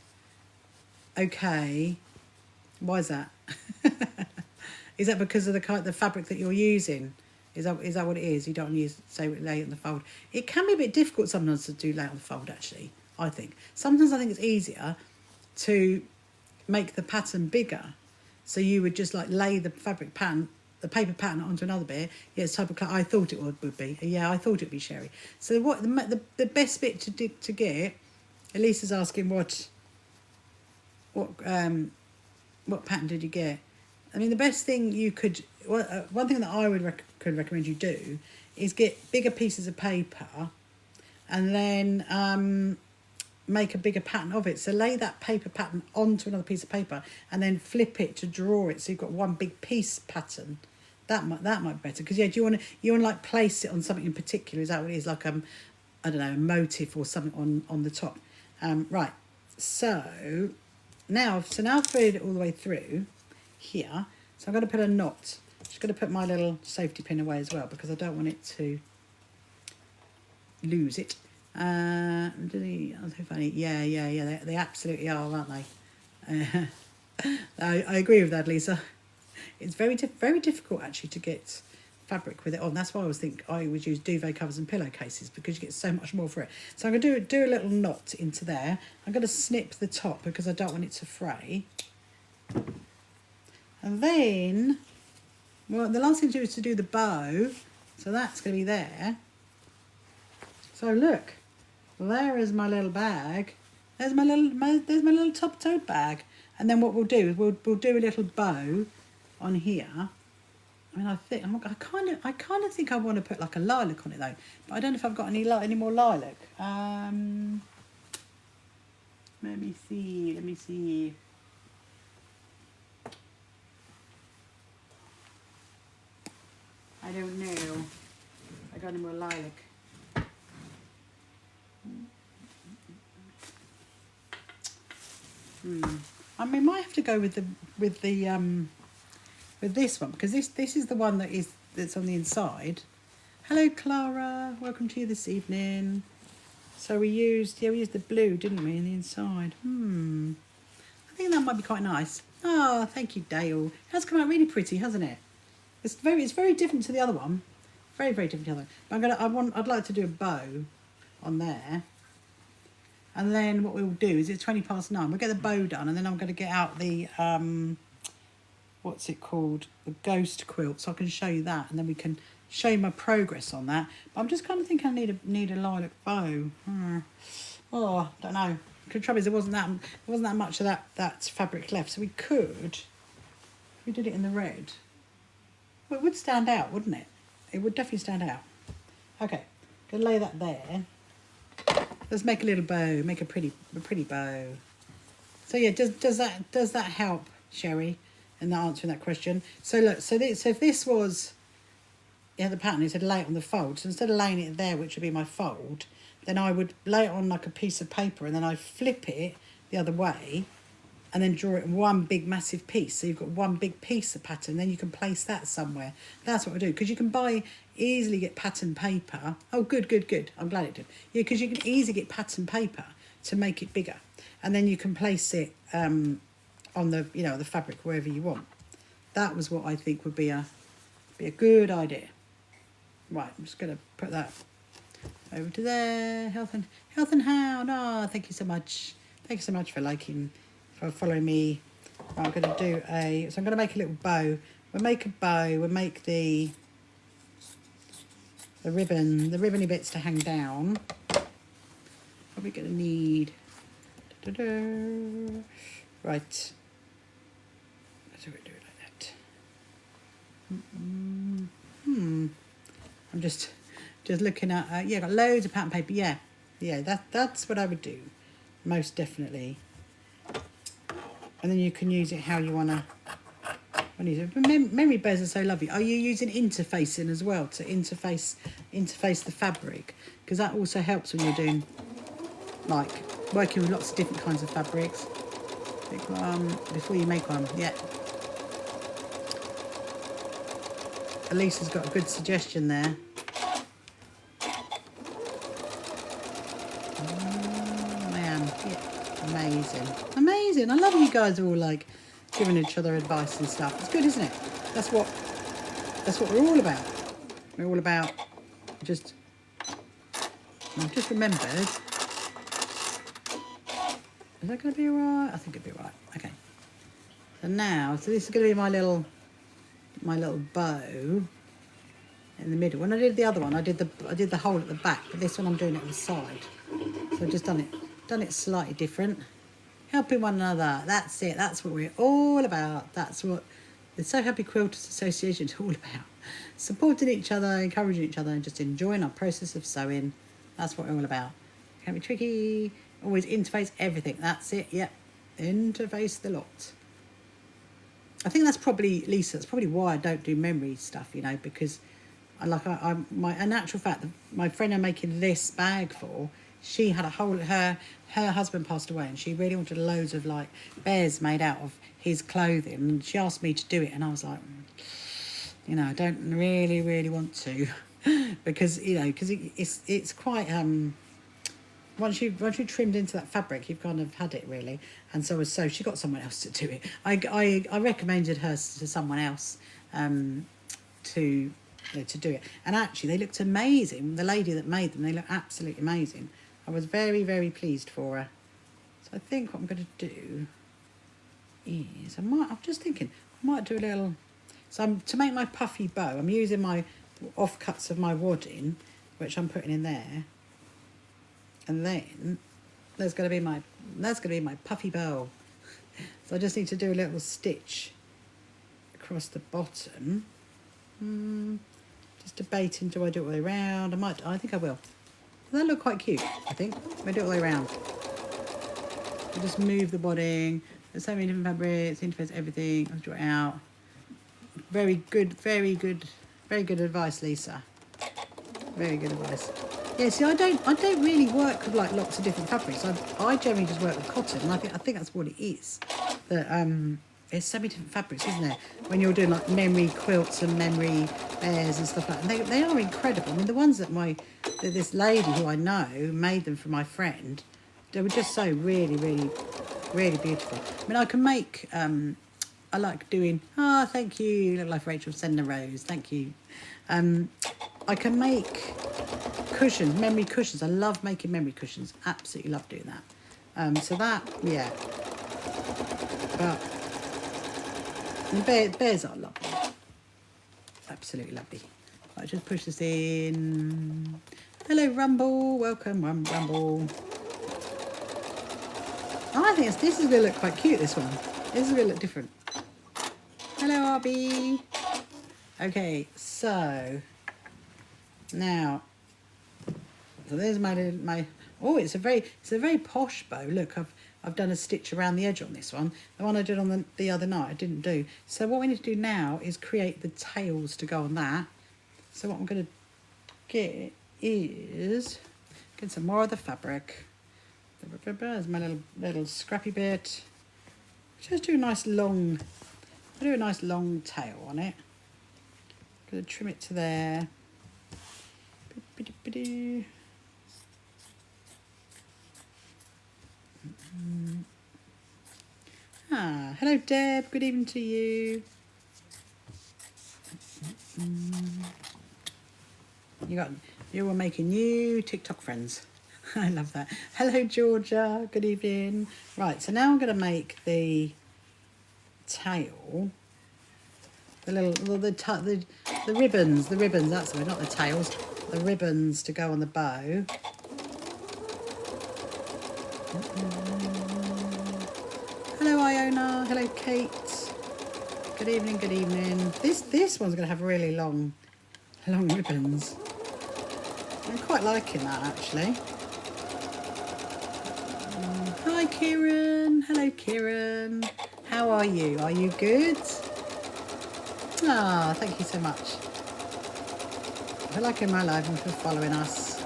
Okay. Why is that? Is that because of the fabric that you're using? Is that what it is? You don't use, say, lay on the fold. It can be a bit difficult sometimes to do lay on the fold, actually, I think. Sometimes I think it's easier to make the pattern bigger. So you would just like lay the fabric pattern, the paper pattern onto another bit. Yeah, it's type of I thought it would be. Yeah, I thought it would be, Sherry. So what the best bit to get, Elisa's asking what pattern did you get? I mean, the best thing you could, one thing that I could recommend you do is get bigger pieces of paper and then make a bigger pattern of it. So lay that paper pattern onto another piece of paper and then flip it to draw it, so you've got one big piece pattern. That might be better, because do you want to like place it on something in particular? Is that what it is, like I don't know, a motif or something on the top? Right. So now I've threaded it all the way through here, so I'm going to put a knot. Just going to put my little safety pin away as well because I don't want it to lose it. Are they funny? Yeah. They absolutely are, aren't they? I agree with that, Lisa. It's very difficult actually to get fabric with it on. That's why I always use duvet covers and pillowcases because you get so much more for it. So I'm going to do a little knot into there. I'm going to snip the top because I don't want it to fray. And then, well, the last thing to do is to do the bow. So that's going to be there. So look, there is my little bag. There's my little top tote bag. And then what we'll do is we'll do a little bow on here. I mean, I kind of think I want to put like a lilac on it though, but I don't know if I've got any more lilac. Let me see. I don't know. I got any more lilac. I mean, might have to go with this one because this is the one that's on the inside. Hello, Clara. Welcome to you this evening. So we used the blue, didn't we, in the inside? I think that might be quite nice. Oh, thank you, Dale. It has come out really pretty, hasn't it? It's very different to the other one. Very different to the other one. But I'd like to do a bow on there. And then what we'll do is it's 9:20. We'll get the bow done, and then I'm going to get out the what's it called, the ghost quilt, so I can show you that, and then we can show you my progress on that. But I'm just kind of thinking I need a lilac bow. Oh, don't know. The trouble is there wasn't that much of that fabric left, so we could. If we did it in the red, well, it would stand out, wouldn't it? It would definitely stand out. Okay, gonna lay that there. Let's make a little bow. Make a pretty bow. So yeah, does that help, Sherry, in answering that question? So look, so if this was, the pattern, it said lay it on the fold. So instead of laying it there, which would be my fold, then I would lay it on like a piece of paper, and then I flip it the other way, and then draw it in one big massive piece. So you've got one big piece of pattern, then you can place that somewhere. That's what I do, because you can easily get pattern paper. Oh, good. I'm glad it did. Yeah, because you can easily get pattern paper to make it bigger, and then you can place it on the the fabric wherever you want. That was what I think would be a good idea. Right, I'm just going to put that over to there. Health and Hound. Oh, thank you so much. Thank you so much for following me. Right, I'm going to do so I'm going to make a little bow. We'll make a bow. We'll make the ribbony bits to hang down. What are we going to need? Right. So we do it like that. I'm just looking at I've got loads of pattern paper. Yeah, that's what I would do, most definitely. And then you can use it how you want to. Memory bears are so lovely. Are you using interfacing as well to interface the fabric? Because that also helps when you're doing like working with lots of different kinds of fabrics. Pick one before you make one. Yeah. Elisa's got a good suggestion there. Oh man, yeah. Amazing. I love you guys all like giving each other advice and stuff. It's good, isn't it? That's what we're all about. We're all about I've just remembered. Is that going to be alright? I think it'll be alright. Okay. So now, this is going to be my little bow in the middle. When I did the other one, I did the hole at the back, but this one I'm doing it on the side. So I've just done it slightly different. Helping one another. That's it. That's what we're all about. That's what the So Happy Quilters Association is all about. Supporting each other, encouraging each other, and just enjoying our process of sewing. That's what we're all about. Can't be tricky. Always interface everything. That's it. Yep. Interface the lot. I think that's probably, Lisa, that's probably why I don't do memory stuff, because in actual fact, my friend I'm making this bag for, she had her husband passed away, and she really wanted loads of like bears made out of his clothing, and she asked me to do it, and I was like, you know, I don't really want to because, you know, because it's quite once you trimmed into that fabric, you've kind of had it really. And so she got someone else to do it. I recommended her to someone else to, you know, to do it, and actually they looked amazing. The lady that made them, they look absolutely amazing. I was very pleased for her. So I think what I'm going to do is I'm just thinking I might do a little. So to make my puffy bow, I'm using my offcuts of my wadding, which I'm putting in there. And then that's going to be my puffy bow. So I just need to do a little stitch across the bottom. Just debating, do I do it all the way around? I think I will. That look quite cute, I think. I'm going to do it all the way around. I'll just move the wadding. There's so many different fabrics, interface everything. I'll draw it out. Very good advice, Lisa. Very good advice. Yeah, see, I don't really work with like lots of different fabrics. I generally just work with cotton, and I think that's what it is. That there's so many different fabrics, isn't there? When you're doing like memory quilts and memory bears and stuff like that, and they are incredible. I mean, the ones that this lady who I know made them for my friend, they were just so really beautiful. I mean, I can make. I like doing. Oh, thank you. You look like Rachel sending a rose. Thank you. I can make cushions, memory cushions. I love making memory cushions. Absolutely love doing that. So that, yeah. But the bears are lovely. Absolutely lovely. I just push this in. Hello, Rumble. Welcome, Rumble. Oh, I think this is going to look quite cute, this one. This is going to look different. Hello, RB. Okay, so now, so there's my. Oh, it's a very posh bow. Look, I've done a stitch around the edge on this one. The one I did on the other night, I didn't do. So what we need to do now is create the tails to go on that. So what I'm going to get is get some more of the fabric. There's my little scrappy bit. Just do a nice long. I'll do a nice long tail on it. Gonna trim it to there. Hello Deb, good evening to you. You were making new TikTok friends. I love that. Hello Georgia, good evening. Right, so now I'm gonna make the tail. The ribbons, that's the way, not the tails. The ribbons to go on the bow. Hello Iona, hello Kate. Good evening, good evening. This one's going to have really long ribbons. I'm quite liking that actually. Hi Kieran, hello Kieran. How are you? Are you good? Ah, thank you so much. I feel like in my life and for following us.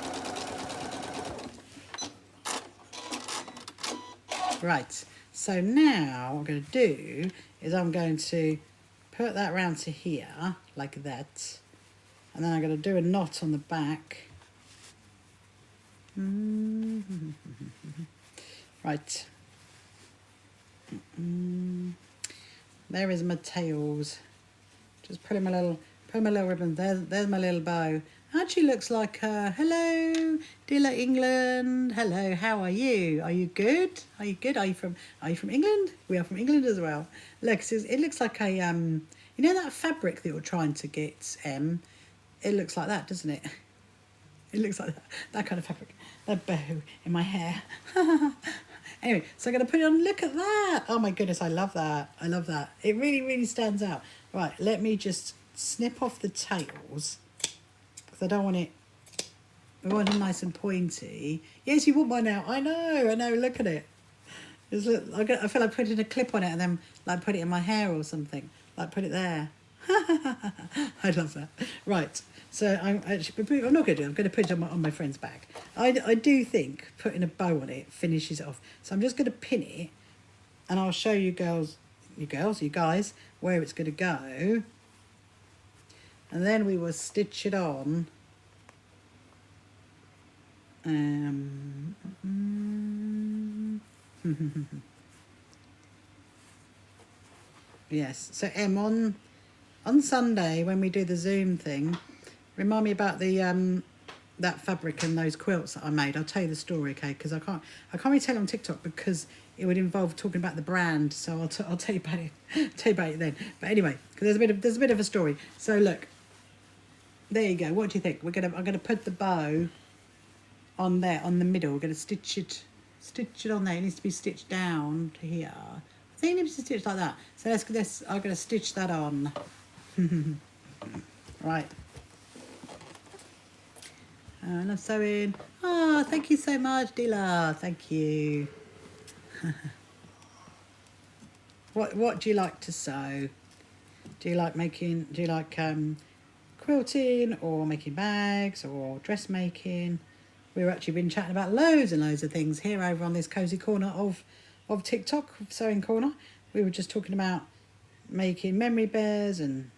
Right, so now what I'm going to do is I'm going to put that round to here, like that. And then I'm going to do a knot on the back. Right. There is my tails. Just put in my little ribbon. There's my little bow. Actually looks like hello, dear England. Hello, how are you? Are you good? Are you good? Are you from England? We are from England as well. Look, it looks like a you know that fabric that you're trying to get it looks like that, doesn't it? It looks like that kind of fabric. That bow in my hair. Anyway, so I'm going to put it on. Look at that. Oh my goodness, I love that. I love that. It really stands out. Right, let me just snip off the tails because I don't want it. We want it nice and pointy. Yes, you want mine out. I know. Look at it. I feel like putting a clip on it and then like put it in my hair or something. Like put it there. I love that. Right. So I'm not going to do it. I'm going to put it on my friend's back. I do think putting a bow on it finishes it off. So I'm just going to pin it and I'll show you guys, where it's going to go. and then we will stitch it on. Yes, so Em, on Sunday when we do the Zoom thing, remind me about the that fabric and those quilts that I made. I'll tell you the story, okay? Because I can't really tell on TikTok because it would involve talking about the brand. So I'll tell you about it. Tell you about it then. But anyway, because there's a bit of a story. So look, there you go. What do you think? I'm gonna put the bow on there on the middle. We're gonna stitch it on there. It needs to be stitched down to here. I think it needs to be stitched like that. So I'm gonna stitch that on. Right. And I'm sewing. Oh, thank you so much, Dila. Thank you. What do you like to sew? Do you like quilting or making bags or dressmaking? We've actually been chatting about loads and loads of things here over on this cozy corner of TikTok, sewing corner. We were just talking about making memory bears and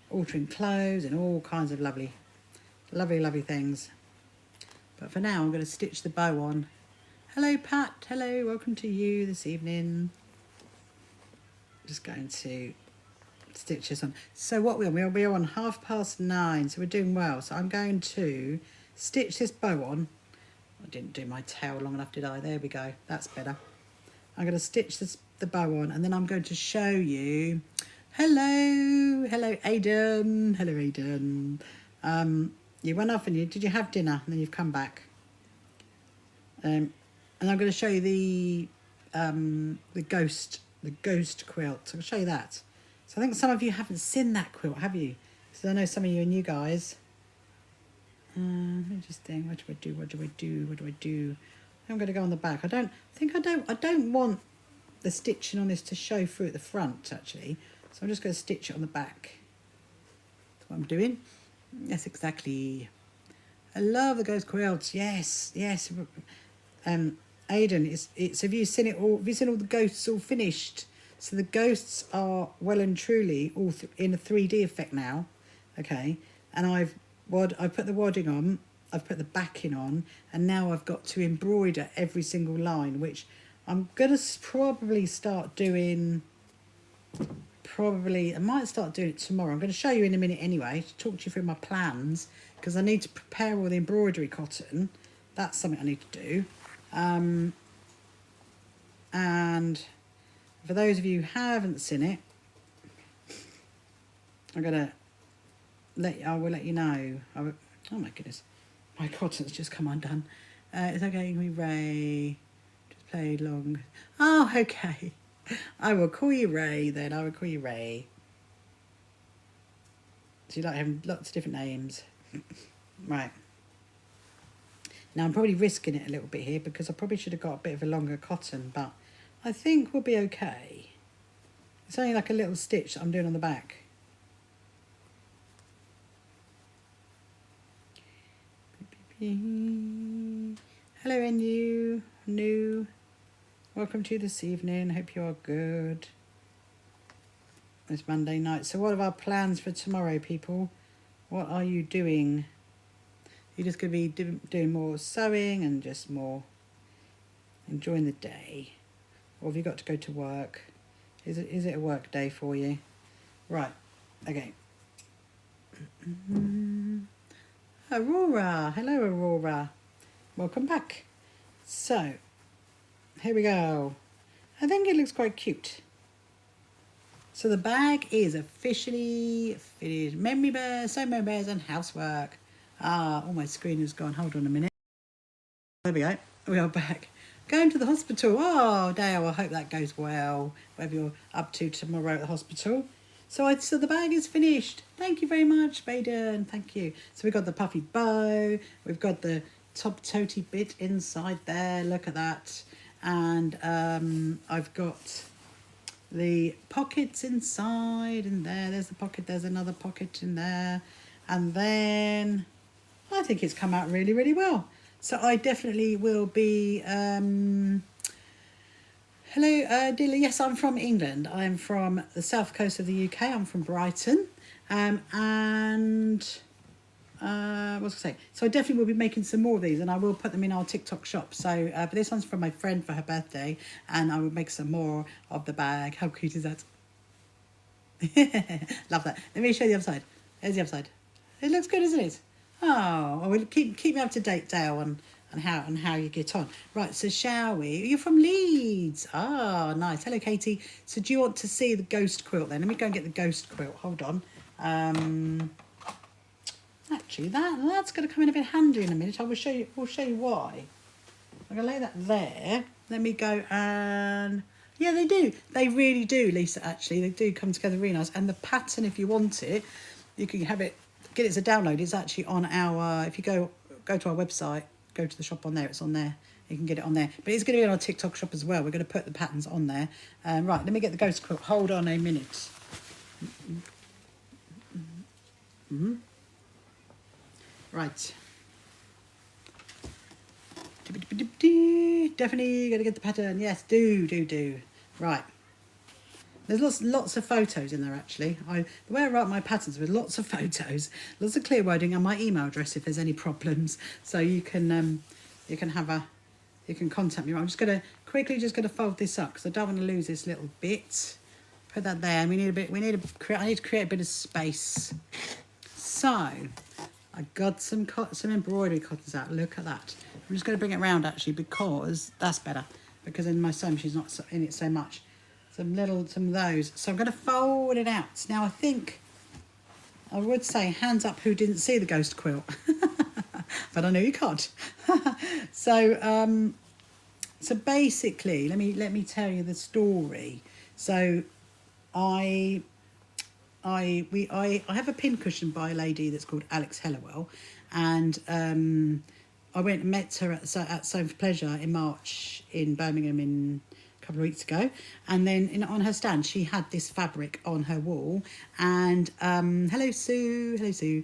altering clothes and all kinds of lovely things. But for now, I'm going to stitch the bow on. Hello, Pat. Hello, welcome to you this evening. Just going to stitch this on. So what we're on 9:30, so we're doing well. So I'm going to stitch this bow on. I didn't do my tail long enough, did I? There we go. That's better. I'm going to stitch the bow on, and then I'm going to show you. Hello, Aidan. Hello, Aidan. You went off and did you have dinner and then you've come back? And I'm going to show you the ghost quilt. So I'll show you that. So I think some of you haven't seen that quilt, have you? So I know some of you are new guys. Let me just think. What do I do? I'm going to go on the back. I don't want the stitching on this to show through at the front actually. So I'm just going to stitch it on the back. That's what I'm doing. Yes, exactly. I love the ghost quilts. Yes. Aidan, it's have you seen it all? Have you seen all the ghosts all finished? So the ghosts are well and truly all in a 3D effect now. Okay, and I've put the wadding on, I've put the backing on, and now I've got to embroider every single line, which I'm gonna probably start doing. I might start doing it tomorrow. I'm going to show you in a minute anyway, to talk to you through my plans, because I need to prepare all the embroidery cotton. That's something I need to do. And for those of you who haven't seen it, I will let you know. Oh my goodness, my cotton's just come undone. It's okay, Ray. Just played long. Oh, okay. I will call you Ray then. I will call you Ray. So you like having lots of different names. Right. Now I'm probably risking it a little bit here because I probably should have got a bit of a longer cotton, but I think we'll be okay. It's only like a little stitch that I'm doing on the back. Hello, new. Welcome to you this evening. Hope you are good. It's Monday night. So what are our plans for tomorrow, people? What are you doing? You're just going to be doing more sewing and just more enjoying the day? Or have you got to go to work? Is it a work day for you? Right. Okay. Aurora. Hello, Aurora. Welcome back. So, here we go. I think it looks quite cute. So the bag is officially finished. Memory bears, memory bears and housework. Oh, my screen is gone. Hold on a minute. There we go. We are back. Going to the hospital. Oh, Dale, I hope that goes well. Whatever you're up to tomorrow at the hospital. So the bag is finished. Thank you very much, Baden. Thank you. So we've got the puffy bow. We've got the top tote bit inside there. Look at that. And I've got the pockets inside and there's the pocket, there's another pocket in there, and then I think it's come out really, really well. So I definitely will be hello, Dilla. Yes, I'm from England. I'm from the south coast of the UK. I'm from Brighton, What was I say? So I definitely will be making some more of these, and I will put them in our TikTok shop. So, but this one's from my friend for her birthday, and I will make some more of the bag. How cute is that? Love that. Let me show you the other side. There's the other side. It looks good, isn't it? Oh, well, keep me up to date, Dale, on how you get on. Right, so shall we? You're from Leeds. Ah, nice. Hello, Katie. So do you want to see the ghost quilt then? Let me go and get the ghost quilt. Hold on. Actually, that's going to come in a bit handy in a minute. We'll show you why. I'm going to lay that there. Let me go and... Yeah, they do. They really do, Lisa, actually. They do come together really nice. And the pattern, if you want it, you can have it, get it as a download. It's actually on our... If you go to our website, go to the shop on there, it's on there. You can get it on there. But it's going to be on our TikTok shop as well. We're going to put the patterns on there. Right, let me get the ghost quilt. Hold on a minute. Right. Definitely going to get the pattern. Yes, do. Right. There's lots of photos in there, actually. The way I write my patterns with lots of photos, lots of clear wording, and my email address if there's any problems. So you can contact me. I'm just going to quickly fold this up because I don't want to lose this little bit. Put that there. I need to create a bit of space. So I got some embroidery cottons out. Look at that. I'm just going to bring it around actually because that's better. Because in my sewing machine's not in it so much. Some of those. So I'm going to fold it out. Now I think I would say hands up who didn't see the ghost quilt. But I know you can't. So basically, let me tell you the story. So I have a pincushion by a lady that's called Alex Hellawell, and I went and met her at Sew for Pleasure in March in Birmingham a couple of weeks ago, and then on her stand she had this fabric on her wall, and hello Sue,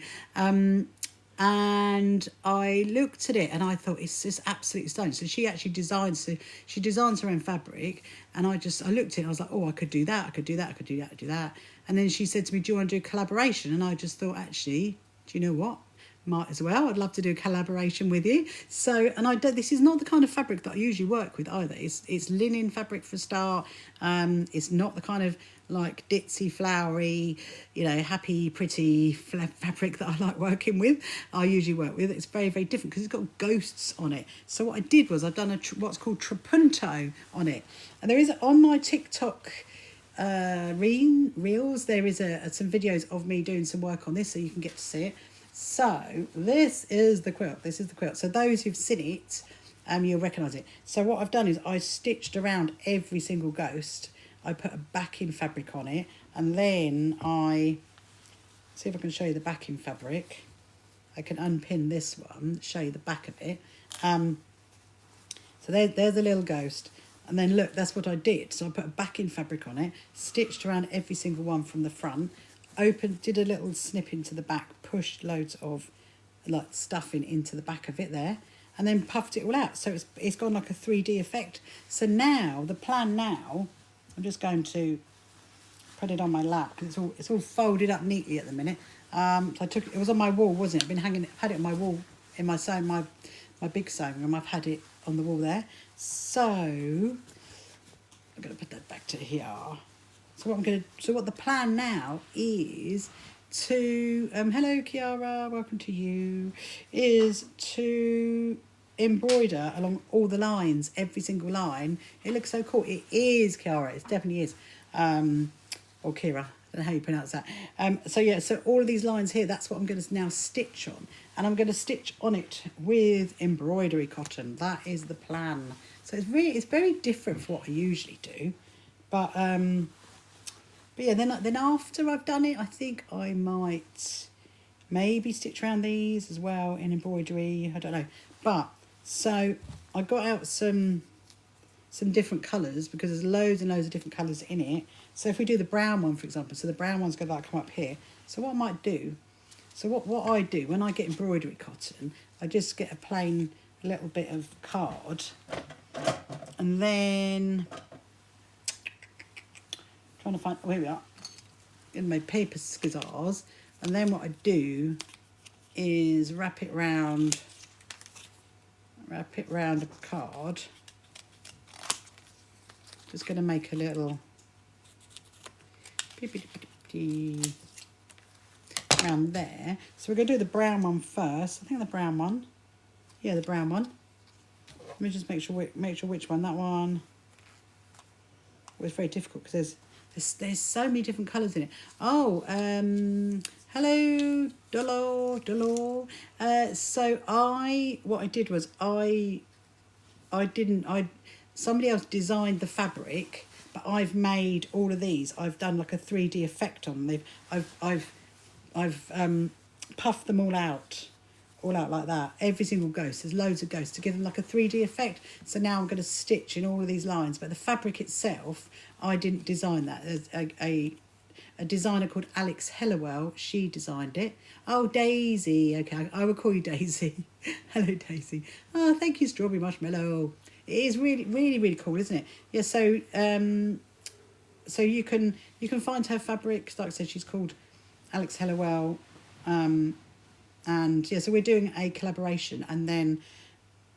and I looked at it and I thought it's just absolutely stunning. So she actually designs her own fabric, and I looked at it and I was like, oh, I could do that, and then she said to me, do you want to do a collaboration? And I just thought, actually, do you know what? Might as well. I'd love to do a collaboration with you. So, and this is not the kind of fabric that I usually work with either. It's linen fabric for a start. It's not the kind of like ditzy, flowery, happy, pretty fabric that I like working with. I usually work with. It's very, very different because it's got ghosts on it. So what I did was I've done what's called trapunto on it, and there is on my TikTok reels. There is some videos of me doing some work on this, so you can get to see it. So this is the quilt. So those who've seen it, you'll recognise it. So what I've done is I stitched around every single ghost. I put a backing fabric on it, and then see if I can show you the backing fabric. I can unpin this one, show you the back of it. So there's a little ghost. And then look, that's what I did. So I put a backing fabric on it, stitched around every single one from the front, did a little snip into the back, pushed loads of like stuffing into the back of it there, and then puffed it all out. So it's got like a 3D effect. So now, the plan now, I'm just going to put it on my lap because it's all folded up neatly at the minute. So it was on my wall, wasn't it? I've had it on my wall in my sewing, my big sewing room. I've had it on the wall there. So I'm going to put that back to here. So what the plan now is to hello Kiara, welcome to you, is to embroider along all the lines, every single line. It looks so cool. It is Kiara, it definitely is. Or Kira, I don't know how you pronounce that. So all of these lines here, that's what I'm going to now stitch on, and I'm going to stitch on it with embroidery cotton. That is the plan. So it's very different from what I usually do, but yeah, then after I've done it, I think I might maybe stitch around these as well in embroidery. I don't know. But so I got out some different colours because there's loads and loads of different colours in it. So if we do the brown one, for example, so the brown one's going to come up here. So what I might do, what I do when I get embroidery cotton, I just get a little bit of card, and then trying to find, here we are. in my paper scissors, and then what I do is wrap it round a card. Just going to make a little around there. So we're going to do the brown one first. I think the brown one. Yeah, the brown one. Let me just make sure which one. That one. Well, it's very difficult because there's so many different colours in it. Oh, hello, Dolor. So what I did was somebody else designed the fabric, but I've made all of these. I've done like a 3D effect on them. I've puffed them all out like that. Every single ghost. There's loads of ghosts to give them like a 3D effect. So now I'm going to stitch in all of these lines. But the fabric itself, I didn't design that. There's a designer called Alex Hellawell. She designed it. Oh, Daisy. Okay, I will call you Daisy. Hello, Daisy. Oh, thank you, Strawberry Marshmallow. It is really, really, really cool, isn't it? Yeah. So so you can find her fabric. Like I said, she's called Alex Hellawell. And yeah, so we're doing a collaboration, and then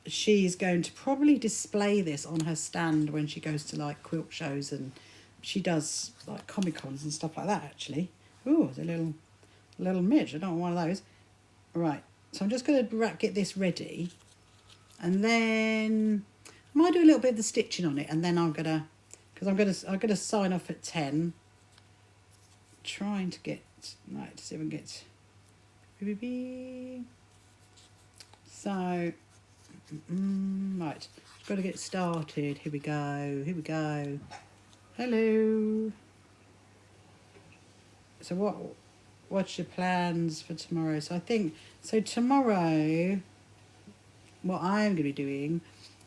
she's going to probably display this on her stand when she goes to like quilt shows, and she does like Comic Cons and stuff like that actually. Oh, there's a little midge. I don't want one of those. Right, so I'm just going to get this ready, and then I might do a little bit of the stitching on it, and then I'm gonna sign off at 10. Trying to get right to see if I can get. So, right, got to get started. Here we go. Hello. So what's your plans for tomorrow? So I think, so tomorrow, what I'm going to be doing,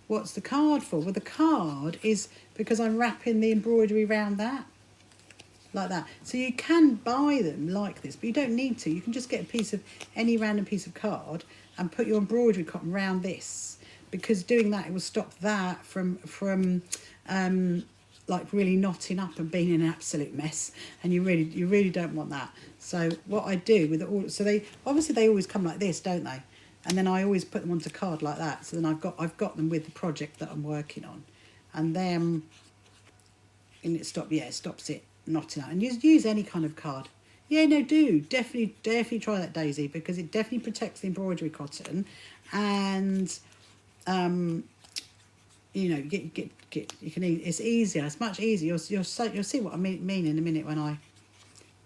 what's the card for? Well, the card is because I'm wrapping the embroidery around that. Like that. So you can buy them like this, but you don't need to. You can just get any random piece of card and put your embroidery cotton around this, because doing that, it will stop that from like really knotting up and being an absolute mess, and you really don't want that. So what I do with all, so they always come like this, don't they? And then I always put them onto card like that. So then I've got them with the project that I'm working on, and then it stops it knotting out. And use any kind of card. Yeah, no, do definitely try that, Daisy, because it definitely protects the embroidery cotton, and you know, you can it's easier. It's much easier. You'll see what I mean in a minute when I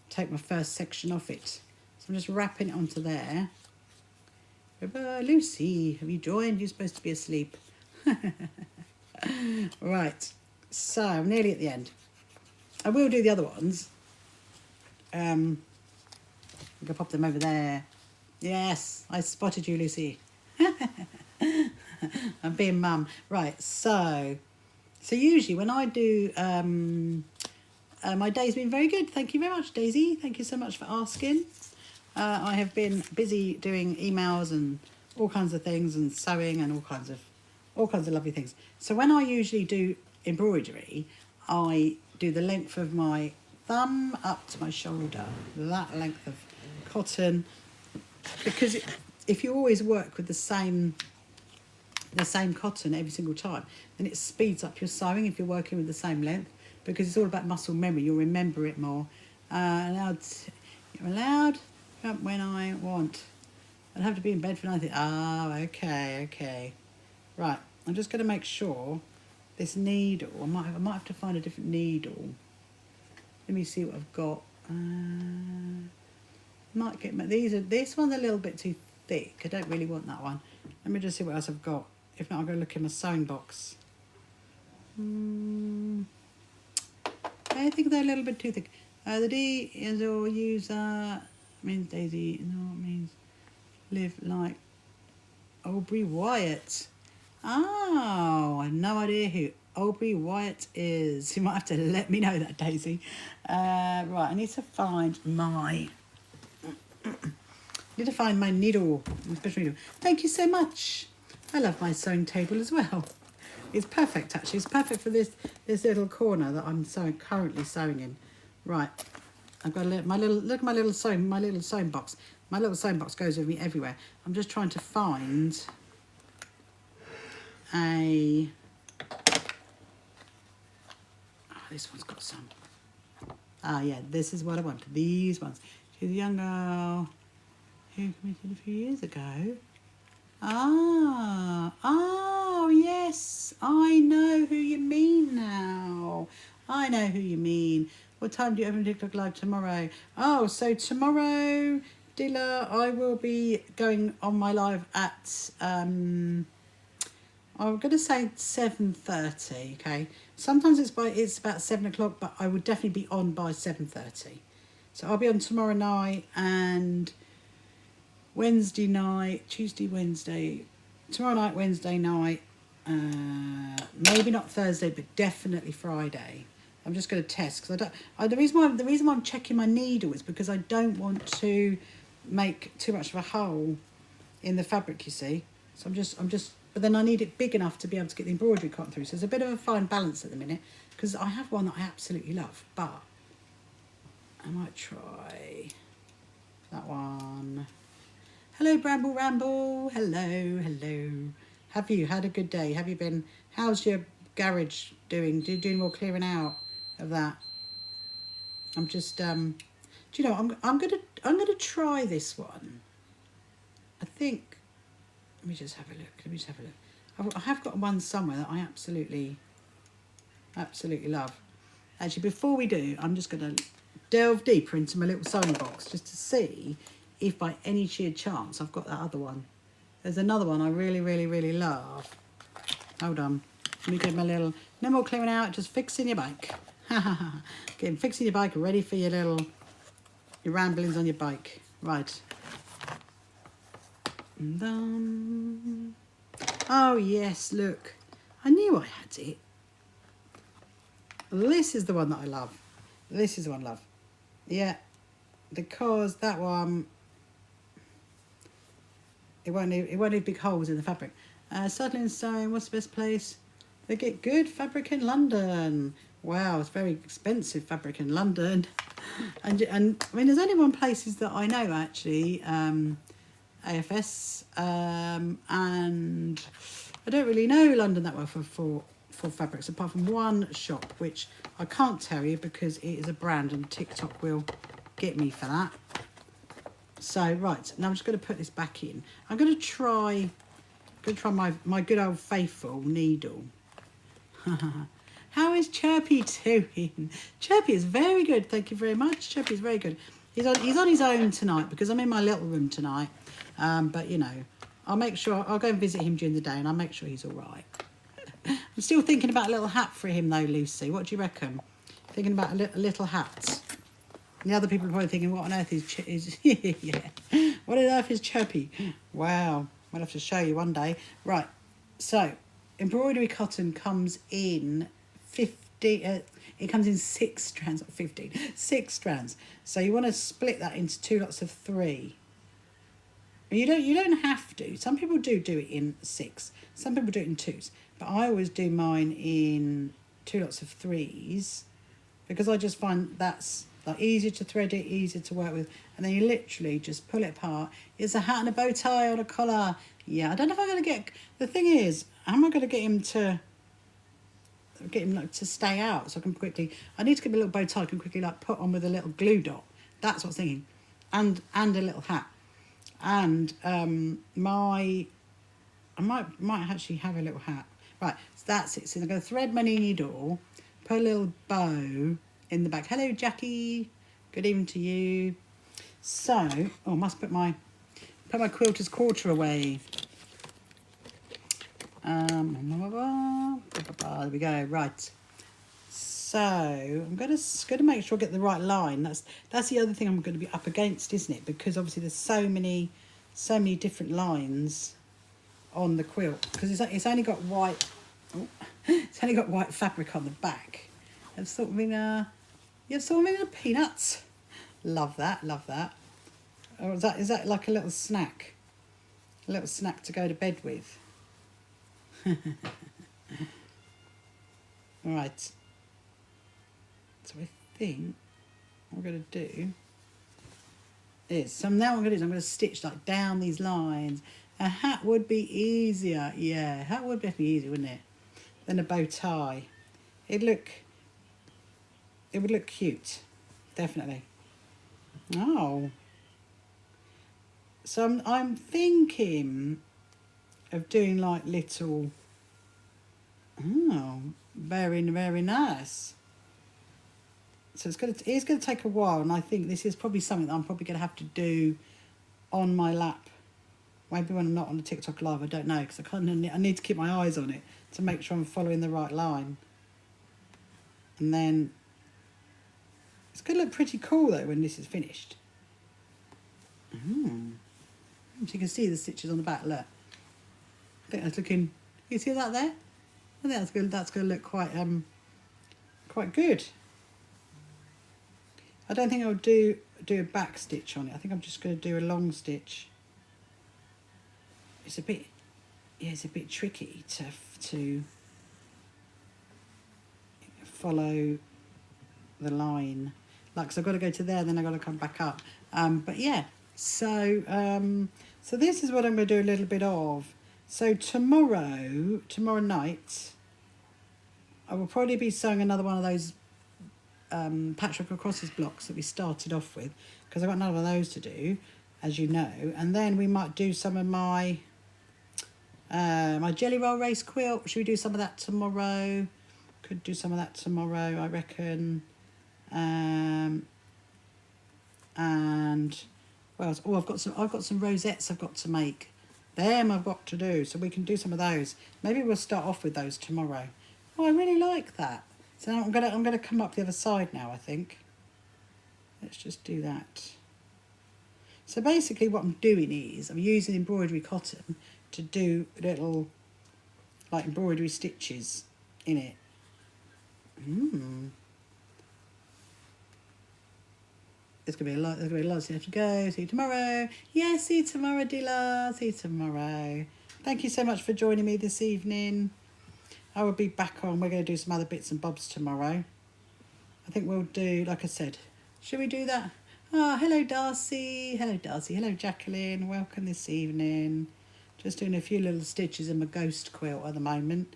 take my first section off it. So I'm just wrapping it onto there. Lucy, have you joined? You're supposed to be asleep. Right, so I'm nearly at the end. I will do the other ones. I'm going to pop them over there. Yes, I spotted you, Lucy. I'm being mum. Right, so usually when I do, my day's been very good. Thank you very much, Daisy. Thank you so much for asking. I have been busy doing emails and all kinds of things, and sewing and all kinds of lovely things. So when I usually do embroidery, I do the length of my thumb up to my shoulder, that length of cotton, because if you always work with the same cotton every single time, then it speeds up your sewing if you're working with the same length, because it's all about muscle memory. You'll remember it more. You're allowed when I want. I'd have to be in bed for 9:30. Oh, okay. Right, I'm just going to make sure this needle, I might have to find a different needle. Let me see what I've got. Might get this one's a little bit too thick. I don't really want that one. Let me just see what else I've got. If not, I'll go look in my sewing box. I think they're a little bit too thick. The D is all user means Daisy. No, it means live like Aubrey Wyatt. Oh, I have no idea who Aubrey Wyatt is. You might have to let me know that, Daisy. Right, I need to find my needle, my special needle. Thank you so much. I love my sewing table as well. It's perfect, actually. It's perfect for this little corner that I'm currently sewing in. Right, I've got my little, look at my little sewing box. My little sewing box goes with me everywhere. I'm just trying to find a, oh, this one's got some. Ah, yeah, this is what I want. These ones. She's a young girl who committed a few years ago. Ah, oh, yes, I know who you mean now. I know who you mean. What time do you open TikTok Live tomorrow? Oh, so tomorrow, Dilla, I will be going on my live at, I'm going to say 7:30, okay? Sometimes it's about 7 o'clock, but I would definitely be on by 7:30. So I'll be on tomorrow night and Wednesday night, Tuesday, Wednesday, tomorrow night, Wednesday night, maybe not Thursday, but definitely Friday. I'm just going to test because the reason why I'm checking my needle is because I don't want to make too much of a hole in the fabric, you see. So I'm just, but then I need it big enough to be able to get the embroidery cotton through. So there's a bit of a fine balance at the minute because I have one that I absolutely love, but I might try that one. Hello, Bramble Ramble. Hello. Have you had a good day? Have you been? How's your garage doing? Doing more clearing out of that? I'm just do you know, I'm gonna try this one. I think. Let me just have a look. I have got one somewhere that I absolutely love. Actually, before we do, I'm just gonna delve deeper into my little sewing box just to see if by any sheer chance I've got that other one. There's another one I really love. Hold on. Let me get my little, no more clearing out, just fixing your bike. Fixing your bike, ready for your ramblings on your bike. Right. Oh yes, look. I knew I had it. This is the one that I love. This is the one I love. Yeah. Because that one, it won't need big holes in the fabric. Settling sewing, what's the best place? They get good fabric in London. Wow, it's very expensive fabric in London. And I mean, there's only one places that I know actually, AFS, and I don't really know London that well for fabrics, apart from one shop, which I can't tell you because it is a brand and TikTok will get me for that. So right, now I'm just going to put this back in. I'm going to try my good old faithful needle. How is Chirpy doing? Chirpy is very good, thank you very much. Chirpy is very good. He's on his own tonight because I'm in my little room tonight. But you know, I'll make sure I'll go and visit him during the day, and I'll make sure he's all right. I'm still thinking about a little hat for him though, Lucy. What do you reckon? Thinking about a little hat. And the other people are probably thinking, what on earth is yeah. What on earth is Chirpy? Wow, I'll have to show you one day. Right, so embroidery cotton comes in 50. It comes in 6 strands, not 15. 6 strands. So you want to split that into 2 lots of 3. You don't have to. Some people do it in 6. Some people do it in 2s. But I always do mine in 2 lots of 3s because I just find that's like easier to thread it, easier to work with, and then you literally just pull it apart. It's a hat and a bow tie on a collar. Yeah, I don't know if I'm going to get. The thing is, how am I going to get him to stay out so I can quickly? I need to get a little bow tie I can quickly put on with a little glue dot. That's what I'm thinking, and a little hat. And I might actually have a little hat. Right, so that's it. So I'm going to thread my needle, put a little bow in the back. Hello, Jackie. Good evening to you. So, I must put my quilter's quarter away. There we go. Right. So I'm going to make sure I get the right line. That's the other thing I'm going to be up against, isn't it? Because obviously there's so many different lines on the quilt because it's only got white. Oh, it's only got white fabric on the back. You have something in peanuts. Love that. Or is that like a little snack? A little snack to go to bed with. All right. So I think what we're going to do is, so now what I'm going to do is I'm going to stitch like down these lines. A hat would be easier, yeah, a hat would definitely be easier, wouldn't it, than a bow tie. It would look cute, definitely. Oh, so I'm thinking of doing like little, oh, very, very nice. So it's going to take a while, and I think this is probably something that I'm probably going to have to do on my lap. Maybe when I'm not on the TikTok live, I don't know, because I need to keep my eyes on it to make sure I'm following the right line. And then it's going to look pretty cool though when this is finished. So you can see the stitches on the back. Look, I think that's looking. You see that there? I think that's good. That's going to look quite good. I don't think I'll do a back stitch on it. I think I'm just going to do a long stitch. It's a bit tricky to follow the line. Like, so I've got to go to there, then I've got to come back up. But yeah, so this is what I'm going to do a little bit of. So tomorrow night, I will probably be sewing another one of those Patchwork Crosses blocks that we started off with, because I've got none of those to do, as you know. And then we might do some of my my Jelly Roll Race quilt. Should we do some of that tomorrow? Could do some of that tomorrow, I reckon. And what else? Oh, I've got some rosettes I've got to make. Them I've got to do, so we can do some of those. Maybe we'll start off with those tomorrow. Oh, I really like that. So now I'm gonna come up the other side now, I think. Let's just do that. So basically what I'm doing is I'm using embroidery cotton to do little like embroidery stitches in it. There's gonna be a lot. There's gonna be lots left to go. See you tomorrow. Yeah, see you tomorrow, Dilla. See you tomorrow. Thank you so much for joining me this evening. I will be back on. We're going to do some other bits and bobs tomorrow. I think we'll do, like I said, should we do that? Ah, hello Darcy. Hello Darcy. Hello Jacqueline. Welcome this evening. Just doing a few little stitches in my ghost quilt at the moment.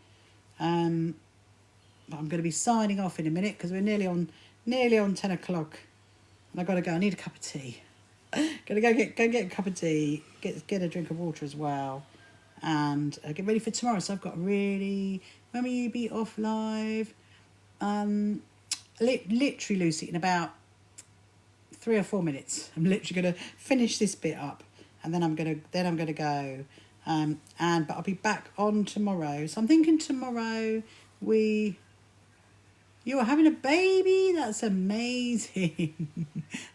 But I'm going to be signing off in a minute because we're nearly on 10 o'clock. And I've got to go. I need a cup of tea. Gotta go get a cup of tea. Get a drink of water as well. And get ready for tomorrow. So I've got when will you be off live? Literally, Lucy, in about 3 or 4 minutes. I'm literally gonna finish this bit up, and then I'm gonna go. But I'll be back on tomorrow. So I'm thinking tomorrow you are having a baby. That's amazing.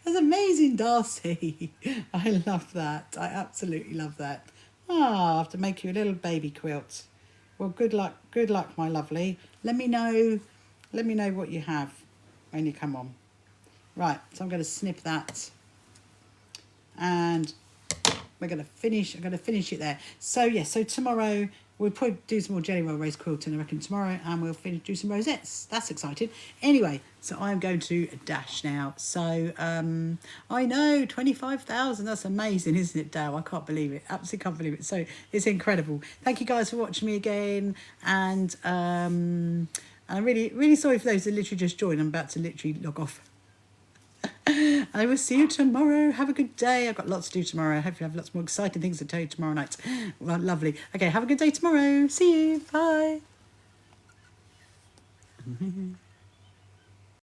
That's amazing, Darcy. I love that. I absolutely love that. I have to make you a little baby quilt. Well, good luck, my lovely. Let me know what you have when you come on. Right, so I'm going to snip that, and we're going to finish. I'm going to finish it there. So yeah, so tomorrow we'll probably do some more Jelly Roll Race quilting, I reckon, tomorrow, and we'll do some rosettes. That's exciting. Anyway, so I'm going to dash now. So I know 25,000. That's amazing, isn't it, Dale? I can't believe it. Absolutely can't believe it. So it's incredible. Thank you guys for watching me again, and I'm really, really sorry for those that literally just joined. I'm about to literally log off. I will see you tomorrow. Have a good day. I've got lots to do tomorrow. I hope you have lots more exciting things to tell you tomorrow night. Well, lovely. Okay, have a good day tomorrow. See you. Bye.